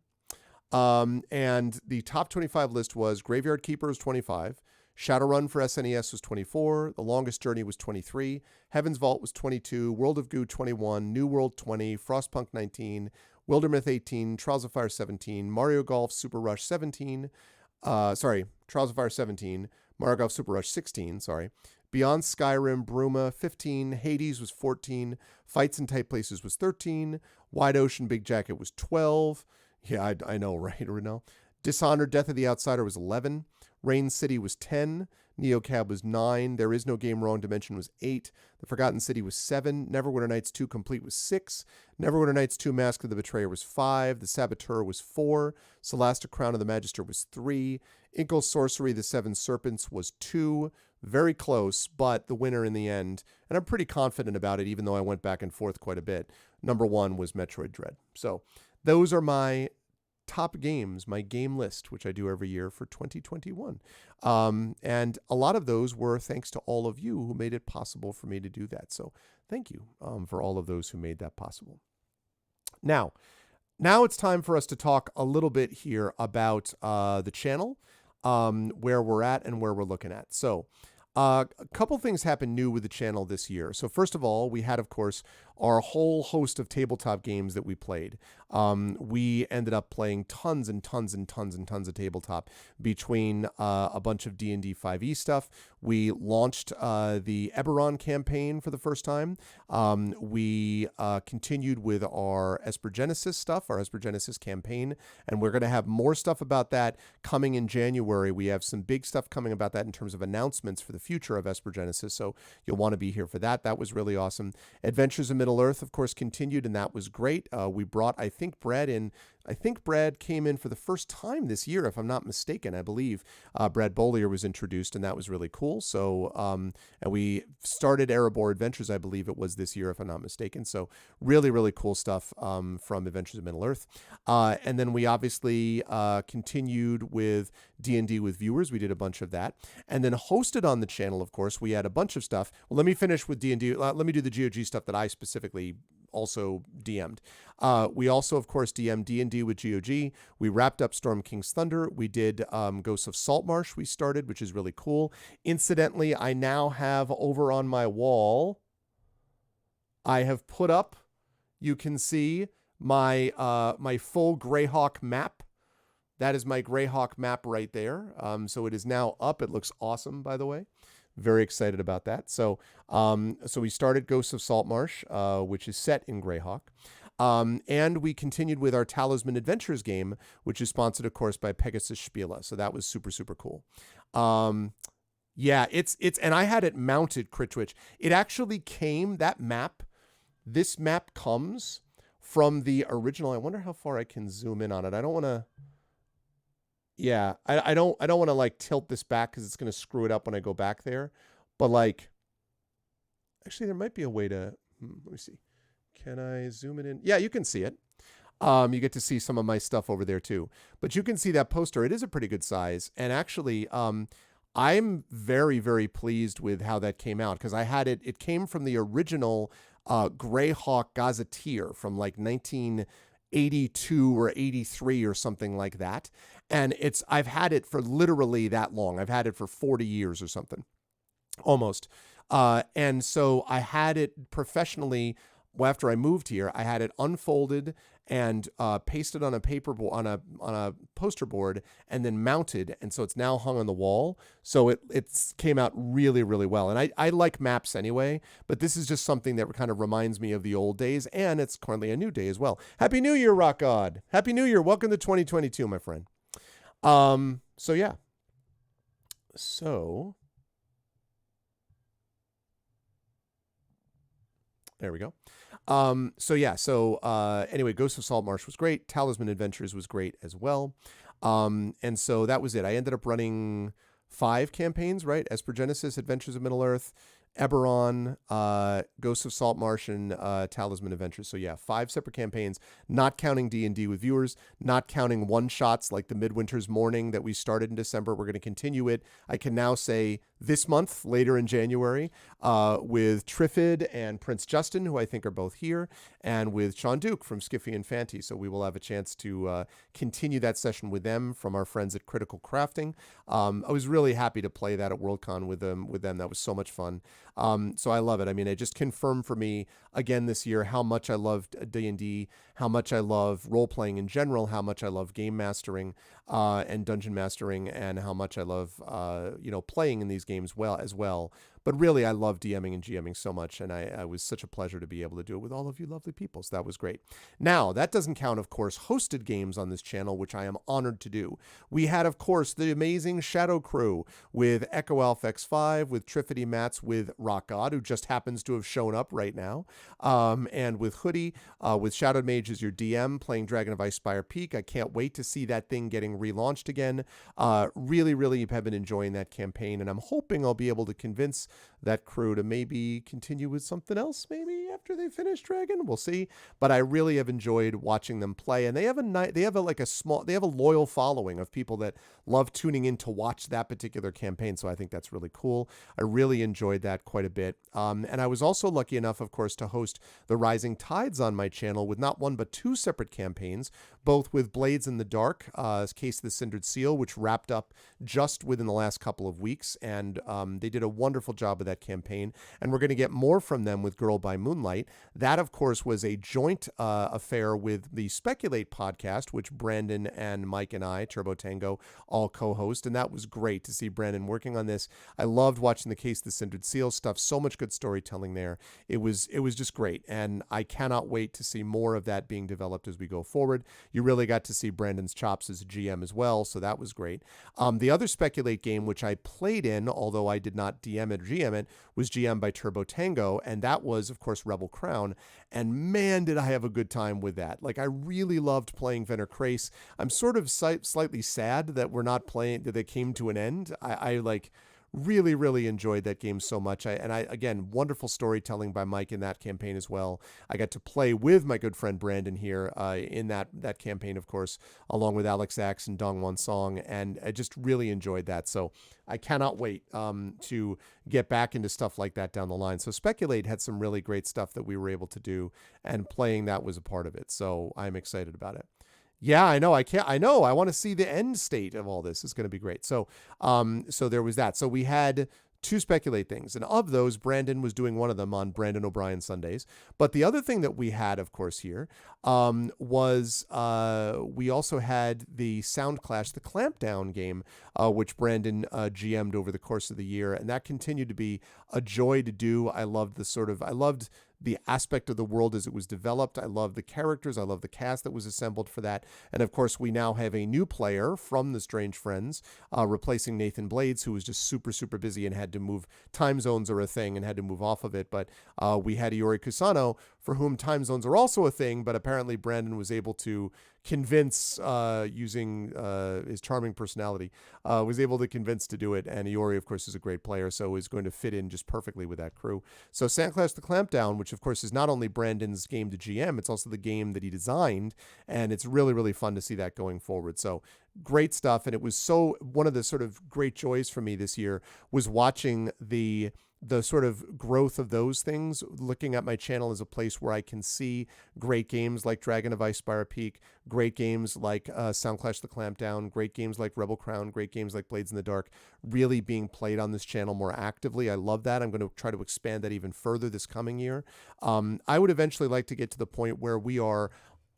S1: And the top 25 list was Graveyard Keeper was 25. Shadowrun for SNES was 24. The Longest Journey was 23. Heaven's Vault was 22. World of Goo 21. New World 20. Frostpunk 19. Wildermyth 18. Trials of Fire 17. Mario Golf Super Rush 17. Trials of Fire 17. Mario Golf Super Rush 16. Beyond Skyrim, Bruma 15. Hades was 14. Fights in Tight Places was 13. Wide Ocean Big Jacket was 12. Yeah, I know, right, Renell? Dishonored Death of the Outsider was 11. Rain City was 10. Neocab was 9. There Is No Game Wrong Dimension was 8. The Forgotten City was 7. Neverwinter Nights 2 Complete was 6. Neverwinter Nights 2 Mask of the Betrayer was 5. The Saboteur was 4. Celeste Crown of the Magister was 3. Inkle's Sorcery, The Seven Serpents was 2. Very close, but the winner in the end, and I'm pretty confident about it, even though I went back and forth quite a bit, number 1 was Metroid Dread. So those are my top games, my game list, which I do every year for 2021. And a lot of those were thanks to all of you who made it possible for me to do that. So thank you for all of those who made that possible. Now, now it's time for us to talk a little bit here about the channel, where we're at and where we're looking at. So a couple things happened new with the channel this year. So first of all, we had, of course, our whole host of tabletop games that we played. We ended up playing tons and tons and tons and tons of tabletop between a bunch of D&D 5e stuff. We launched the Eberron campaign for the first time. We continued with our Esper Genesis stuff, our Esper Genesis campaign, and we're going to have more stuff about that coming in January. We have some big stuff coming about that in terms of announcements for the future of Esper Genesis, so you'll want to be here for that. That was really awesome. Adventures in Middle Earth, of course, continued, and that was great. We brought, I think Brad came in for the first time this year, if I'm not mistaken. I believe Brad Bollier was introduced, and that was really cool. So, and we started Erebor Adventures, I believe it was this year, if I'm not mistaken. So, really, really cool stuff from Adventures of Middle Earth. And then we obviously continued with D&D with viewers. We did a bunch of that. And then hosted on the channel, of course, we had a bunch of stuff. Well, let me finish with D&D. Let me do the GOG stuff that I specifically also DM'd. We also, of course, DM'd D&D with GOG. We wrapped up Storm King's Thunder. We did Ghosts of Saltmarsh we started, which is really cool. Incidentally, I now have over on my wall, I have put up, you can see, my my full Greyhawk map. That is my Greyhawk map right there. So it is now up. It looks awesome, by the way. Very excited about that. So we started Ghosts of Saltmarsh, which is set in Greyhawk. And we continued with our Talisman Adventures game, which is sponsored, of course, by Pegasus Spiele. So that was super, super cool. Yeah, it's and I had it mounted, Crit Twitch. It actually came, that map, this map comes from the original. I wonder how far I can zoom in on it. I don't want to. Yeah, I don't want to like tilt this back because it's going to screw it up when I go back there. But like, actually, there might be a way to. Let me see. Can I zoom it in? Yeah, you can see it. You get to see some of my stuff over there too. But you can see that poster. It is a pretty good size. And actually, I'm very, very pleased with how that came out because I had it. It came from the original Greyhawk Gazetteer from like 1982 or 83 or something like that. And I've had it for literally that long. I've had it for 40 years or something, almost. And so I had it professionally. Well, after I moved here, I had it unfolded and pasted on a on a poster board and then mounted. And so it's now hung on the wall. So it came out really, really well. And I like maps anyway, but this is just something that kind of reminds me of the old days. And it's currently a new day as well. Happy New Year, Rock God. Happy New Year. Welcome to 2022, my friend. So yeah. So there we go. Anyway, Ghosts of Saltmarsh was great. Talisman Adventures was great as well. And so that was it. I ended up running 5 campaigns, right? Esper Genesis, Adventures of Middle Earth, Eberron, Ghosts of Saltmarsh, and Talisman Adventures. So yeah, 5 separate campaigns, not counting D&D with viewers, not counting one-shots like the Midwinter's Morning that we started in December. We're going to continue it. I can now say this month, later in January, with Triffid and Prince Justin, who I think are both here, and with Sean Duke from Skiffy and Fanty. So we will have a chance to continue that session with them from our friends at Critical Crafting. I was really happy to play that at Worldcon with them. That was so much fun. So I love it. I mean, it just confirmed for me again this year how much I loved D&D, how much I love role-playing in general, how much I love game mastering and dungeon mastering, and how much I love playing in these games as well. But really, I love DMing and GMing so much, and I was such a pleasure to be able to do it with all of you lovely people, so that was great. Now, that doesn't count, of course, hosted games on this channel, which I am honored to do. We had, of course, the amazing Shadow Crew with Echo Alpha X5, with Triffity Mats, with Rock God, who just happens to have shown up right now, and with Hoodie, with Shadowed Mage as your DM, playing Dragon of Ice Spire Peak. I can't wait to see that thing getting relaunched again. Really, really have been enjoying that campaign, and I'm hoping I'll be able to convince that crew to maybe continue with something else, maybe. after they finish Dragon. We'll see. But I really have enjoyed watching them play, and they have they have a loyal following of people that love tuning in to watch that particular campaign. So I think that's really cool. I really enjoyed that quite a bit. And I was also lucky enough, of course, to host the Rising Tides on my channel with not one but two separate campaigns, both with Blades in the Dark, Case of the Cindered Seal, which wrapped up just within the last couple of weeks. And they did a wonderful job of that campaign. And we're going to get more from them with Girl by Moonlight. That, of course, was a joint affair with the Speculate podcast, which Brandon and Mike and I, Turbo Tango, all co-host. And that was great to see Brandon working on this. I loved watching the Case of the Cindered Seal stuff. So much good storytelling there. It was just great. And I cannot wait to see more of that being developed as we go forward. You really got to see Brandon's chops as a GM as well. So that was great. The other Speculate game, which I played in, although I did not DM it or GM it, was GM by Turbo Tango. And that was, of course, Rebel Crown. And man, did I have a good time with that. Like, I really loved playing Venner Crace. I'm sort of slightly sad that we're not playing, that it came to an end. I like really, really enjoyed that game so much. Again, wonderful storytelling by Mike in that campaign as well. I got to play with my good friend Brandon here in that campaign, of course, along with Alex Axe and Dong Won Song, and I just really enjoyed that. So I cannot wait to get back into stuff like that down the line. So Speculate had some really great stuff that we were able to do, and playing that was a part of it. So I'm excited about it. Yeah, I know. I want to see the end state of all this. It's going to be great. So there was that. So we had two Speculate things. And of those, Brandon was doing one of them on Brandon O'Brien Sundays. But the other thing that we had, of course, here was we also had the Sound Clash, the Clampdown game, which Brandon GM'd over the course of the year. And that continued to be a joy to do. I loved the aspect of the world as it was developed. I love the characters. I love the cast that was assembled for that. And of course, we now have a new player from the Strange Friends, replacing Nathan Blades, who was just super, super busy and had to move. Time zones are a thing and had to move off of it. But we had Iori Kusano, for whom time zones are also a thing, but apparently Brandon was able to convince, using his charming personality, was able to convince to do it. And Iori, of course, is a great player, so is going to fit in just perfectly with that crew. So Sound Clash the Clampdown, which of course is not only Brandon's game to GM, it's also the game that he designed, and it's really, really fun to see that going forward. So great stuff. And it was one of the sort of great joys for me this year was watching the sort of growth of those things, looking at my channel as a place where I can see great games like Dragon of Ice Spire Peak, great games like Sound Clash the Clampdown, great games like Rebel Crown, great games like Blades in the Dark, really being played on this channel more actively. I love that. I'm going to try to expand that even further this coming year. I would eventually like to get to the point where we are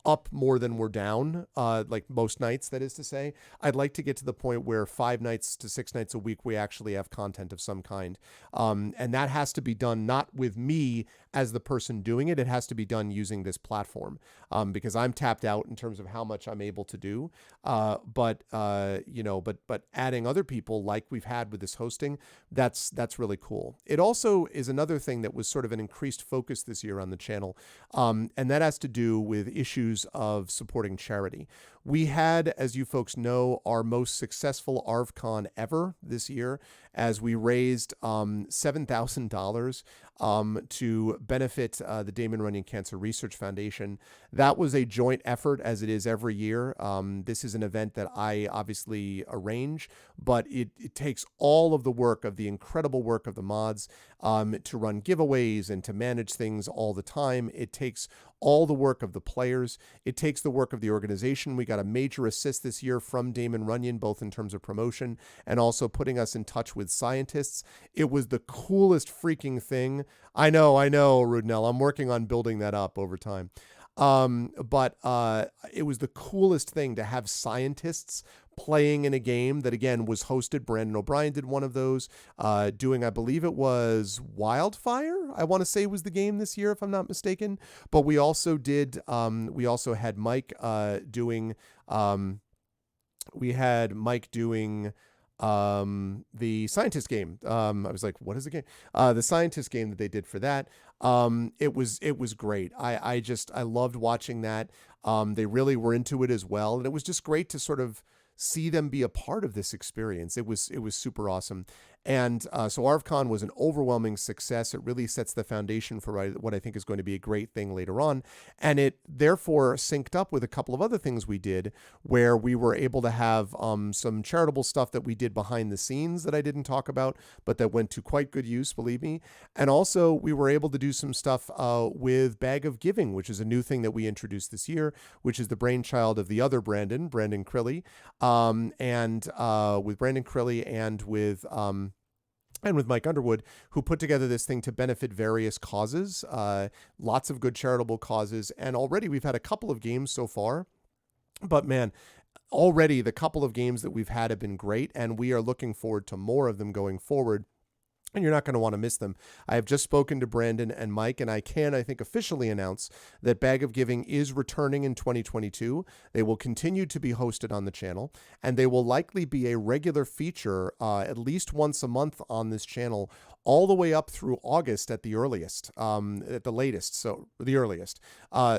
S1: up more than we're down, like most nights, that is to say. I'd like to get to the point where 5 nights to 6 nights a week, we actually have content of some kind. And that has to be done not with me as the person doing it. It has to be done using this platform, because I'm tapped out in terms of how much I'm able to do. But adding other people like we've had with this hosting, that's really cool. It also is another thing that was sort of an increased focus this year on the channel. And that has to do with issues of supporting charity. We had, as you folks know, our most successful ArvCon ever this year, as we raised $7,000 to benefit the Damon Runyon Cancer Research Foundation. That was a joint effort, as it is every year. This is an event that I obviously arrange, but it takes all of the work of the incredible work of the mods to run giveaways and to manage things all the time. It takes all the work of the players. It takes the work of the organization. We got a major assist this year from Damon Runyon, both in terms of promotion and also putting us in touch with scientists. It was the coolest freaking thing. I know, Rudnell. I'm working on building that up over time. But it was the coolest thing to have scientists playing in a game that, again, was hosted. Brandon O'Brien did one of those, doing, I believe it was Wildfire, I want to say was the game this year, if I'm not mistaken. But we also did, we also had Mike doing, the scientist game. I was like, what is the game? The scientist game that they did for that. It was great. I loved watching that. They really were into it as well. And it was just great to sort of see them be a part of this experience. It was super awesome. And so ArvCon was an overwhelming success. It really sets the foundation for what I think is going to be a great thing later on. And it therefore synced up with a couple of other things we did where we were able to have some charitable stuff that we did behind the scenes that I didn't talk about, but that went to quite good use, believe me. And also we were able to do some stuff with Bag of Giving, which is a new thing that we introduced this year, which is the brainchild of the other Brandon Crilly, and with Brandon Crilly and with Mike Underwood, who put together this thing to benefit various causes, lots of good charitable causes. And already we've had a couple of games so far, but man, already the couple of games that we've had have been great, and we are looking forward to more of them going forward. And you're not going to want to miss them. I have just spoken to Brandon and Mike, and I think, officially announce that Bag of Giving is returning in 2022. They will continue to be hosted on the channel, and they will likely be a regular feature at least once a month on this channel, all the way up through August at the earliest, at the latest, so the earliest.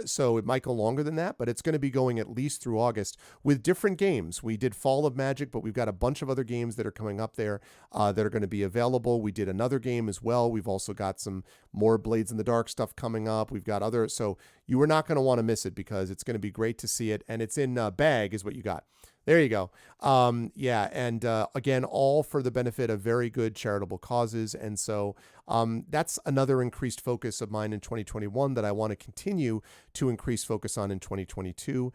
S1: So it might go longer than that, but it's going to be going at least through August with different games. We did Fall of Magic, but we've got a bunch of other games that are coming up there that are going to be available. We did another game as well. We've also got some more Blades in the Dark stuff coming up. We've got other, so you are not going to want to miss it because it's going to be great to see it. And it's in Bag is what you got. There you go. Yeah, and again, all for the benefit of very good charitable causes. And so that's another increased focus of mine in 2021 that I want to continue to increase focus on in 2022.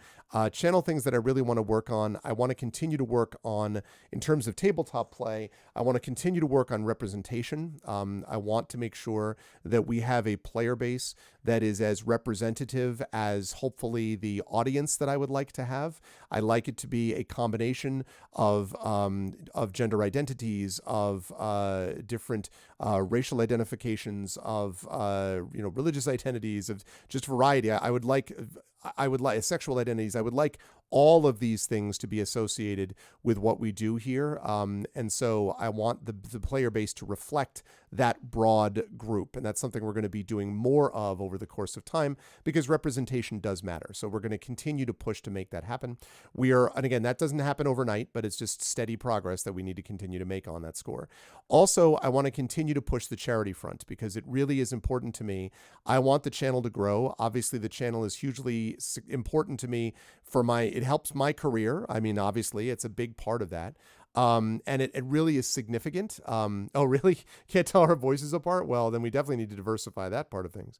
S1: Channel things that I really want to work on. I want to continue to work on, in terms of tabletop play, I want to continue to work on representation. I want to make sure that we have a player base that is as representative as hopefully the audience that I would like to have. I like it to be a combination of gender identities, of different racial identifications, of religious identities, of just variety. I would like sexual identities. I would like all of these things to be associated with what we do here. And so I want the player base to reflect that broad group. And that's something we're going to be doing more of over the course of time because representation does matter. So we're going to continue to push to make that happen. And again, that doesn't happen overnight, but it's just steady progress that we need to continue to make on that score. Also, I want to continue to push the charity front because it really is important to me. I want the channel to grow. Obviously, the channel is hugely important to me it helps my career. I mean, obviously, it's a big part of that. And it really is significant. Oh, really? Can't tell our voices apart? Well, then we definitely need to diversify that part of things.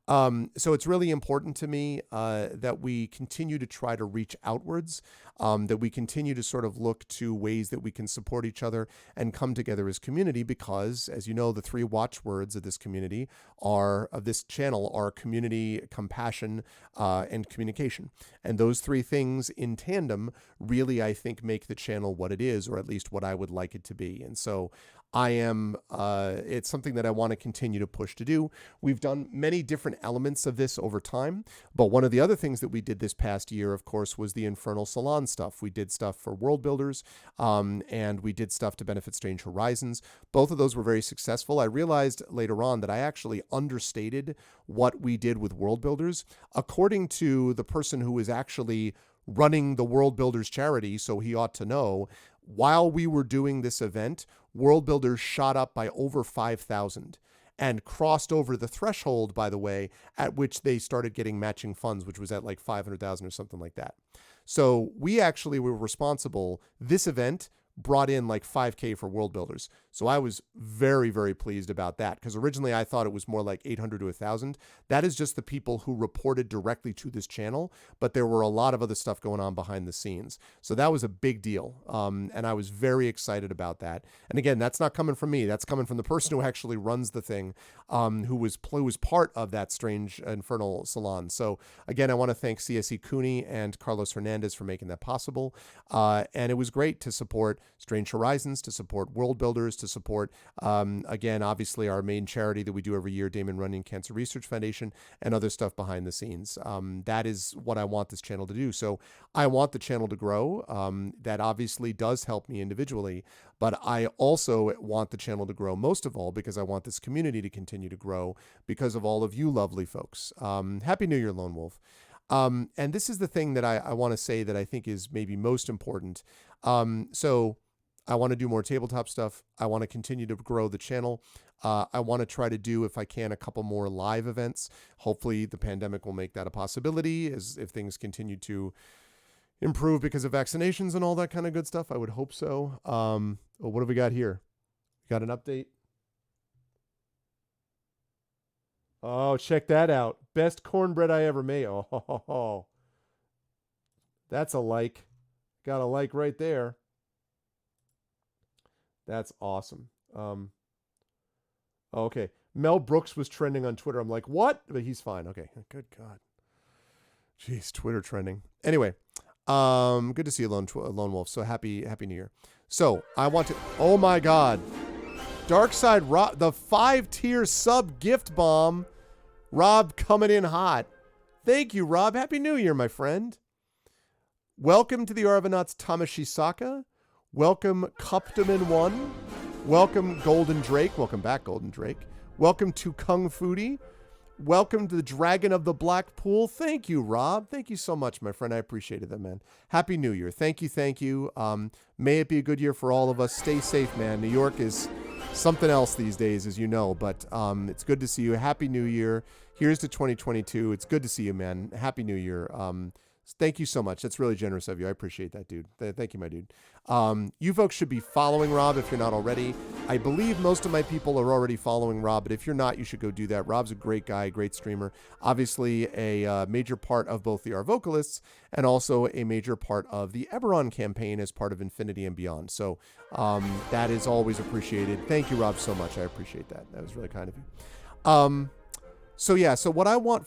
S1: So it's really important to me that we continue to try to reach outwards, that we continue to sort of look to ways that we can support each other and come together as community because, as you know, the three watchwords of this community of this channel are community, compassion, and communication. And those three things in tandem really, I think, make the channel what it is, or at least what I would like it to be. And so it's something that I want to continue to push to do. We've done many different elements of this over time, but one of the other things that we did this past year, of course, was the Infernal Salon stuff. We did stuff for World Builders, and we did stuff to benefit Strange Horizons. Both of those were very successful. I realized later on that I actually understated what we did with World Builders. According to the person who was actually running the World Builders charity, so he ought to know, while we were doing this event, World Builders shot up by over 5,000 and crossed over the threshold, by the way, at which they started getting matching funds, which was at like 500,000 or something like that. So we actually were responsible. This event brought in like 5K for World Builders. So I was very, very pleased about that because originally I thought it was more like 800 to 1,000. That is just the people who reported directly to this channel, but there were a lot of other stuff going on behind the scenes. So that was a big deal. And I was very excited about that. And again, that's not coming from me. That's coming from the person who actually runs the thing, who was part of that Strange Infernal Salon. So again, I want to thank CSE Cooney and Carlos Hernandez for making that possible. And it was great to support Strange Horizons, to support World Builders, to support, again, obviously our main charity that we do every year, Damon Runyon Cancer Research Foundation, and other stuff behind the scenes. That is what I want this channel to do. So I want the channel to grow. That obviously does help me individually, but I also want the channel to grow most of all because I want this community to continue to grow because of all of you lovely folks. Happy New Year, Lone Wolf. And this is the thing that I want to say that I think is maybe most important. So I want to do more tabletop stuff. I want to continue to grow the channel. I want to try to do, if I can, a couple more live events. Hopefully the pandemic will make that a possibility as if things continue to improve because of vaccinations and all that kind of good stuff. I would hope so. What have we got here? We got an update. Oh, check that out. Best cornbread I ever made. Oh, that's a like. Got a like right there. That's awesome. Okay. Mel Brooks was trending on Twitter. I'm like, what? But he's fine. Okay. Good God. Jeez, Twitter trending. Anyway, good to see you, Lone Wolf. So happy New Year. So I want to. Oh my God, Darkside Rob, the 5-tier sub gift bomb. Rob coming in hot. Thank you, Rob. Happy New Year, my friend. Welcome to the Arvanauts Tamashisaka. Welcome Cuptaman1. Welcome Golden Drake. Welcome back, Golden Drake. Welcome to Kung Foodie. Welcome to the Dragon of the Black Pool. Thank you, Rob. Thank you so much, my friend. I appreciated that, man. Happy New Year. Thank you. May it be a good year for all of us. Stay safe, man. New York is something else these days, as you know, but it's good to see you. Happy New Year. Here's to 2022. It's good to see you, man. Happy New Year. Thank you so much. That's really generous of you. I appreciate that, dude. Thank you, my dude. You folks should be following Rob if you're not already. I believe most of my people are already following Rob, but if you're not, you should go do that. Rob's a great guy, great streamer. Obviously, a major part of both the Our Vocalists and also a major part of the Eberron campaign as part of Infinity and Beyond. So that is always appreciated. Thank you, Rob, so much. I appreciate that. That was really kind of you. So what I want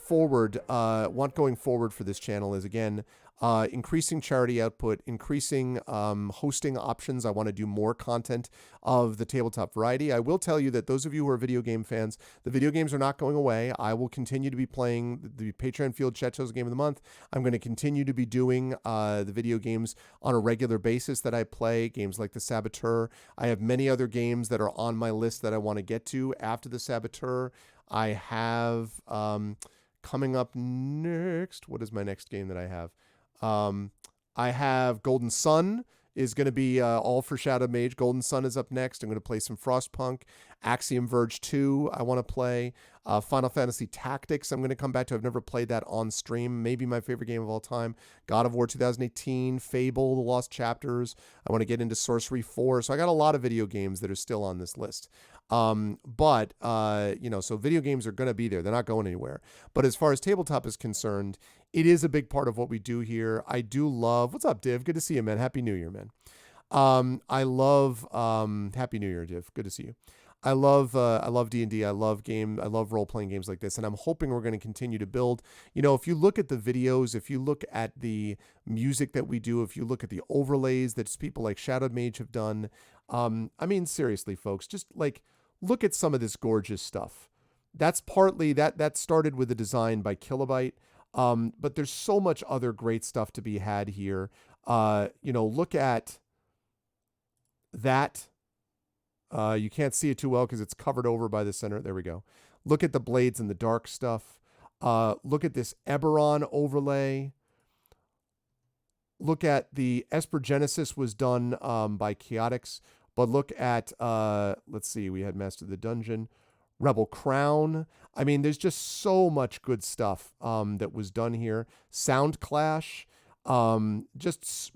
S1: going forward for this channel is, again, increasing charity output, increasing hosting options. I want to do more content of the tabletop variety. I will tell you that those of you who are video game fans, the video games are not going away. I will continue to be playing the Patreon Field Chat Show's Game of the Month. I'm going to continue to be doing the video games on a regular basis that I play, games like The Saboteur. I have many other games that are on my list that I want to get to after The Saboteur. I have coming up next. What is my next game that I have? I have Golden Sun is going to be all for Shadow Mage. Golden Sun is up next. I'm going to play some Frostpunk. Axiom Verge 2 I want to play. Final Fantasy Tactics I'm going to come back to. I've never played that on stream. Maybe my favorite game of all time. God of War 2018. Fable, The Lost Chapters. I want to get into Sorcery 4. So I got a lot of video games that are still on this list. So video games are going to be there. They're not going anywhere. But as far as tabletop is concerned, it is a big part of what we do here. I do love, what's up, Div? Good to see you, man. Happy New Year, man. I love, Happy New Year, Div. Good to see you. I love D&D. I love role-playing games like this. And I'm hoping we're going to continue to build. You know, if you look at the videos, if you look at the music that we do, if you look at the overlays that people like Shadow Mage have done, I mean, seriously, folks, just like, look at some of this gorgeous stuff. That's partly, that started with a design by Kilobyte. But there's so much other great stuff to be had here. Look at that. You can't see it too well because it's covered over by the center. There we go. Look at the blades and the dark stuff. Look at this Eberron overlay. Look at the Esper Genesis was done by Chaotix. But look at, let's see, we had Master of the Dungeon, Rebel Crown. I mean, there's just so much good stuff that was done here. Sound Clash, just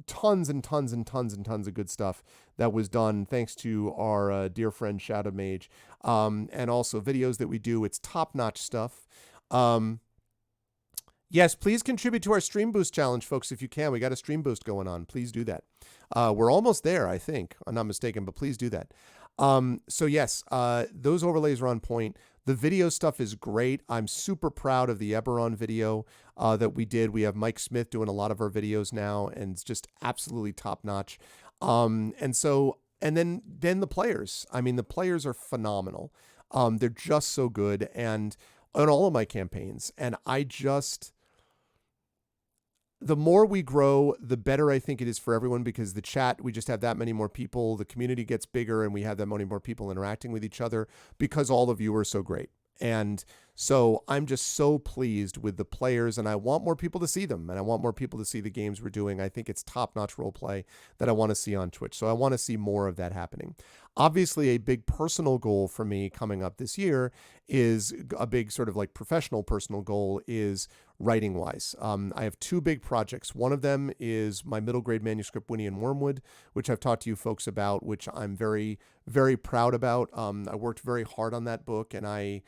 S1: tons and tons and tons and tons of good stuff that was done thanks to our dear friend Shadow Mage, and also videos that we do. It's top-notch stuff. Yes, please contribute to our Stream Boost Challenge, folks, if you can. We got a Stream Boost going on. Please do that. We're almost there, I think. I'm not mistaken, but please do that. Yes, those overlays are on point. The video stuff is great. I'm super proud of the Eberron video that we did. We have Mike Smith doing a lot of our videos now, and it's just absolutely top-notch. And then the players. I mean, the players are phenomenal. They're just so good, and on all of my campaigns. And the more we grow, the better I think it is for everyone, because the chat, we just have that many more people. The community gets bigger and we have that many more people interacting with each other because all of you are so great. And So I'm just so pleased with the players, and I want more people to see them, and I want more people to see the games we're doing. I think it's top-notch role play that I want to see on Twitch. So I want to see more of that happening. Obviously, a big personal goal for me coming up this year is a big sort of like professional personal goal is writing wise. I have two big projects. One of them is my middle grade manuscript, Winnie and Wormwood, which I've talked to you folks about, which I'm very, very proud about. I worked very hard on that book, and I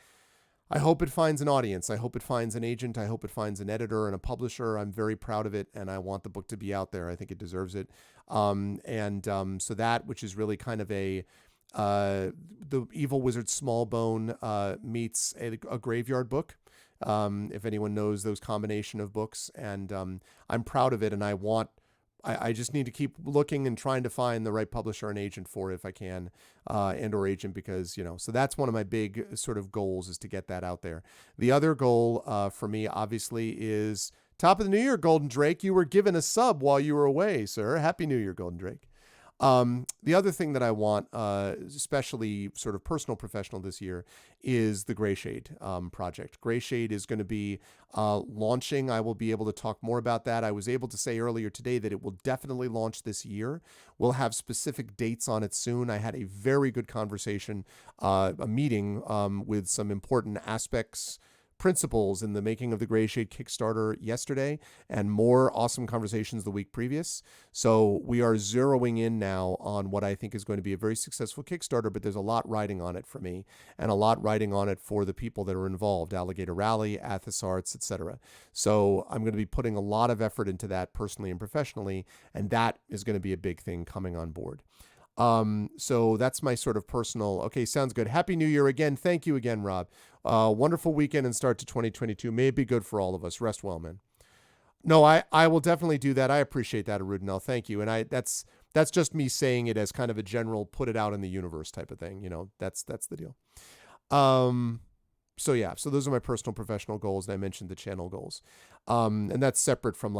S1: hope it finds an audience. I hope it finds an agent. I hope it finds an editor and a publisher. I'm very proud of it, and I want the book to be out there. I think it deserves it. So that, which is really kind of the Evil Wizard Smallbone meets a graveyard book. If anyone knows those combination of books, and I'm proud of it, and I just need to keep looking and trying to find the right publisher and agent for it if I can, and or agent, because, so that's one of my big sort of goals, is to get that out there. The other goal for me, obviously, is top of the new year, Golden Drake. You were given a sub while you were away, sir. Happy New Year, Golden Drake. The other thing that I want, especially sort of personal, professional this year, is the Gray Shade project. Gray Shade is going to be launching. I will be able to talk more about that. I was able to say earlier today that it will definitely launch this year. We'll have specific dates on it soon. I had a very good conversation, a meeting with some important aspects, principles in the making of the Gray Shade Kickstarter yesterday, and more awesome conversations the week previous. So we are zeroing in now on what I think is going to be a very successful Kickstarter, but there's a lot riding on it for me, and a lot riding on it for the people that are involved, Alligator Rally, Athos Arts, etc. So I'm going to be putting a lot of effort into that personally and professionally, and that is going to be a big thing coming on board. So that's my sort of personal, okay, sounds good. Happy New Year again. Thank you again, Rob. Wonderful weekend and start to 2022. May it be good for all of us. Rest well, man. No, I will definitely do that. I appreciate that, Arudinel. Thank you. And that's just me saying it as kind of a general put it out in the universe type of thing. That's the deal. So yeah, so those are my personal professional goals. And I mentioned the channel goals. And that's separate from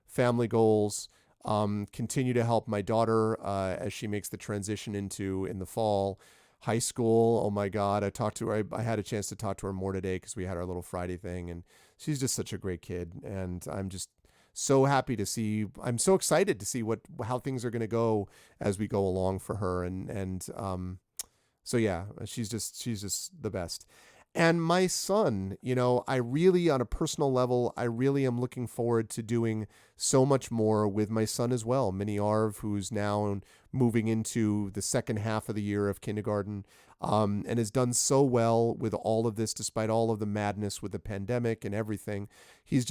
S1: family goals. Continue to help my daughter as she makes the transition in the fall, high school. Oh my God, I talked to her. I had a chance to talk to her more today because we had our little Friday thing, and she's just such a great kid. And I'm just so happy to see. I'm so excited to see how things are going to go as we go along for her. So yeah, she's just the best. And my son, I really, on a personal level, I really am looking forward to doing so much more with my son as well. Mini Arv, who's now moving into the second half of the year of kindergarten, and has done so well with all of this, despite all of the madness with the pandemic and everything. He's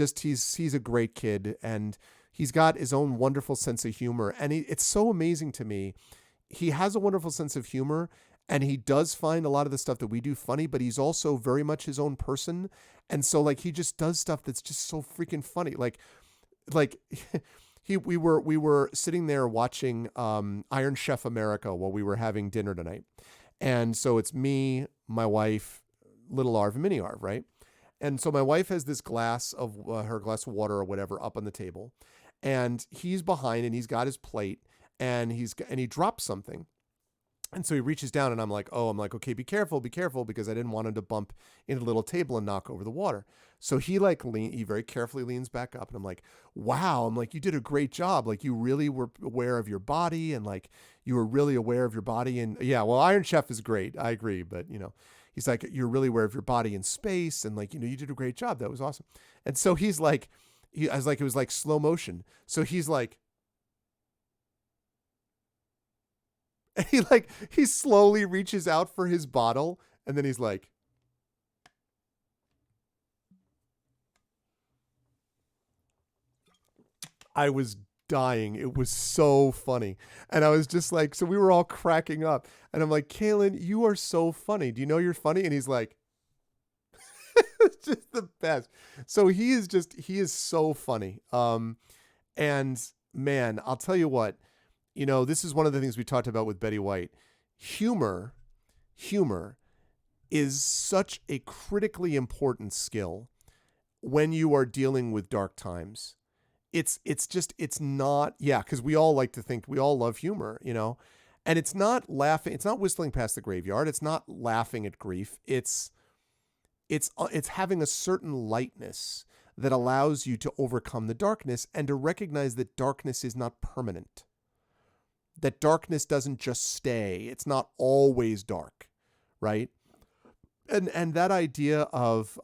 S1: a great kid, and he's got his own wonderful sense of humor. And it's so amazing to me. He has a wonderful sense of humor, and he does find a lot of the stuff that we do funny, but he's also very much his own person. And so he just does stuff that's just so freaking funny. We were sitting there watching Iron Chef America while we were having dinner tonight. And so it's me, my wife, little Arv, and mini Arv, right? And so my wife has this glass of her glass of water or whatever up on the table, and he's behind and he's got his plate, and he drops something. And so he reaches down, and I'm like, okay, be careful, because I didn't want him to bump into the little table and knock over the water. So he he very carefully leans back up, and I'm like, wow, you did a great job. You really were aware of your body, and you were really aware of your body. And yeah, well, Iron Chef is great. I agree. But, he's like, you're really aware of your body in space. And you did a great job. That was awesome. And so he's like, I was like, it was like slow motion. So he's like, and he slowly reaches out for his bottle, and then he's like, I was dying. It was so funny. And I was just like, so we were all cracking up, and I'm like, Kaylin, you are so funny. Do you know you're funny? And he's like, it's just the best. So he is so funny. And man, I'll tell you what, this is one of the things we talked about with Betty White. Humor is such a critically important skill when you are dealing with dark times. It's not, because we all like to think, we all love humor, and it's not laughing. It's not whistling past the graveyard. It's not laughing at grief. It's it's having a certain lightness that allows you to overcome the darkness and to recognize that darkness is not permanent. That darkness doesn't just stay. It's not always dark, right? And that idea of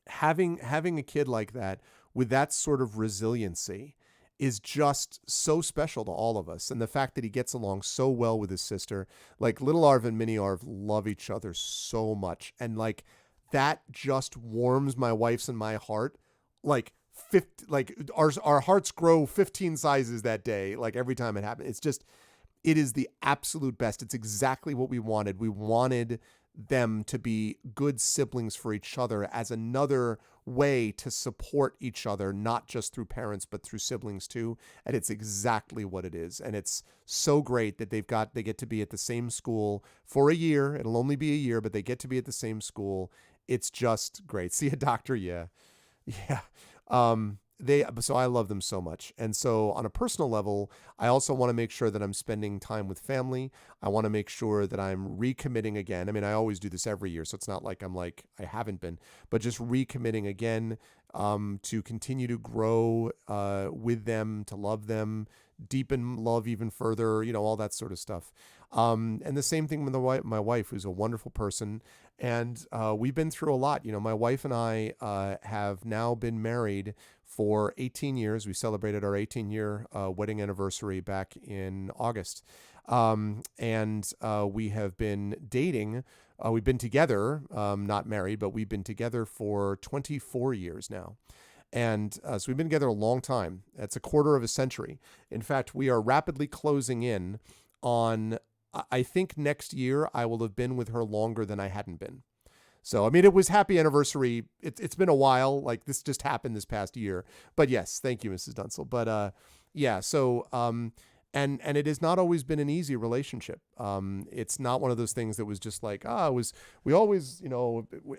S1: having a kid like that with that sort of resiliency is just so special to all of us. And the fact that he gets along so well with his sister, like little Arv and mini Arv love each other so much. And like that just warms my wife's and my heart. Like 50, like our hearts grow 15 sizes that day. Like every time it happens, it is the absolute best. It's exactly what we wanted. We wanted them to be good siblings for each other as another way to support each other, not just through parents, but through siblings too. And it's exactly what it is. And it's so great that they get to be at the same school for a year. It'll only be a year, but they get to be at the same school. It's just great. See a doctor. Yeah. Yeah. So I love them so much. And so on a personal level, I also want to make sure that I'm spending time with family. I want to make sure that I'm recommitting again. I mean, I always do this every year, so it's not like I haven't been, but just recommitting again, to continue to grow, with them, to love them, deepen love even further, all that sort of stuff. And the same thing with my wife, who's a wonderful person. And we've been through a lot. My wife and I have now been married for 18 years. We celebrated our 18-year wedding anniversary back in August. And we have been dating. We've been together, not married, but we've been together for 24 years now. And so we've been together a long time. That's a quarter of a century. In fact, we are rapidly closing in on, I think next year I will have been with her longer than I hadn't been. So, I mean, it was happy anniversary. It's been a while. Like this just happened this past year. But yes, thank you, Mrs. Dunsel. But yeah, so and it has not always been an easy relationship. It's not one of those things that was just like, we always,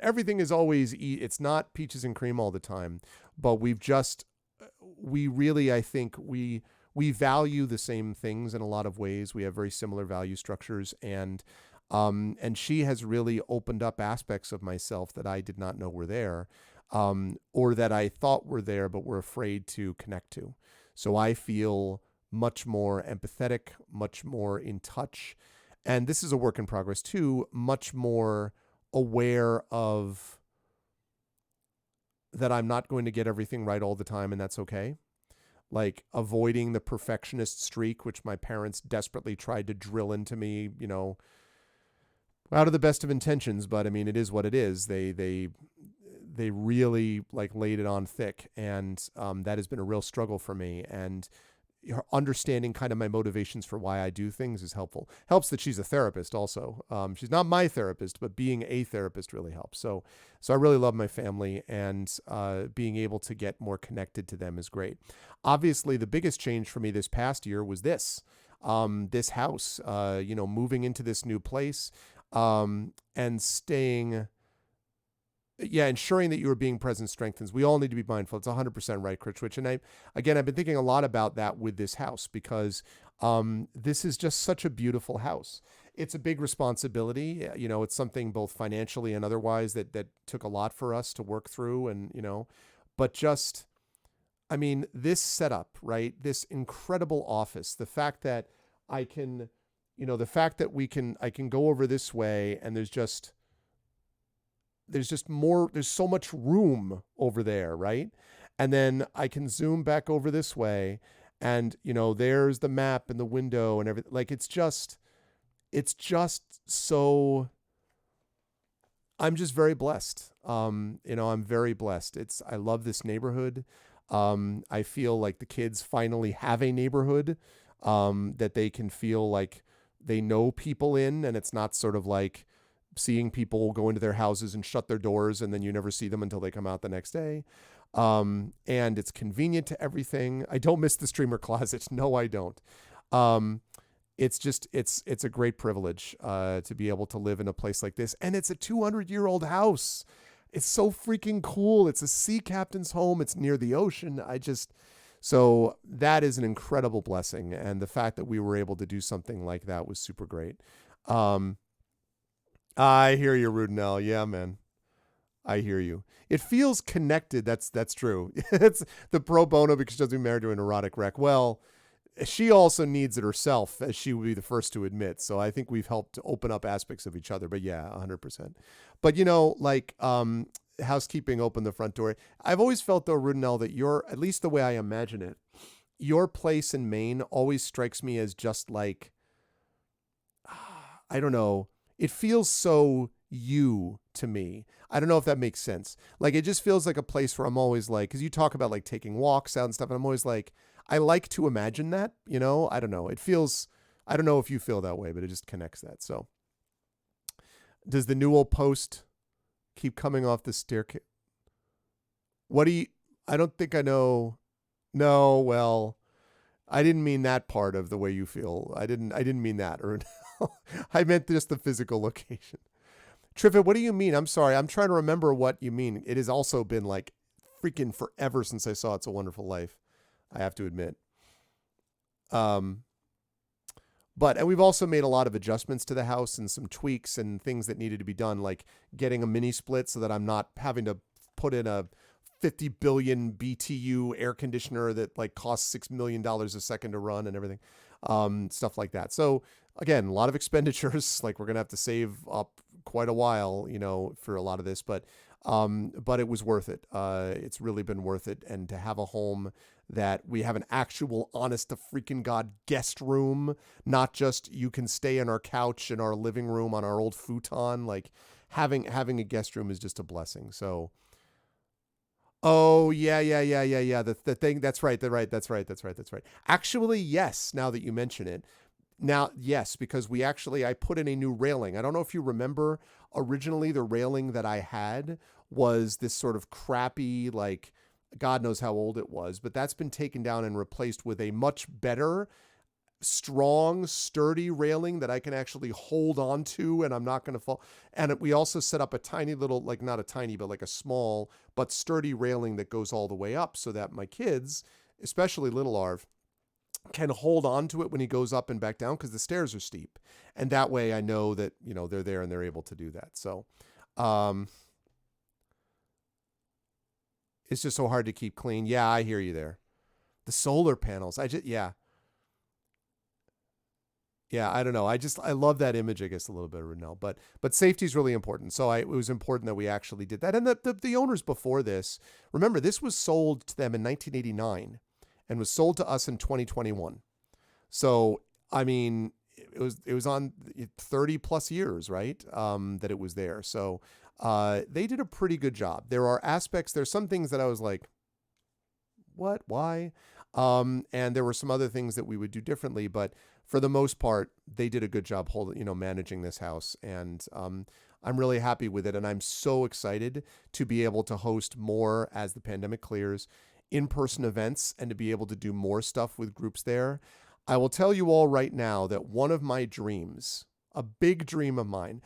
S1: everything is always, it's not peaches and cream all the time. But we really, I think we value the same things in a lot of ways. We have very similar value structures, and she has really opened up aspects of myself that I did not know were there, or that I thought were there but were afraid to connect to. So I feel much more empathetic, much more in touch, and this is a work in progress too, much more aware of that I'm not going to get everything right all the time, and that's okay. Like avoiding the perfectionist streak, which my parents desperately tried to drill into me, out of the best of intentions, but I mean, it is what it is. They really like laid it on thick, and that has been a real struggle for me. And understanding kind of my motivations for why I do things is helpful. Helps that she's a therapist also. She's not my therapist, but being a therapist really helps. So I really love my family, and being able to get more connected to them is great. Obviously, the biggest change for me this past year was this house, moving into this new place, and staying, ensuring that you are being present strengthens. We all need to be mindful. It's 100% right, Critchwich. And I've been thinking a lot about that with this house, because this is just such a beautiful house. It's a big responsibility. It's something both financially and otherwise that took a lot for us to work through. And, but just, I mean, this setup, right? This incredible office, the fact that I can, I can go over this way, and there's just more, there's so much room over there, right? And then I can zoom back over this way, and, there's the map and the window and everything. Like, it's just so, I'm just very blessed. I'm very blessed. I love this neighborhood. I feel like the kids finally have a neighborhood, that they can feel like they know people in, and it's not sort of like seeing people go into their houses and shut their doors, and then you never see them until they come out the next day. And it's convenient to everything. I don't miss the streamer closet. No, I don't. It's just, it's a great privilege, to be able to live in a place like this. And it's a 200-year-old house. It's so freaking cool. It's a sea captain's home. It's near the ocean. So that is an incredible blessing. And the fact that we were able to do something like that was super great. I hear you, Rudenell. Yeah, man. I hear you. It feels connected. That's true. It's the pro bono because she doesn't be married to an erotic wreck. Well, she also needs it herself, as she would be the first to admit. So I think we've helped to open up aspects of each other. But yeah, 100%. But like housekeeping, open the front door. I've always felt though, Rudinell, that you're, at least the way I imagine it, your place in Maine always strikes me as just like, I don't know. It feels so you to me. I don't know if that makes sense. Like it just feels like a place where I'm always like, because you talk about like taking walks out and stuff, and I'm always like, I like to imagine that, I don't know. It feels, I don't know if you feel that way, but it just connects that. So does the Newell post keep coming off the staircase? What do you, I don't think I know. No, well, I didn't mean that part of the way you feel. I didn't mean that. Or I meant just the physical location. Trivia, what do you mean? I'm sorry. I'm trying to remember what you mean. It has also been like freaking forever since I saw It's a Wonderful Life, I have to admit. And we've also made a lot of adjustments to the house and some tweaks and things that needed to be done, like getting a mini split so that I'm not having to put in a 50 billion BTU air conditioner that like costs $6 million a second to run and everything. Stuff like that. So again, a lot of expenditures, like we're going to have to save up quite a while, for a lot of this, but it was worth it. It's really been worth it. And to have a home that we have an actual honest to freaking God guest room, not just you can stay in our couch in our living room on our old futon, like having a guest room is just a blessing. So, oh yeah. The thing, that's right. That's right. Actually, yes, now that you mention it. Now, yes, because I put in a new railing. I don't know if you remember, originally the railing that I had was this sort of crappy, like, God knows how old it was, but that's been taken down and replaced with a much better, strong, sturdy railing that I can actually hold on to and I'm not going to fall. And we also set up a tiny little, like not a tiny, but like a small but sturdy railing that goes all the way up so that my kids, especially little Arv, can hold on to it when he goes up and back down because the stairs are steep. And that way I know that, they're there and they're able to do that. So it's just so hard to keep clean. Yeah, I hear you there. The solar panels. Yeah, I don't know. I love that image, I guess, a little bit right now. But safety is really important. So it was important that we actually did that. And the owners before this, remember, this was sold to them in 1989 and was sold to us in 2021. So, I mean, it was on 30 plus years, right? That it was there. So they did a pretty good job. There's some things that I was like, what, why? And there were some other things that we would do differently, but for the most part, they did a good job managing this house. And I'm really happy with it. And I'm so excited to be able to host more as the pandemic clears, in-person events, and to be able to do more stuff with groups there. I will tell you all right now that one of my dreams, a big dream of mine,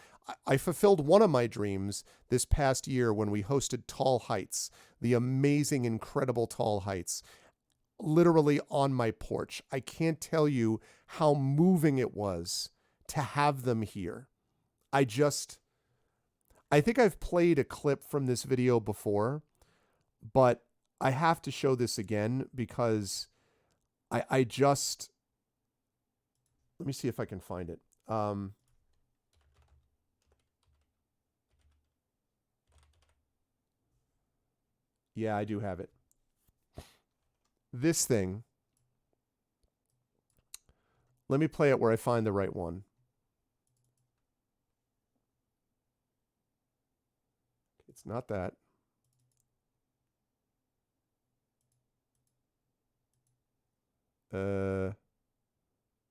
S1: I fulfilled one of my dreams this past year when we hosted Tall Heights, the amazing, incredible Tall Heights, literally on my porch. I can't tell you how moving it was to have them here. I think I've played a clip from this video before, but I have to show this again because I just, let me see if I can find it. Yeah, I do have it. This thing, let me play it where I find the right one. It's not that.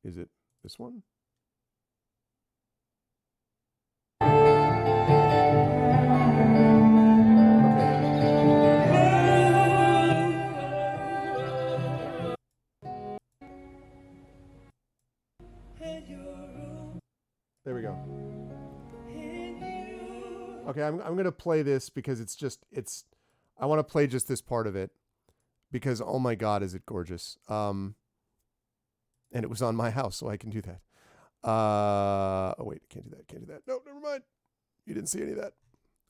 S1: Is it this one? There we go. Okay, I'm going to play this because I want to play just this part of it because, oh my God, is it gorgeous. And it was on my house, so I can do that. Oh wait, can't do that. No, never mind. You didn't see any of that.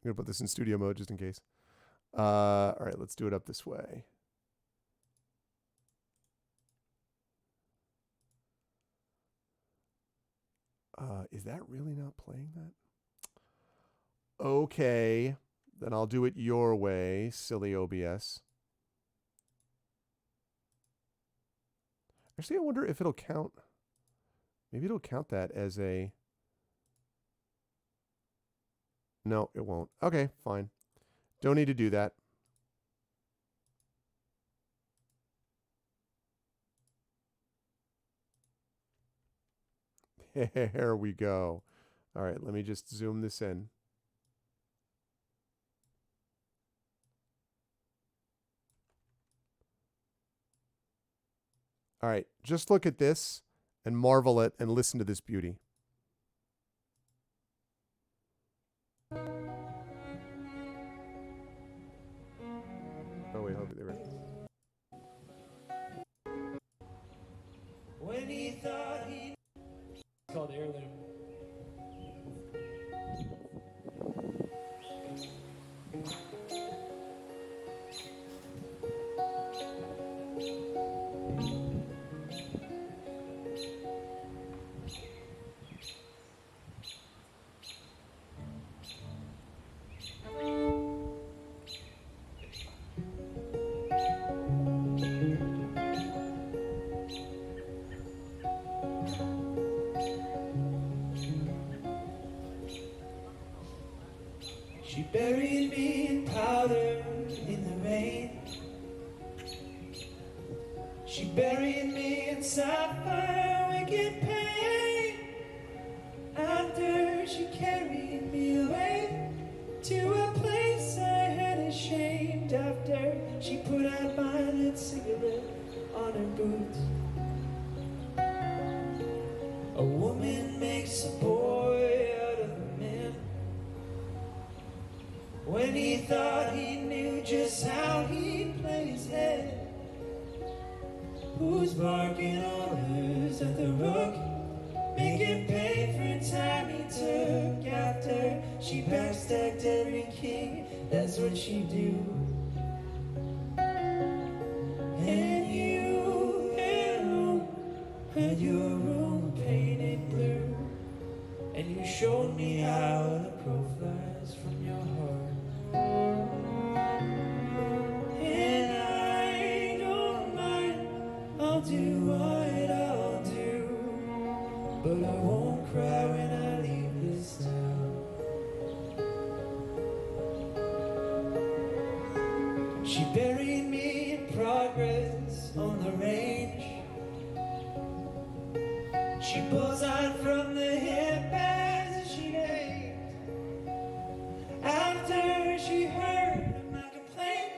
S1: going to put this in studio mode just in case. All right, let's do it up this way. Is that really not playing that? Okay, then I'll do it your way, silly OBS. Actually, I wonder if it'll count. Maybe it'll count that as a... No, it won't. Okay, fine. Don't need to do that. There we go. All right, let me just zoom this in. All right, just look at this and marvel at and listen to this beauty. Oh, wait, hope they were.
S2: When he thought he... It's called Heirloom. She buried me in powder in the rain. She buried me in sapphire wicked pain. After she carried me away to a place I had ashamed. After she put out my lit cigarette on her boots. A woman makes a boy out of a man. When he thought he knew just how he'd play his head. Who's barking orders at the rook? Make him pay for time he took. After she backstabbed every king, that's what she do. And you had your room painted blue. And you showed me how the crow flies from your heart. And I don't mind, I'll do what I'll do, but I won't cry when I leave this town. She buried me in progress on the range. She pulls out from the hip as she aimed. After she heard my complaint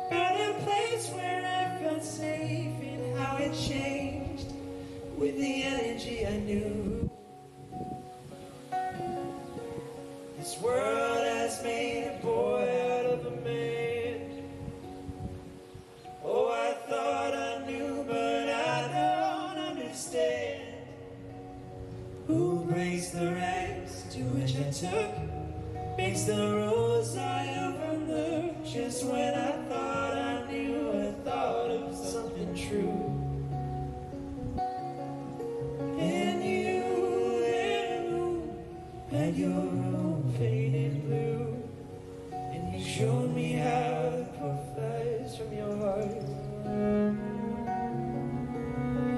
S2: about a place where I felt safe and how it changed with the energy I knew. This world has made a boy out of a man. Oh, I thought I knew, but I don't understand. Who breaks the ranks to which I took? Makes the rules I overlook. Just when I thought I knew, I thought of something true. And you had your room painted blue. And you showed me how the crow flies from your heart.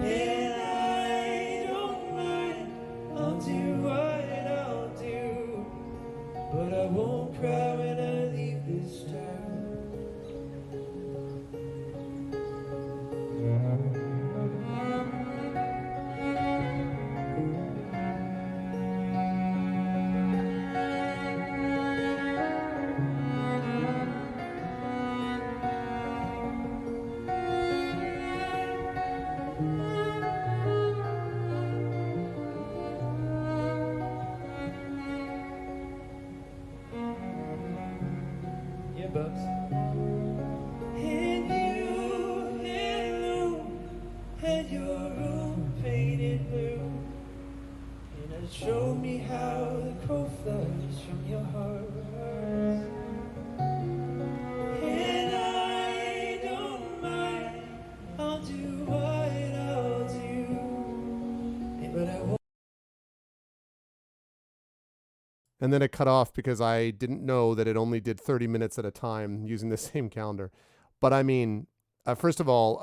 S2: And I don't mind, I'll do what I'll do, but I won't cry when I leave this town.
S1: and then it cut off because I didn't know that it only did 30 minutes at a time using the same calendar. But I mean, first of all,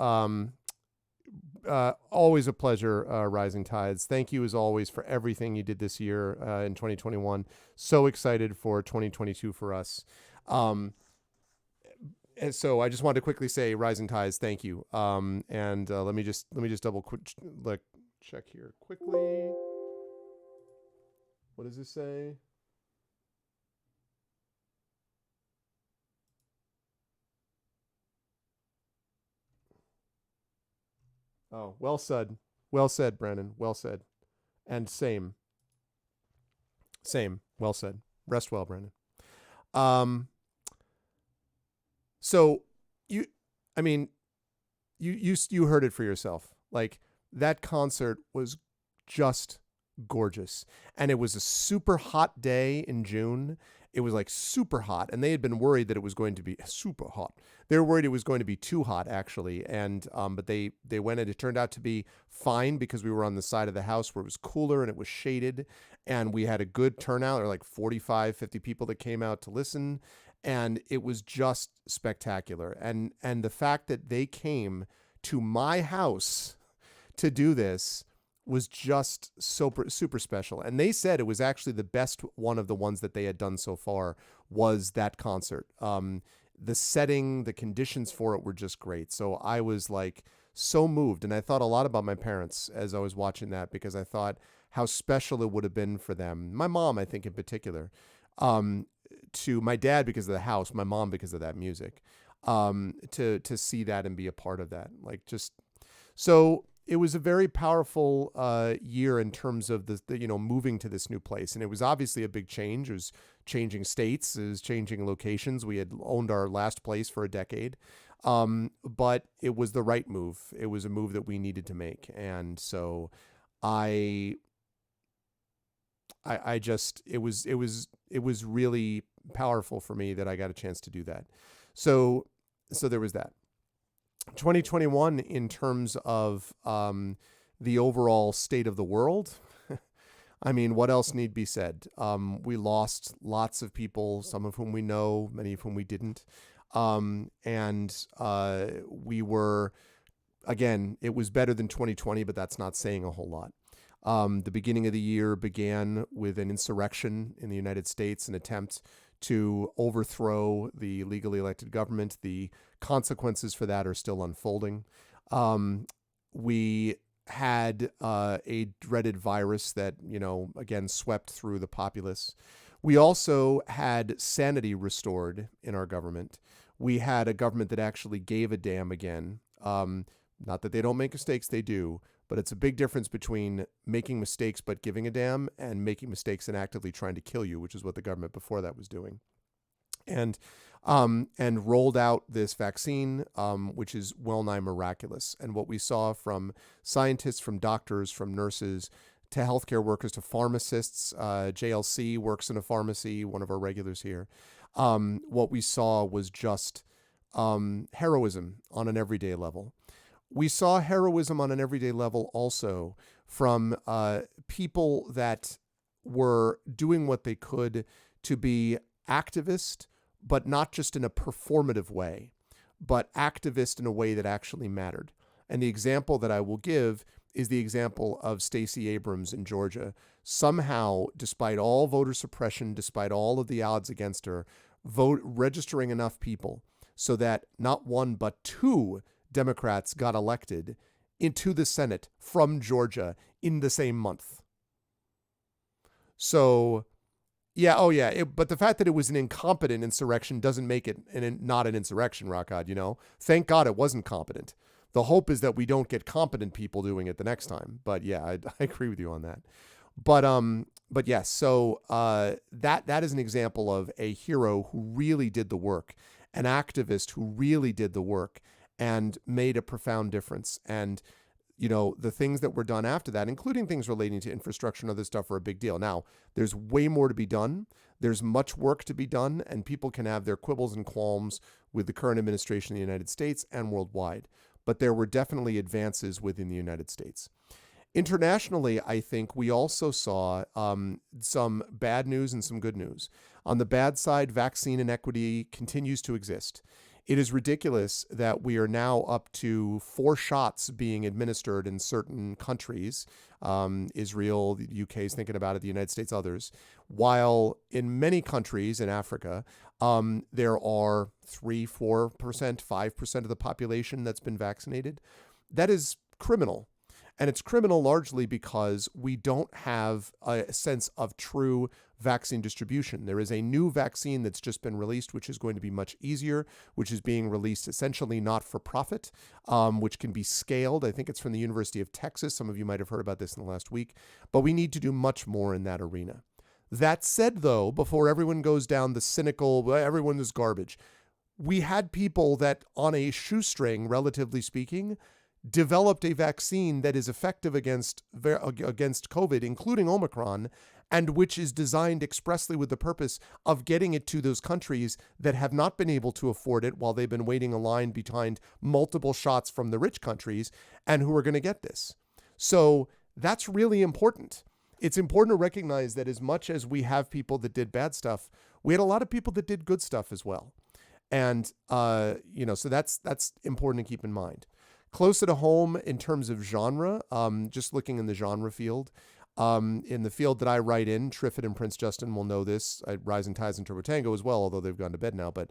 S1: always a pleasure, Rising Tides. Thank you as always for everything you did this year in 2021. So excited for 2022 for us. And so I just wanted to quickly say, Rising Tides, thank you. And let me just double quick check here quickly. What does this say? Oh, well said. Well said, Brandon. Well said. And same. Same. Well said. Rest well, Brandon. So you, I mean, you heard it for yourself. Like, that concert was just gorgeous. And it was a super hot day in June. It was like super hot, and they had been worried that it was going to be super hot. They were worried it was going to be too hot, actually. And but they went, and it turned out to be fine because we were on the side of the house where it was cooler and it was shaded, and we had a good turnout. There were like 45, 50 people that came out to listen, and it was just spectacular. And the fact that they came to my house to do this was just super special. And they said it was actually the best one of the ones that they had done so far was that concert. The setting, the conditions for it were just great. So I was like so moved. And I thought a lot about my parents as I was watching that, because I thought how special it would have been for them. My mom, I think in particular, to my dad because of the house, my mom because of that music, to see that and be a part of that. Like, just so it was a very powerful year in terms of the moving to this new place. And it was obviously a big change. It was changing states, it was changing locations. We had owned our last place for a decade. But it was the right move. It was a move that we needed to make. And so I just, it was really powerful for me that I got a chance to do that. So there was that. 2021, in terms of the overall state of the world, I mean, what else need be said? We lost lots of people, some of whom we know, many of whom we didn't. And we were, again, it was better than 2020, but that's not saying a whole lot. The beginning of the year began with an insurrection in the United States, an attempt to overthrow the legally elected government. The consequences for that are still unfolding. We had a dreaded virus that, again, swept through the populace. We also had sanity restored in our government. We had a government that actually gave a damn again. Not that they don't make mistakes, they do. But it's a big difference between making mistakes but giving a damn and making mistakes and actively trying to kill you, which is what the government before that was doing. And rolled out this vaccine, which is well nigh miraculous. And what we saw from scientists, from doctors, from nurses, to healthcare workers, to pharmacists, JLC works in a pharmacy, one of our regulars here. What we saw was just heroism on an everyday level. We saw heroism on an everyday level also from people that were doing what they could to be activist, but not just in a performative way, but activist in a way that actually mattered. And the example that I will give is the example of Stacey Abrams in Georgia. Somehow, despite all voter suppression, despite all of the odds against her, registering enough people so that not one but two Democrats got elected into the Senate from Georgia in the same month. So, yeah, oh yeah, but the fact that it was an incompetent insurrection doesn't make it not an insurrection, Rockod, Thank God it wasn't competent. The hope is that we don't get competent people doing it the next time. But yeah, I agree with you on that. But yes, so that is an example of a hero who really did the work, an activist who really did the work and made a profound difference. And, the things that were done after that, including things relating to infrastructure and other stuff, are a big deal. Now, there's way more to be done. There's much work to be done, and people can have their quibbles and qualms with the current administration in the United States and worldwide. But there were definitely advances within the United States. Internationally, I think we also saw some bad news and some good news. On the bad side, vaccine inequity continues to exist. It is ridiculous that we are now up to 4 shots being administered in certain countries. Israel, the UK is thinking about it, the United States, others. While in many countries in Africa, there are 3, 4%, 5% of the population that's been vaccinated. That is criminal. And it's criminal largely because we don't have a sense of true vaccine distribution. There is a new vaccine that's just been released, which is going to be much easier, which is being released essentially not for profit, which can be scaled. I think it's from the University of Texas. Some of you might have heard about this in the last week. But we need to do much more in that arena. That said, though, before everyone goes down the cynical, well, everyone is garbage, we had people that on a shoestring, relatively speaking, developed a vaccine that is effective against COVID, including Omicron, and which is designed expressly with the purpose of getting it to those countries that have not been able to afford it while they've been waiting a line behind multiple shots from the rich countries and who are going to get this. So that's really important. It's important to recognize that as much as we have people that did bad stuff, we had a lot of people that did good stuff as well. And, so that's important to keep in mind. Closer to home in terms of genre, just looking in the genre field, in the field that I write in, Triffitt and Prince Justin will know this, Rising Tides and Turbo Tango as well, although they've gone to bed now. But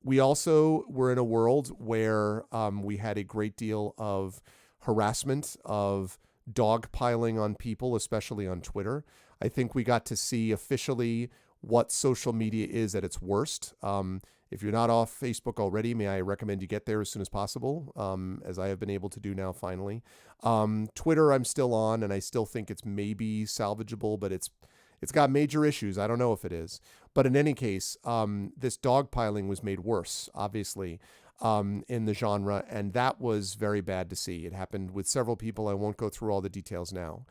S1: we also were in a world where we had a great deal of harassment, of dogpiling on people, especially on Twitter. I think we got to see officially what social media is at its worst. If you're not off Facebook already, may I recommend you get there as soon as possible, as I have been able to do now finally. Twitter, I'm still on, and I still think it's maybe salvageable, but it's got major issues. I don't know if it is. But in any case, this dogpiling was made worse, obviously, in the genre, and that was very bad to see. It happened with several people. I won't go through all the details now.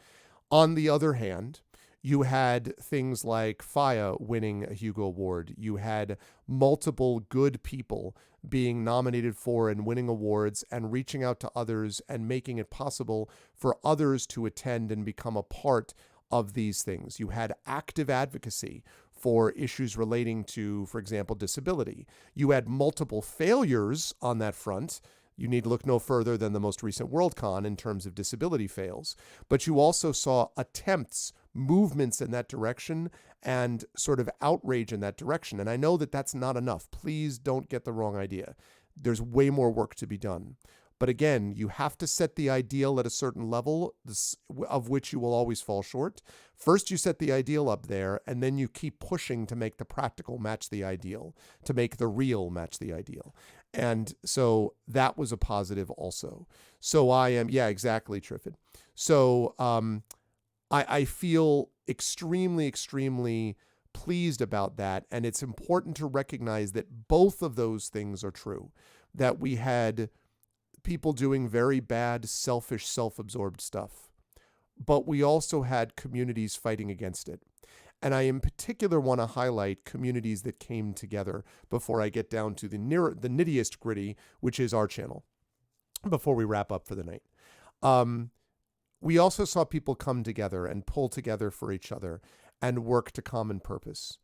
S1: On the other hand, you had things like Faya winning a Hugo Award. You had multiple good people being nominated for and winning awards and reaching out to others and making it possible for others to attend and become a part of these things. You had active advocacy for issues relating to, for example, disability. You had multiple failures on that front. You need to look no further than the most recent Worldcon in terms of disability fails. But you also saw attempts, movements in that direction, and sort of outrage in that direction. And I know that that's not enough. Please don't get the wrong idea. There's way more work to be done. But again, you have to set the ideal at a certain level, of which you will always fall short. First, you set the ideal up there, and then you keep pushing to make the practical match the ideal, to make the real match the ideal. And so that was a positive also. So exactly, Triffitt. So I feel extremely, extremely pleased about that. And it's important to recognize that both of those things are true, that we had people doing very bad, selfish, self-absorbed stuff, but we also had communities fighting against it. And I in particular want to highlight communities that came together before I get down to the nittiest gritty, which is our channel, before we wrap up for the night. We also saw people come together and pull together for each other and work to common purpose.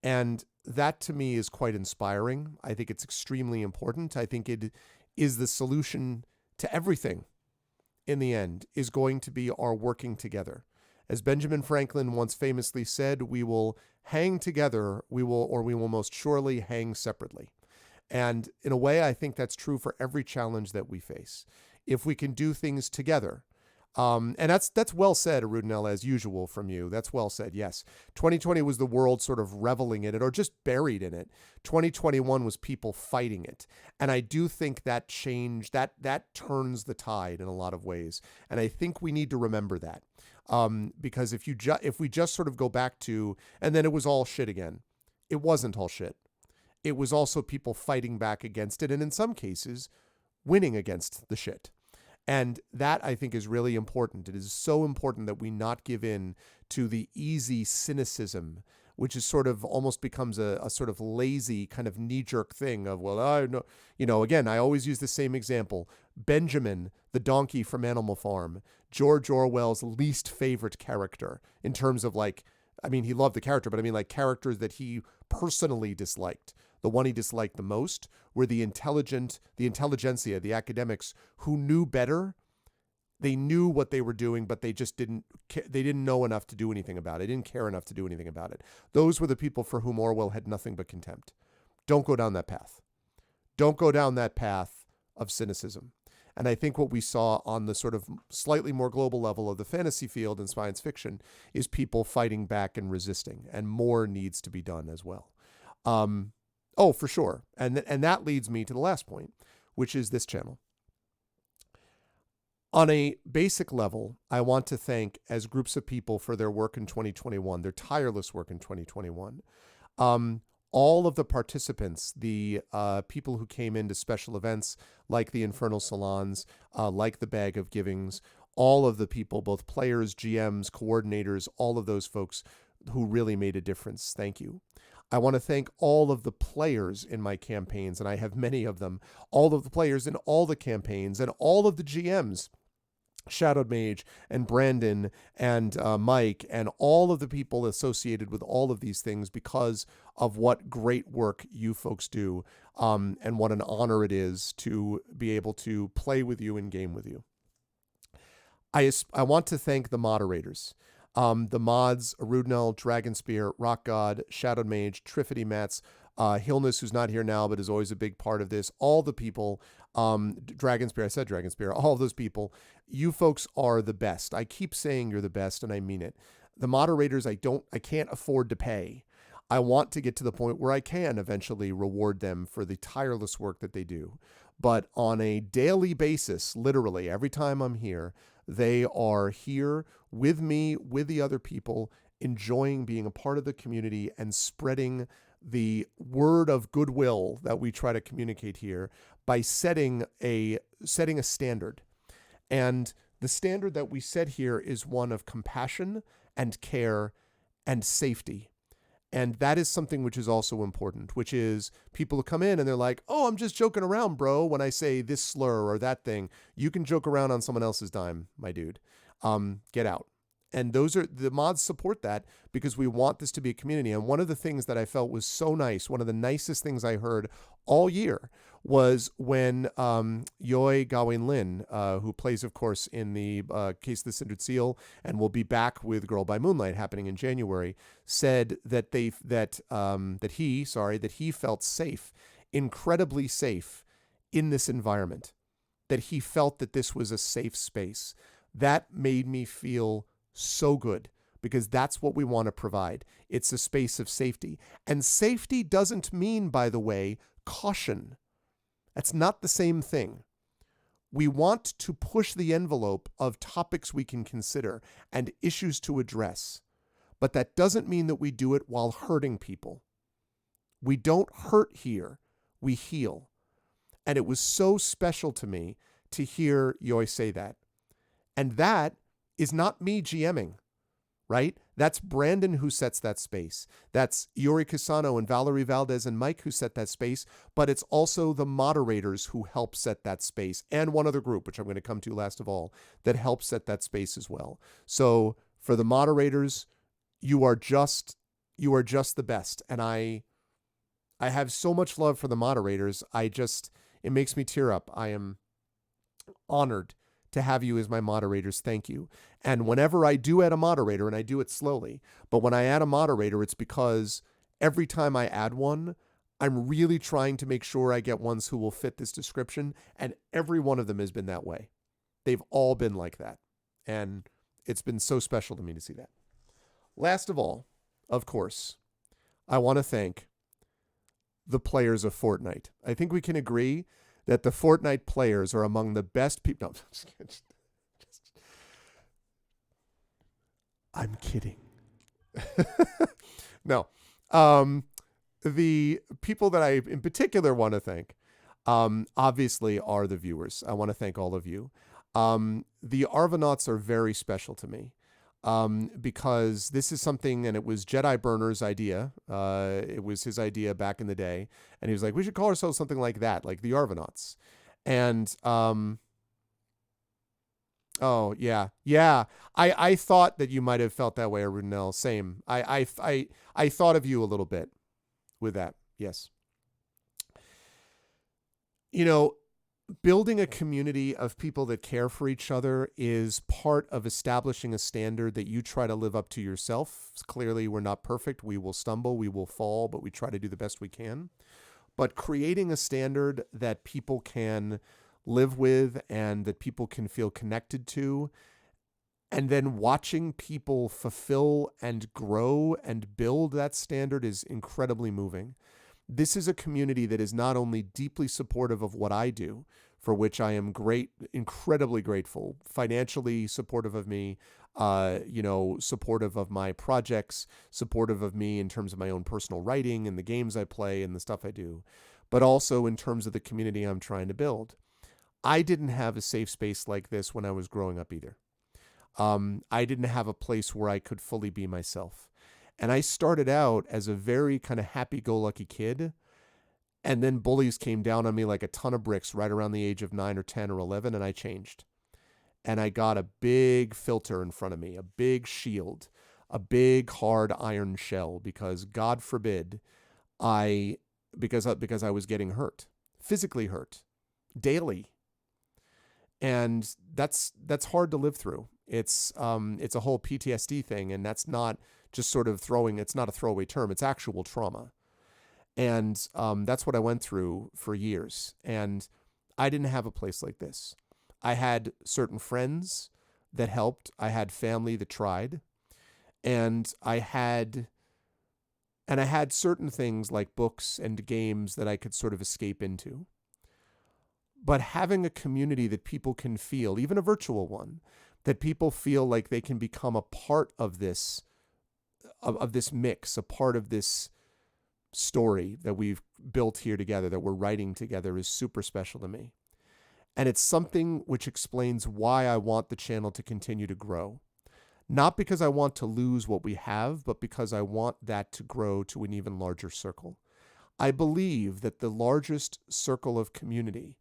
S1: And that to me is quite inspiring. I think it's extremely important. I think it is the solution to everything in the end, is going to be our working together. As Benjamin Franklin once famously said, we will hang together, we will most surely hang separately. And in a way, I think that's true for every challenge that we face. If we can do things together, and that's well said, Arudinel, as usual from you. That's well said, yes. 2020 was the world sort of reveling in it or just buried in it. 2021 was people fighting it. And I do think that change, that turns the tide in a lot of ways. And I think we need to remember that. Because if we just sort of go back to, and then it was all shit again. It wasn't all shit. It was also people fighting back against it, and in some cases, winning against the shit. And that, I think, is really important. It is so important that we not give in to the easy cynicism, which is sort of almost becomes a sort of lazy kind of knee-jerk thing of, well, I know, again, I always use the same example. Benjamin, the donkey from Animal Farm, George Orwell's least favorite character in terms of like, I mean, he loved the character, but I mean like characters that he personally disliked. The one he disliked the most were the intelligentsia, the academics who knew better. They knew what they were doing, but they just didn't know enough to do anything about it. They didn't care enough to do anything about it. Those were the people for whom Orwell had nothing but contempt. Don't go down that path. Don't go down that path of cynicism. And I think what we saw on the sort of slightly more global level of the fantasy field and science fiction is people fighting back and resisting, and more needs to be done as well. Oh, for sure. And that leads me to the last point, which is this channel. On a basic level, I want to thank as groups of people for their work in 2021, their tireless work in 2021. All of the participants, the people who came into special events like the Infernal Salons, like the Bag of Givings, all of the people, both players, GMs, coordinators, all of those folks who really made a difference. Thank you. I want to thank all of the players in my campaigns, and I have many of them, all of the players in all the campaigns, and all of the GMs, Shadowed Mage and Brandon and Mike, and all of the people associated with all of these things because of what great work you folks do, and what an honor it is to be able to play with you and game with you. I want to thank the moderators. The mods, Arudnell, Dragonspear, Rock God, Shadowed Mage, Triffity Mats, Hillness, who's not here now, but is always a big part of this. All the people, Dragonspear, I said Dragonspear, all of those people, you folks are the best. I keep saying you're the best, and I mean it. The moderators, I can't afford to pay. I want to get to the point where I can eventually reward them for the tireless work that they do. But on a daily basis, literally, every time I'm here, they are here with me, with the other people, enjoying being a part of the community and spreading the word of goodwill that we try to communicate here by setting a standard. And the standard that we set here is one of compassion and care and safety. And that is something which is also important, which is people who come in and they're like, oh, I'm just joking around, bro, when I say this slur or that thing. You can joke around on someone else's dime, my dude. Get out. And those are the mods support that because we want this to be a community. And one of the things that I felt was so nice, one of the nicest things I heard all year was when Yoi Gawain Lin, who plays, of course, in the Case of the Cindered Seal and will be back with Girl by Moonlight happening in January, said that he felt safe, incredibly safe in this environment, that he felt that this was a safe space. That made me feel so good because that's what we want to provide. It's a space of safety. And safety doesn't mean, by the way, caution. That's not the same thing. We want to push the envelope of topics we can consider and issues to address. But that doesn't mean that we do it while hurting people. We don't hurt here. We heal. And it was so special to me to hear Yoi say that. And that is not me GMing, right? That's Brandon who sets that space. That's Yuri Casano and Valerie Valdez and Mike who set that space, but it's also the moderators who help set that space, and one other group, which I'm going to come to last of all, that helps set that space as well. So for the moderators, you are just the best. And I have so much love for the moderators. It makes me tear up. I am honored to have you as my moderators. Thank you. And whenever I do add a moderator, and I do it slowly, but when I add a moderator, it's because every time I add one, I'm really trying to make sure I get ones who will fit this description. And every one of them has been that way. They've all been like that. And it's been so special to me to see that. Last of all, of course, I want to thank the players of Fortnite. I think we can agree that the Fortnite players are among the best people. No, I'm kidding. No. The people that I in particular want to thank, obviously, are the viewers. I want to thank all of you. The Arvanauts are very special to me. Because this is something, and it was Jedi Burner's idea. It was his idea back in the day, and he was like, "We should call ourselves something like that, like the Arvanauts." And oh yeah. I thought that you might have felt that way, Arunel. Same. I thought of you a little bit with that. Yes. You know, building a community of people that care for each other is part of establishing a standard that you try to live up to yourself. Clearly, we're not perfect. We will stumble, we will fall, but we try to do the best we can. But creating a standard that people can live with and that people can feel connected to, and then watching people fulfill and grow and build that standard is incredibly moving. This is a community that is not only deeply supportive of what I do, for which I am incredibly grateful, financially supportive of me, supportive of my projects, supportive of me in terms of my own personal writing and the games I play and the stuff I do, but also in terms of the community I'm trying to build. I didn't have a safe space like this when I was growing up either. I didn't have a place where I could fully be myself. And I started out as a very kind of happy-go-lucky kid, and then bullies came down on me like a ton of bricks right around the age of 9 or 10 or 11, and I changed. And I got a big filter in front of me, a big shield, a big hard iron shell, because God forbid because I was getting hurt, physically hurt, daily. And that's hard to live through. It's a whole PTSD thing, and that's not just sort of it's not a throwaway term. It's actual trauma. And that's what I went through for years. And I didn't have a place like this. I had certain friends that helped. I had family that tried. And I had certain things like books and games that I could sort of escape into. But having a community that people can feel, even a virtual one, that people feel like they can become a part of this mix, a part of this story that we've built here together, that we're writing together, is super special to me. And it's something which explains why I want the channel to continue to grow. Not because I want to lose what we have, but because I want that to grow to an even larger circle. I believe that the largest circle of community,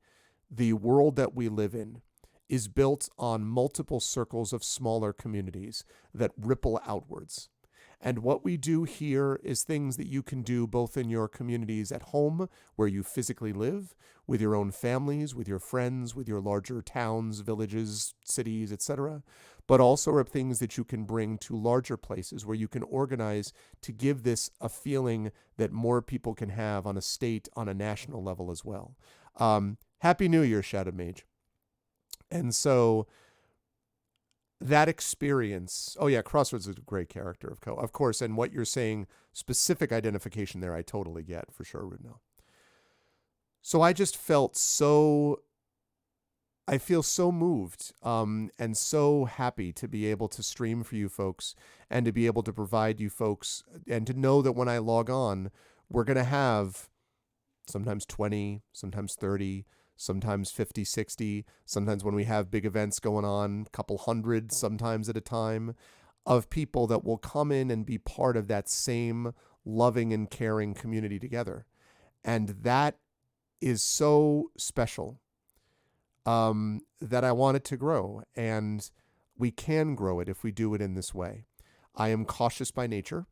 S1: the world that we live in, is built on multiple circles of smaller communities that ripple outwards. And what we do here is things that you can do both in your communities at home, where you physically live, with your own families, with your friends, with your larger towns, villages, cities, etc., but also are things that you can bring to larger places where you can organize to give this a feeling that more people can have on a state, on a national level as well. Happy New Year, Shadow Mage. And so that experience, oh yeah, Crossroads is a great character, of course, and what you're saying, specific identification there, I totally get, for sure, Rudnell. So I just I feel so moved and so happy to be able to stream for you folks and to be able to provide you folks, and to know that when I log on, we're going to have sometimes 20, sometimes 30, sometimes 50, 60, sometimes when we have big events going on, a couple hundred sometimes at a time, of people that will come in and be part of that same loving and caring community together. And that is so special that I want it to grow. And we can grow it if we do it in this way. I am cautious by nature.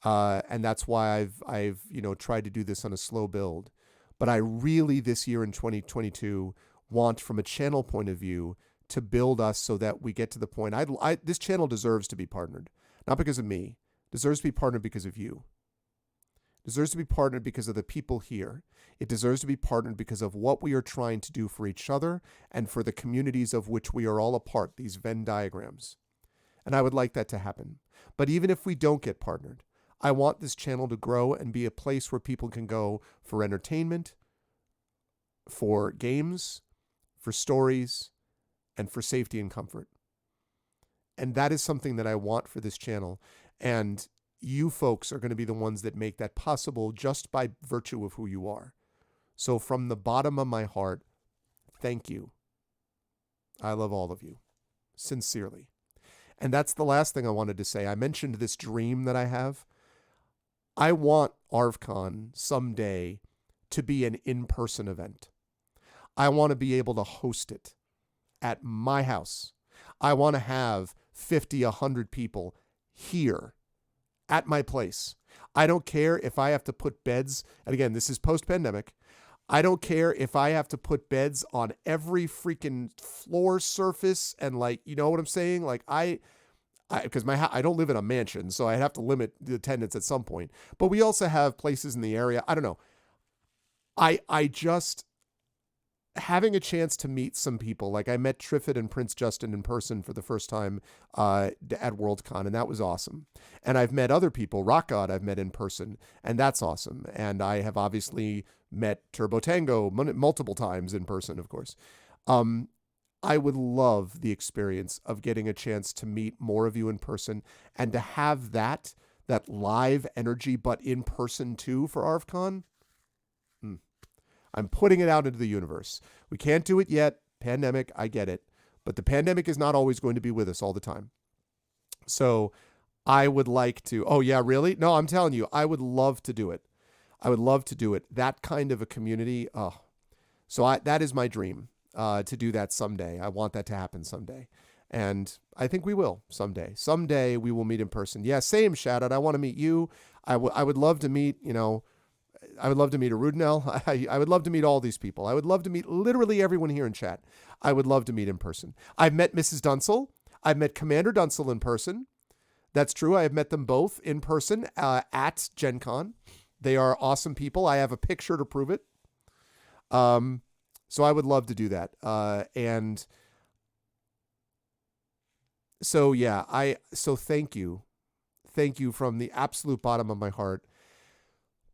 S1: And that's why I've tried to do this on a slow build. But I really, this year in 2022, want, from a channel point of view, to build us so that we get to the point. This channel deserves to be partnered, not because of me. It deserves to be partnered because of you. It deserves to be partnered because of the people here. It deserves to be partnered because of what we are trying to do for each other and for the communities of which we are all a part, these Venn diagrams. And I would like that to happen. But even if we don't get partnered, I want this channel to grow and be a place where people can go for entertainment, for games, for stories, and for safety and comfort. And that is something that I want for this channel. And you folks are going to be the ones that make that possible just by virtue of who you are. So from the bottom of my heart, thank you. I love all of you, sincerely. And that's the last thing I wanted to say. I mentioned this dream that I have. I want ArvCon someday to be an in-person event. I want to be able to host it at my house. I want to have 50, 100 people here at my place. I don't care if I have to put beds, and again, this is post-pandemic. I don't care if I have to put beds on every freaking floor surface and like, you know what I'm saying? Like because I don't live in a mansion, so I'd have to limit the attendance at some point. But we also have places in the area. I don't know. I just having a chance to meet some people. Like I met Triffid and Prince Justin in person for the first time at Worldcon, and that was awesome. And I've met other people. Rock God I've met in person, and that's awesome. And I have obviously met Turbo Tango multiple times in person, of course. I would love the experience of getting a chance to meet more of you in person and to have that live energy, but in person too for ArvCon. I'm putting it out into the universe. We can't do it yet. Pandemic, I get it. But the pandemic is not always going to be with us all the time. So I would like to, oh yeah, really? No, I'm telling you, I would love to do it. I would love to do it. That kind of a community. Oh, so that is my dream, to do that someday. I want that to happen someday. And I think we will someday. Someday we will meet in person. Yeah, same, Shoutout. I want to meet you. I would love to meet, I would love to meet a Rudnell. I would love to meet all these people. I would love to meet literally everyone here in chat. I would love to meet in person. I've met Mrs. Dunsel. I've met Commander Dunsel in person. That's true. I have met them both in person at Gen Con. They are awesome people. I have a picture to prove it. So I would love to do that. And so, yeah, so thank you. Thank you from the absolute bottom of my heart.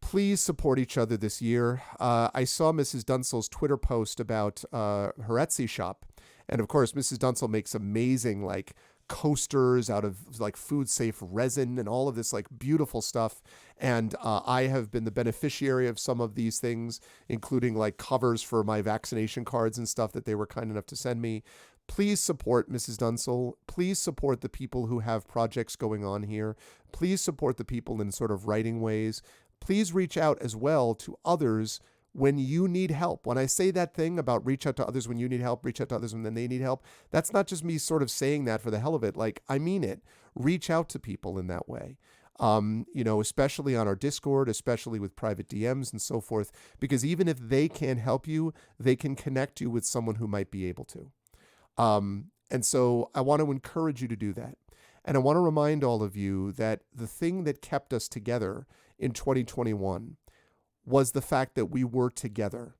S1: Please support each other this year. I saw Mrs. Dunsel's Twitter post about her Etsy shop. And of course, Mrs. Dunsel makes amazing like coasters out of like food safe resin and all of this like beautiful stuff. And I have been the beneficiary of some of these things, including like covers for my vaccination cards and stuff that they were kind enough to send me. Please support Mrs. Dunsel. Please support the people who have projects going on here. Please support the people in sort of writing ways. Please reach out as well to others when you need help. When I say that thing about reach out to others when you need help, reach out to others when they need help, that's not just me sort of saying that for the hell of it. Like, I mean it. Reach out to people in that way. Especially on our Discord, especially with private DMs and so forth, because even if they can't help you, they can connect you with someone who might be able to. And so I want to encourage you to do that. And I want to remind all of you that the thing that kept us together in 2021 was the fact that we were together,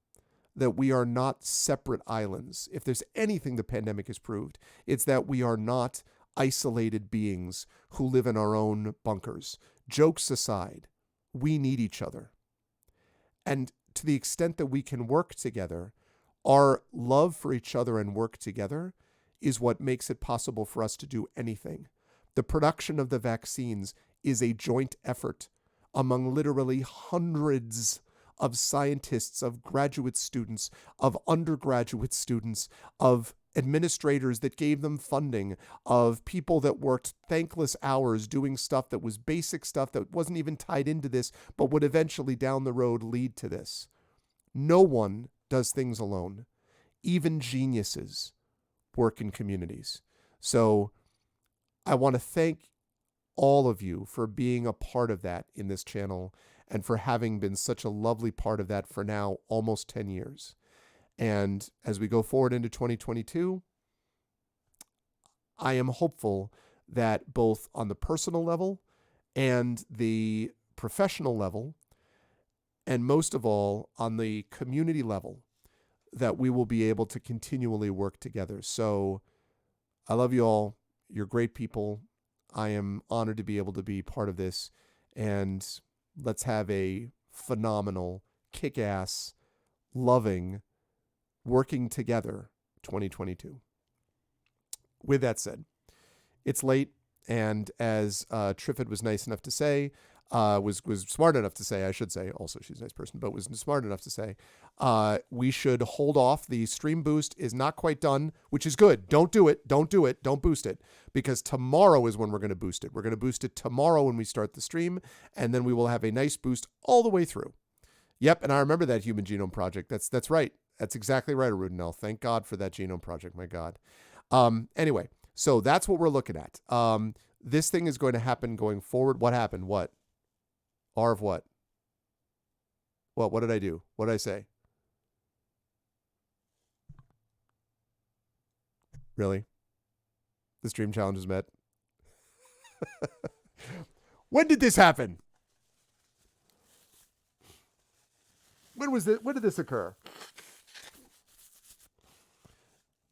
S1: that we are not separate islands. If there's anything the pandemic has proved, it's that we are not isolated beings who live in our own bunkers. Jokes aside, we need each other. And to the extent that we can work together, our love for each other and work together is what makes it possible for us to do anything. The production of the vaccines is a joint effort among literally hundreds of scientists, of graduate students, of undergraduate students, of administrators that gave them funding, of people that worked thankless hours doing stuff that was basic stuff that wasn't even tied into this, but would eventually down the road lead to this. No one does things alone. Even geniuses work in communities. So I want to thank all of you for being a part of that in this channel and for having been such a lovely part of that for now almost 10 years. And as we go forward into 2022, I am hopeful that both on the personal level and the professional level, and most of all on the community level, that we will be able to continually work together. So I love you all. You're great people. I am honored to be able to be part of this, and let's have a phenomenal, kick-ass, loving, working together 2022. With that said, it's late, and as Triffid was nice enough to say, was smart enough to say, I should say, also she's a nice person, but was smart enough to say, we should hold off. The stream boost is not quite done, which is good. Don't do it. Don't do it. Don't boost it, because tomorrow is when we're going to boost it. We're going to boost it tomorrow when we start the stream, and then we will have a nice boost all the way through. Yep, and I remember that Human Genome Project. That's right. That's exactly right, Arudinel. Thank God for that Genome Project. My God. Anyway, so that's what we're looking at. This thing is going to happen going forward. What happened? What? Arv what? What did I do? What did I say? Really? The stream challenge is met. When did this happen? When did this occur?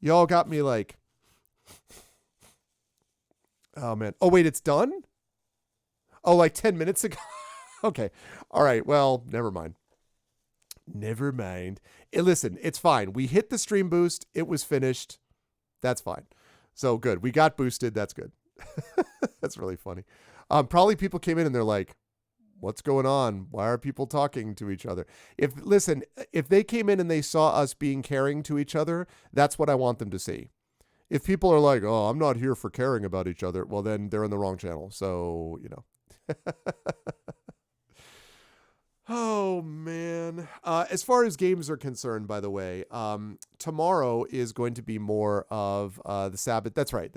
S1: Y'all got me like, oh man. Oh wait, it's done? Oh, like 10 minutes ago? Okay. All right. Well, never mind. Never mind. Listen, it's fine. We hit the stream boost. It was finished. That's fine. So good. We got boosted. That's good. That's really funny. Probably people came in and they're like, what's going on? Why are people talking to each other? If they came in and they saw us being caring to each other, that's what I want them to see. If people are like, oh, I'm not here for caring about each other, well, then they're in the wrong channel. So, you know. Oh, man. As far as games are concerned, by the way, tomorrow is going to be more of the Sabbath. That's right.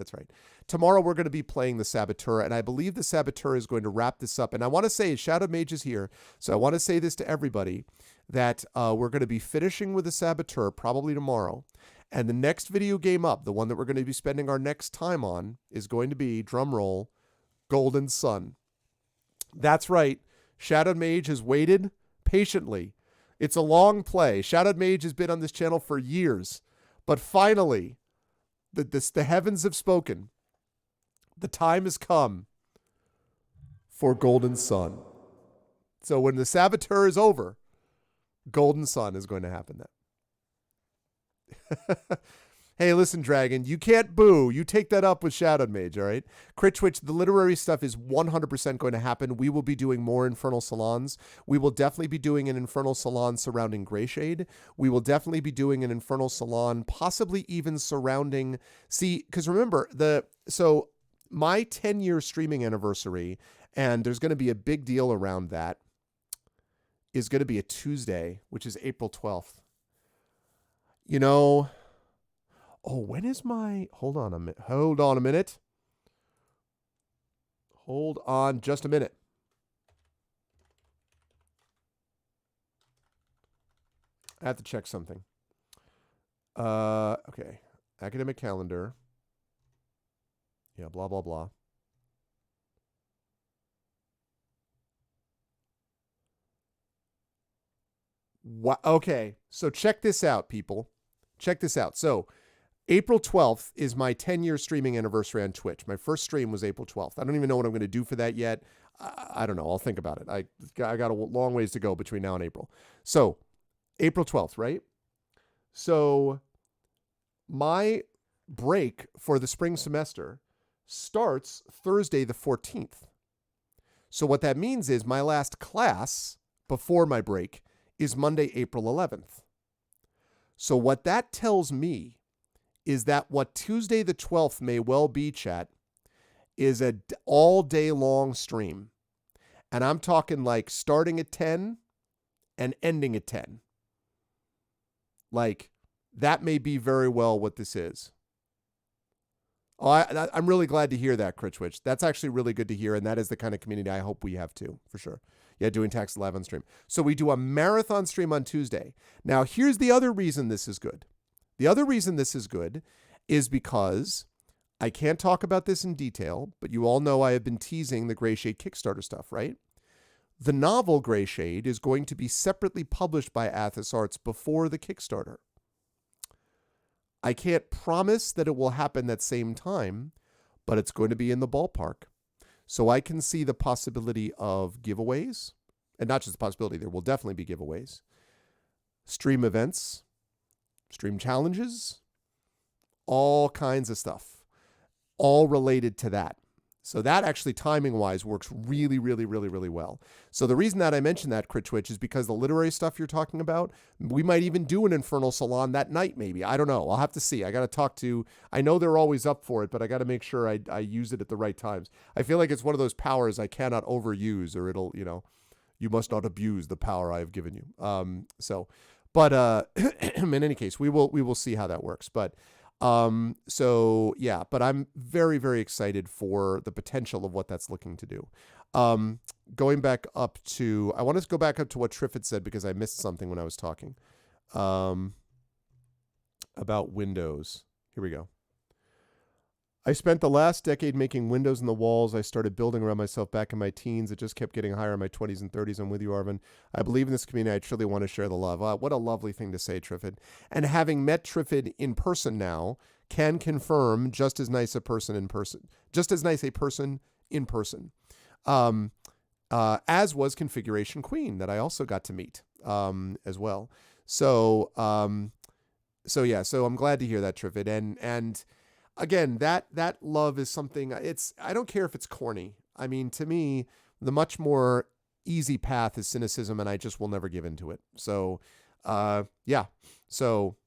S1: Tomorrow we're going to be playing the Saboteur, and I believe the Saboteur is going to wrap this up. And I want to say, Shadow Mage is here, so I want to say this to everybody, that we're going to be finishing with the Saboteur probably tomorrow. And the next video game up, the one that we're going to be spending our next time on, is going to be, drumroll, Golden Sun. That's right. Shadow Mage has waited patiently. It's a long play. Shadow Mage has been on this channel for years. But finally, the heavens have spoken. The time has come for Golden Sun. So when the Saboteur is over, Golden Sun is going to happen then. Hey, listen, Dragon, you can't boo. You take that up with Shadow Mage, all right? Crit Twitch, the literary stuff is 100% going to happen. We will be doing more Infernal Salons. We will definitely be doing an Infernal Salon surrounding Greyshade. We will definitely be doing an Infernal Salon, possibly even surrounding... See, because remember, so my 10-year streaming anniversary, and there's going to be a big deal around that, is going to be a Tuesday, which is April 12th. You know... Oh, when is my... Hold on a minute. Hold on just a minute. I have to check something. Okay. Academic calendar. Yeah, blah, blah, blah. Okay, so check this out, people. Check this out. So... April 12th is my 10-year streaming anniversary on Twitch. My first stream was April 12th. I don't even know what I'm going to do for that yet. I don't know. I'll think about it. I got a long ways to go between now and April. So, April 12th, right? So, my break for the spring semester starts Thursday the 14th. So, what that means is my last class before my break is Monday, April 11th. So, what that tells me is that what Tuesday the 12th may well be, chat, is a all day long stream. And I'm talking like starting at 10 and ending at 10. Like, that may be very well what this is. Oh, I'm really glad to hear that, Critchwitch. That's actually really good to hear, and that is the kind of community I hope we have too, for sure. Yeah, doing Tax Live on stream. So we do a marathon stream on Tuesday. Now, here's the other reason this is good. The other reason this is good is because I can't talk about this in detail, but you all know I have been teasing the Greyshade Kickstarter stuff, right? The novel Greyshade is going to be separately published by Athos Arts before the Kickstarter. I can't promise that it will happen that same time, but it's going to be in the ballpark. So I can see the possibility of giveaways, and not just the possibility, there will definitely be giveaways, stream events, stream challenges, all kinds of stuff, all related to that. So that actually timing-wise works really, really, really, really well. So the reason that I mentioned that, Crit Twitch, is because the literary stuff you're talking about, we might even do an Infernal Salon that night maybe. I don't know. I'll have to see. I got to talk to, I know they're always up for it, but I got to make sure I use it at the right times. I feel like it's one of those powers I cannot overuse, or it'll, you must not abuse the power I have given you. But in any case, we will see how that works. But so yeah, but I'm very, very excited for the potential of what that's looking to do. Going back up to, I want to go back up to what Triff had said because I missed something when I was talking about Windows. Here we go. I spent the last decade making windows in the walls. I started building around myself back in my teens. It just kept getting higher in my 20s and 30s. I'm with you, Arvin. I believe in this community. I truly want to share the love. What a lovely thing to say, Triffid. And having met Triffid in person now, can confirm just as nice a person in person. Just as nice a person in person. As was Configuration Queen that I also got to meet as well. So yeah, so I'm glad to hear that, Triffid. And again, that love is something, I don't care if it's corny. I mean, to me, the much more easy path is cynicism, and I just will never give into it. So, yeah. So,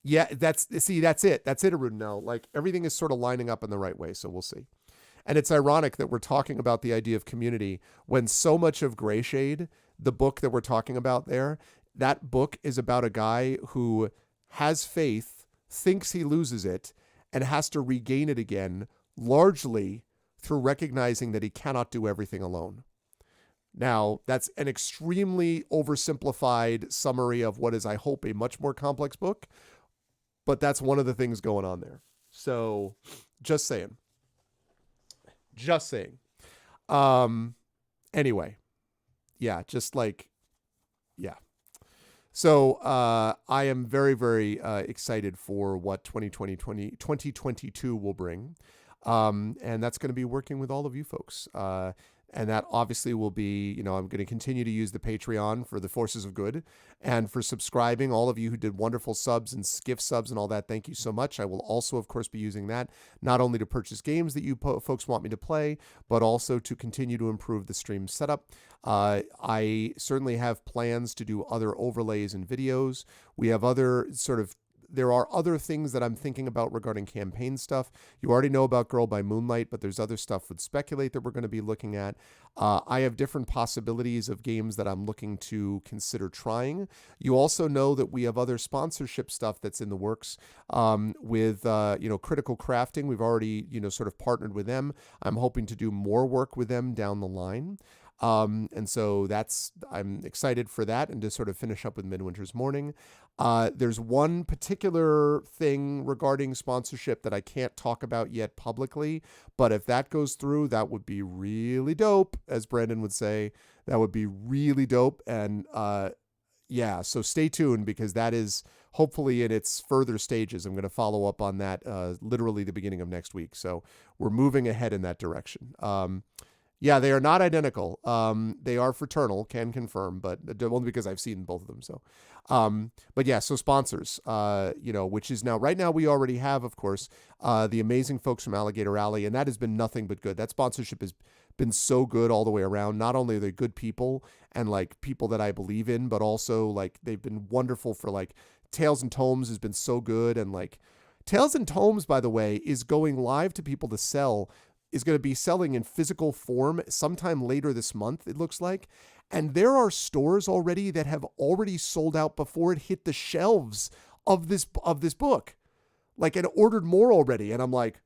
S1: yeah, that's it. That's it, Arudinel. Like, everything is sort of lining up in the right way, so we'll see. And it's ironic that we're talking about the idea of community when so much of Gray Shade, the book that we're talking about there, that book is about a guy who has faith, thinks he loses it, and has to regain it again, largely through recognizing that he cannot do everything alone. Now, that's an extremely oversimplified summary of what is, I hope, a much more complex book, but that's one of the things going on there. So, just saying. Anyway, yeah, just like, yeah. So I am very, very excited for what 2022 will bring. And that's going to be working with all of you folks. And that obviously will be, I'm going to continue to use the Patreon for the Forces of Good and for subscribing. All of you who did wonderful subs and gift subs and all that, thank you so much. I will also, of course, be using that not only to purchase games that you folks want me to play, but also to continue to improve the stream setup. I certainly have plans to do other overlays and videos. We have other there are other things that I'm thinking about regarding campaign stuff. You already know about Girl by Moonlight, but there's other stuff with Speculate that we're going to be looking at. I have different possibilities of games that I'm looking to consider trying. You also know that we have other sponsorship stuff that's in the works with Critical Crafting. We've already, sort of partnered with them. I'm hoping to do more work with them down the line. And so I'm excited for that and to sort of finish up with Midwinter's Morning. There's one particular thing regarding sponsorship that I can't talk about yet publicly, but if that goes through, that would be really dope, as Brandon would say. That would be really dope. And, yeah, so stay tuned because that is hopefully in its further stages. I'm going to follow up on that, literally the beginning of next week. So we're moving ahead in that direction. Yeah, they are not identical. They are fraternal, can confirm, but only because I've seen both of them. So, but yeah, so sponsors, which is now, right now we already have, of course, the amazing folks from Alligator Alley, and that has been nothing but good. That sponsorship has been so good all the way around. Not only are they good people and like people that I believe in, but also like they've been wonderful for like Tales and Tomes has been so good. And like Tales and Tomes, by the way, is going live to people to sell, is going to be selling in physical form sometime later this month, it looks like. And there are stores already that have already sold out before it hit the shelves of this book. Like, and ordered more already. And I'm like,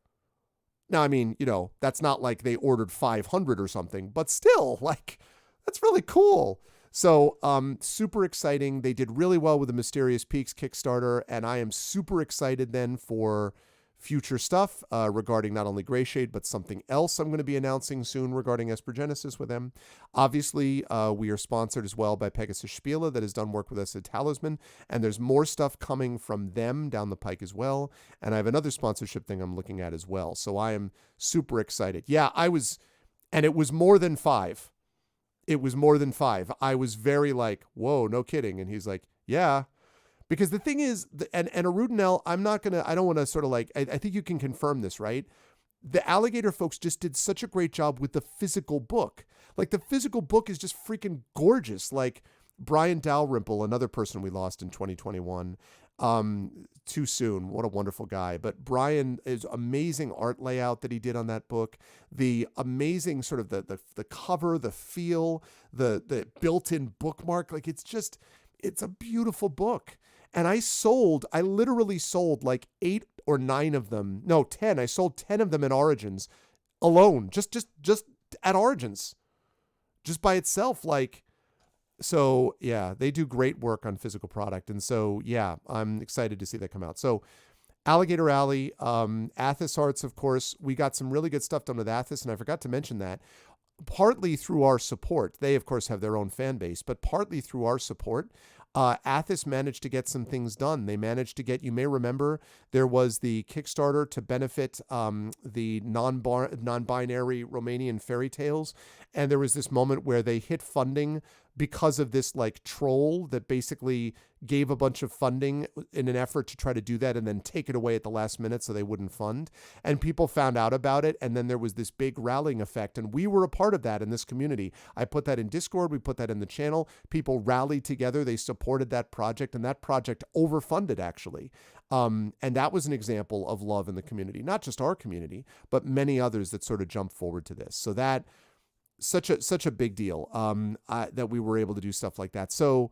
S1: now, I mean, that's not like they ordered 500 or something, but still, like, that's really cool. So, super exciting. They did really well with the Mysterious Peaks Kickstarter, and I am super excited then for future stuff regarding not only Gray Shade, but something else I'm going to be announcing soon regarding Espergenesis with them. Obviously, we are sponsored as well by Pegasus Spiele that has done work with us at Talisman, and there's more stuff coming from them down the pike as well. And I have another sponsorship thing I'm looking at as well. So I am super excited. Yeah, and it was more than 5. It was more than 5. I was very like, whoa, no kidding. And he's like, yeah. Because the thing is, and Arudinel, I don't want to sort of like, I think you can confirm this, right? the Alligator folks just did such a great job with the physical book. Like the physical book is just freaking gorgeous. Like Brian Dalrymple, another person we lost in 2021, too soon. What a wonderful guy. But Brian is amazing art layout that he did on that book. The amazing sort of the cover, the feel, the built-in bookmark. Like it's a beautiful book. And I literally sold like 8 or 9 of them. No, 10. I sold 10 of them in Origins alone. Just at Origins. Just by itself. Like, so yeah, they do great work on physical product. And so, yeah, I'm excited to see that come out. So Alligator Alley, Athos Arts, of course, we got some really good stuff done with Athos. And I forgot to mention that partly through our support. They, of course, have their own fan base, but partly through our support, Athos managed to get some things done. They managed to get, you may remember, there was the Kickstarter to benefit the non-binary Romanian fairy tales. And there was this moment where they hit funding because of this like troll that basically gave a bunch of funding in an effort to try to do that and then take it away at the last minute so they wouldn't fund. And people found out about it. And then there was this big rallying effect. And we were a part of that in this community. I put that in Discord. We put that in the channel. People rallied together. They supported that project, and that project overfunded actually. And that was an example of love in the community, not just our community, but many others that sort of jumped forward to this. So that such a big deal that we were able to do stuff like that. So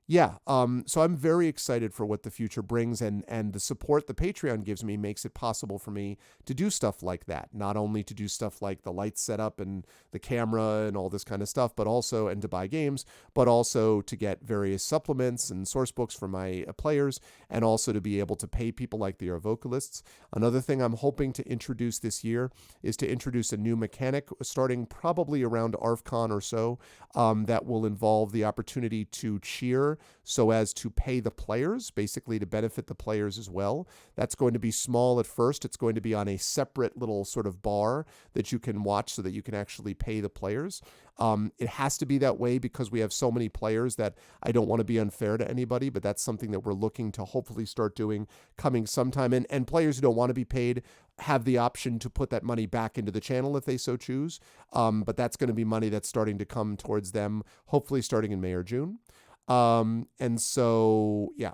S1: yeah, so I'm very excited for what the future brings, and the support the Patreon gives me makes it possible for me to do stuff like that. Not only to do stuff like the light setup and the camera and all this kind of stuff, but also, and to buy games, but also to get various supplements and source books for my players, and also to be able to pay people like the vocalists. Another thing I'm hoping to introduce this year is to introduce a new mechanic starting probably around ARFCon or so, that will involve the opportunity to cheer so as to pay the players, basically to benefit the players as well. That's going to be small at first. It's going to be on a separate little sort of bar that you can watch so that you can actually pay the players. It has to be that way because we have so many players that I don't want to be unfair to anybody, but that's something that we're looking to hopefully start doing coming sometime. And players who don't want to be paid have the option to put that money back into the channel if they so choose. But that's going to be money that's starting to come towards them, hopefully starting in May or June. And so, yeah,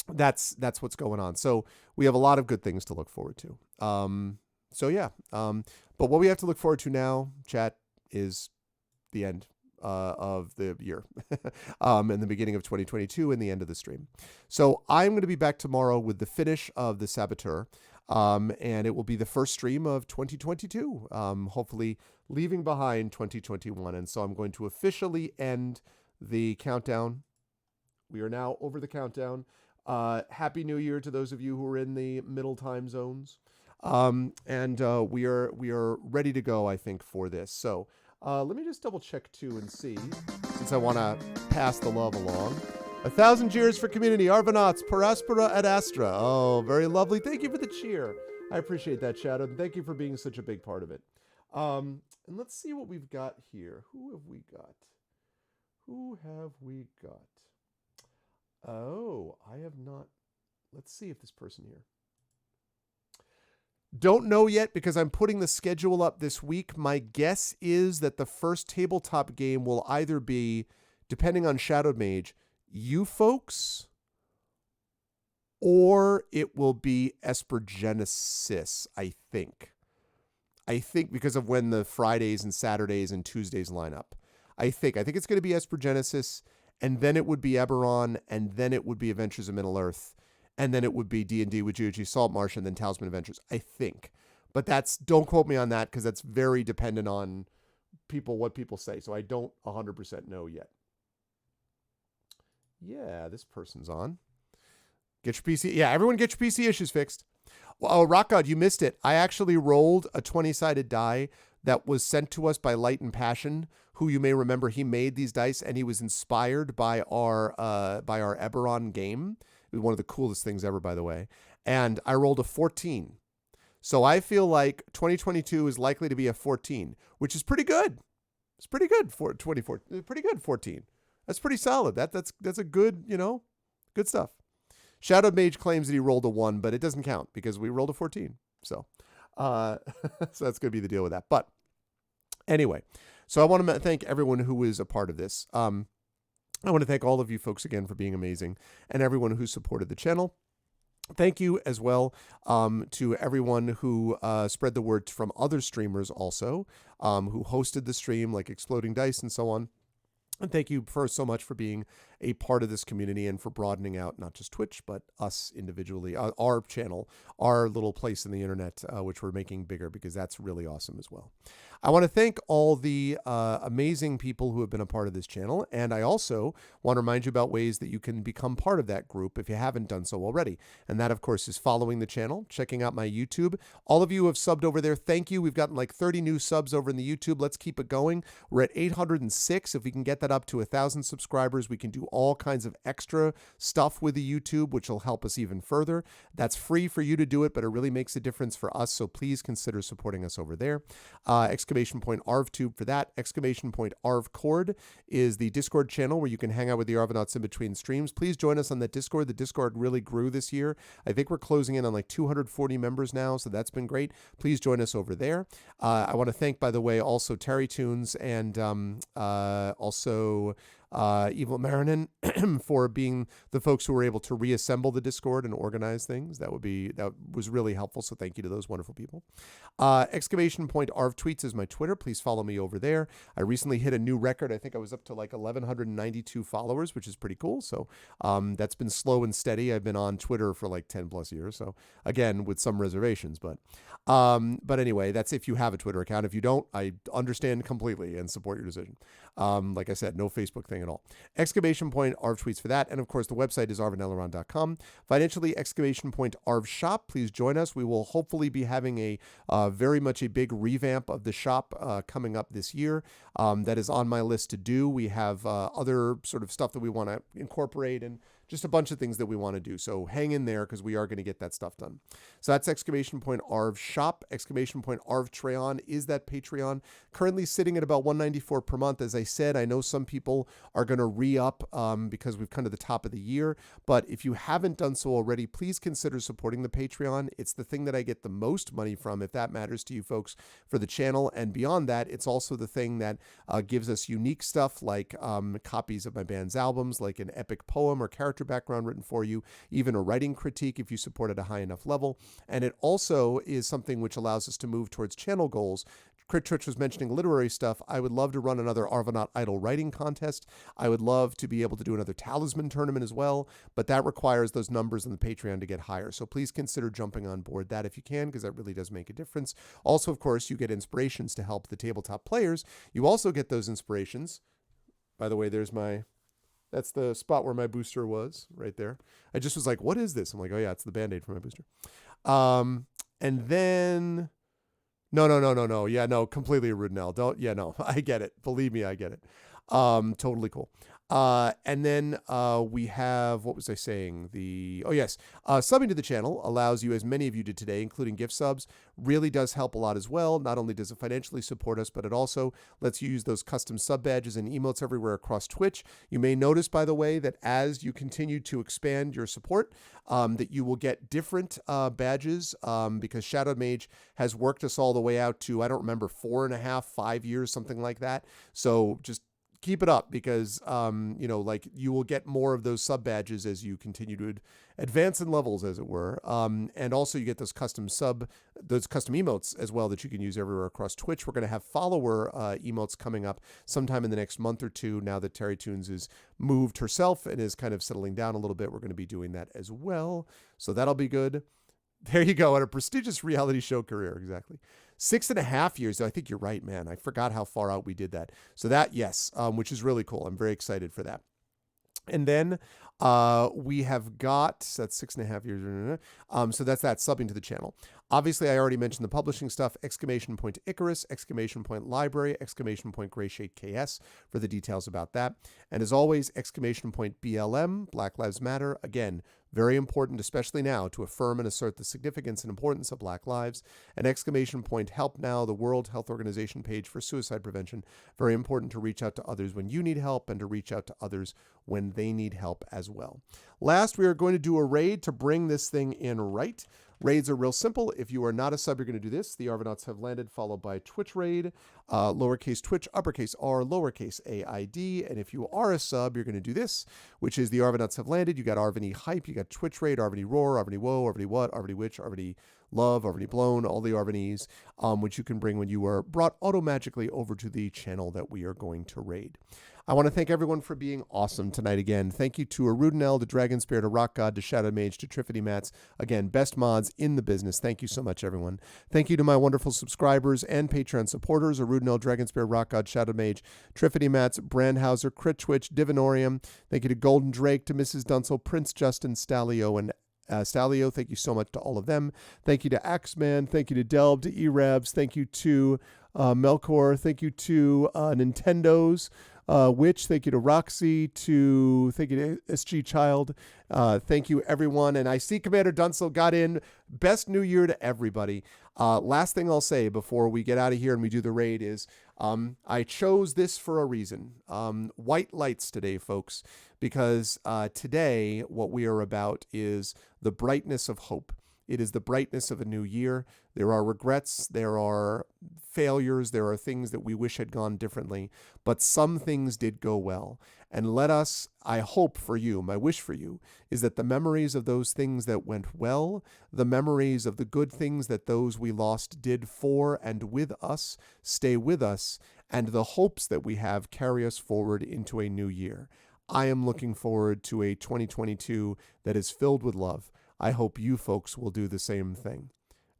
S1: that's what's going on. So we have a lot of good things to look forward to. So yeah. But what we have to look forward to now, chat, is the end of the year and the beginning of 2022 and the end of the stream. So I'm going to be back tomorrow with the finish of the Saboteur. And it will be the first stream of 2022, hopefully leaving behind 2021. And so I'm going to officially end the countdown. We are now over the countdown. Happy New Year to those of you who are in the middle time zones. And we are ready to go, I think, for this. So let me just double check too and see, since I want to pass the love along. 1,000 cheers for community. Arvanauts, Paraspera ad Astra. Oh, very lovely. Thank you for the cheer. I appreciate that, Shadow. And thank you for being such a big part of it. And let's see what we've got here. Who have we got? Oh, I have not. Let's see if this person here. Don't know yet because I'm putting the schedule up this week. My guess is that the first tabletop game will either be, depending on Shadowed Mage, you folks, or it will be Espergenesis, I think. Because of when the Fridays and Saturdays and Tuesdays line up. I think it's going to be Espergenesis, and then it would be Eberron, and then it would be Adventures of Middle-earth, and then it would be D&D with Juji Saltmarsh, and then Talisman Adventures, I think. But don't quote me on that, because that's very dependent on what people say, so I don't 100% know yet. Yeah, this person's on. Get your PC. Yeah, everyone get your PC issues fixed. Well, oh, Rock God, you missed it. I actually rolled a 20-sided die that was sent to us by Light and Passion, who you may remember, he made these dice, and he was inspired by our Eberron game. It was one of the coolest things ever, by the way. And I rolled a 14. So I feel like 2022 is likely to be a 14, which is pretty good. It's pretty good for 24. Pretty good 14. That's pretty solid. That's a good, good stuff. Shadowed Mage claims that he rolled a 1, but it doesn't count because we rolled a 14. So, Uh, so that's going to be the deal with that. But anyway, so I want to thank everyone who is a part of this. I want to thank all of you folks again for being amazing and everyone who supported the channel. Thank you as well to everyone who spread the word from other streamers also, who hosted the stream, like Exploding Dice and so on. And thank you so much for being a part of this community and for broadening out not just Twitch, but us individually, our channel, our little place in the internet, which we're making bigger, because that's really awesome as well. I want to thank all the amazing people who have been a part of this channel. And I also want to remind you about ways that you can become part of that group if you haven't done so already. And that, of course, is following the channel, checking out my YouTube. All of you who have subbed over there, thank you. We've gotten like 30 new subs over in the YouTube. Let's keep it going. We're at 806. If we can get that up to 1,000 subscribers, we can do all kinds of extra stuff with the YouTube, which will help us even further. That's free for you to do it, but it really makes a difference for us. So please consider supporting us over there. Exclamation point ArvTube for that. Exclamation point ArvCord is the Discord channel where you can hang out with the Arvanauts in between streams. Please join us on that Discord. The Discord really grew this year. I think we're closing in on like 240 members now, so that's been great. Please join us over there. I want to thank, by the way, also Terry Tunes and also Evil Marinin for being the folks who were able to reassemble the Discord and organize things. That was really helpful. So thank you to those wonderful people. Exclamation point Arv Tweets is my Twitter. Please follow me over there. I recently hit a new record. I think I was up to like 1,192 followers, which is pretty cool. So that's been slow and steady. I've been on Twitter for like 10 plus years. So again, with some reservations, but anyway, that's if you have a Twitter account. If you don't, I understand completely and support your decision. Like I said, no Facebook thing at all. Exclamation point Arv Tweets for that. And of course, the website is arvaneleron.com. Financially, exclamation point Arv Shop. Please join us. We will hopefully be having a very much a big revamp of the shop coming up this year. That is on my list to do. We have other sort of stuff that we want to incorporate and just a bunch of things that we want to do. So hang in there because we are going to get that stuff done. So that's exclamation point Arv Shop. Exclamation point Arv Treon is that Patreon. Currently sitting at about $194 per month. As I said, I know some people are going to re-up because we've come to the top of the year. But if you haven't done so already, please consider supporting the Patreon. It's the thing that I get the most money from, if that matters to you folks, for the channel. And beyond that, it's also the thing that gives us unique stuff like copies of my band's albums, like an epic poem or character background written for you, even a writing critique if you support at a high enough level. And it also is something which allows us to move towards channel goals. Crit Church was mentioning literary stuff. I would love to run another Arvanaut Idol writing contest. I would love to be able to do another Talisman tournament as well, but that requires those numbers on the Patreon to get higher. So please consider jumping on board that if you can, because that really does make a difference. Also, of course, you get inspirations to help the tabletop players. You also get those inspirations. By the way, that's the spot where my booster was right there. I just was like, what is this? I'm like, oh yeah, it's the Band-Aid for my booster. And then, no. Yeah, no, completely rude, Nell. No, I get it. Believe me, I get it. Totally cool. And then we have, what was I saying? Subbing to the channel allows you, as many of you did today, including gift subs, really does help a lot as well. Not only does it financially support us, but it also lets you use those custom sub badges and emotes everywhere across Twitch. You may notice, by the way, that as you continue to expand your support, that you will get different badges because Shadow Mage has worked us all the way out to, I don't remember, 4.5, 5 years, something like that. So just keep it up because, you will get more of those sub badges as you continue to advance in levels, as it were. And also you get those custom emotes as well that you can use everywhere across Twitch. We're going to have follower emotes coming up sometime in the next month or two. Now that Terry Tunes is moved herself and is kind of settling down a little bit, we're going to be doing that as well. So that'll be good. There you go. At a prestigious reality show career. Exactly. 6.5 years. I think you're right, man. I forgot how far out we did that. So that, yes, which is really cool. I'm very excited for that. And then we have got, that's 6.5 years. So that's that subbing to the channel. Obviously, I already mentioned the publishing stuff, exclamation point Icarus, exclamation point library, exclamation point Gray Shade KS for the details about that. And as always, exclamation point BLM, Black Lives Matter. Again, very important, especially now, to affirm and assert the significance and importance of Black lives. And exclamation point Help Now, the World Health Organization page for suicide prevention. Very important to reach out to others when you need help and to reach out to others when they need help as well. Last, we are going to do a raid to bring this thing in right. Raids are real simple. If you are not a sub, you're going to do this. The Arvanauts have landed, followed by Twitch raid, lowercase Twitch, uppercase R, lowercase AID. And if you are a sub, you're going to do this, which is the Arvanauts have landed. You got Arvany hype, you got Twitch raid, Arvany roar, Arvany woe, Arvany what, Arvany witch, Arvany love, Arvany blown, all the Arvanys, which you can bring when you are brought auto-magically over to the channel that we are going to raid. I want to thank everyone for being awesome tonight again. Thank you to Arudinel, to Dragon Spear, to Rock God, to Shadow Mage, to Triffity Mats. Again, best mods in the business. Thank you so much, everyone. Thank you to my wonderful subscribers and Patreon supporters, Arudinel, Dragon Spear, Rock God, Shadow Mage, Triffity Mats, Brandhauser, Crit Twitch, Divinorium. Thank you to Golden Drake, to Mrs. Dunsel, Prince Justin, Stalio, and Stalio. Thank you so much to all of them. Thank you to Axeman. Thank you to Delb, to Erebs. Thank you to Melkor. Thank you to Nintendo's Witch. Thank you to Roxy. Thank you to SG Child. Thank you, everyone. And I see Commander Dunsel got in. Best New Year to everybody. Last thing I'll say before we get out of here and we do the raid is I chose this for a reason. White lights today, folks, because today what we are about is the brightness of hope. It is the brightness of a new year. There are regrets, there are failures, there are things that we wish had gone differently, but some things did go well. And let us, I hope for you, my wish for you, is that the memories of those things that went well, the memories of the good things that those we lost did for and with us, stay with us, and the hopes that we have carry us forward into a new year. I am looking forward to a 2022 that is filled with love. I hope you folks will do the same thing.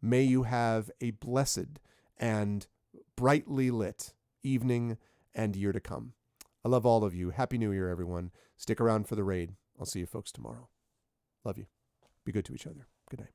S1: May you have a blessed and brightly lit evening and year to come. I love all of you. Happy New Year, everyone. Stick around for the raid. I'll see you folks tomorrow. Love you. Be good to each other. Good night.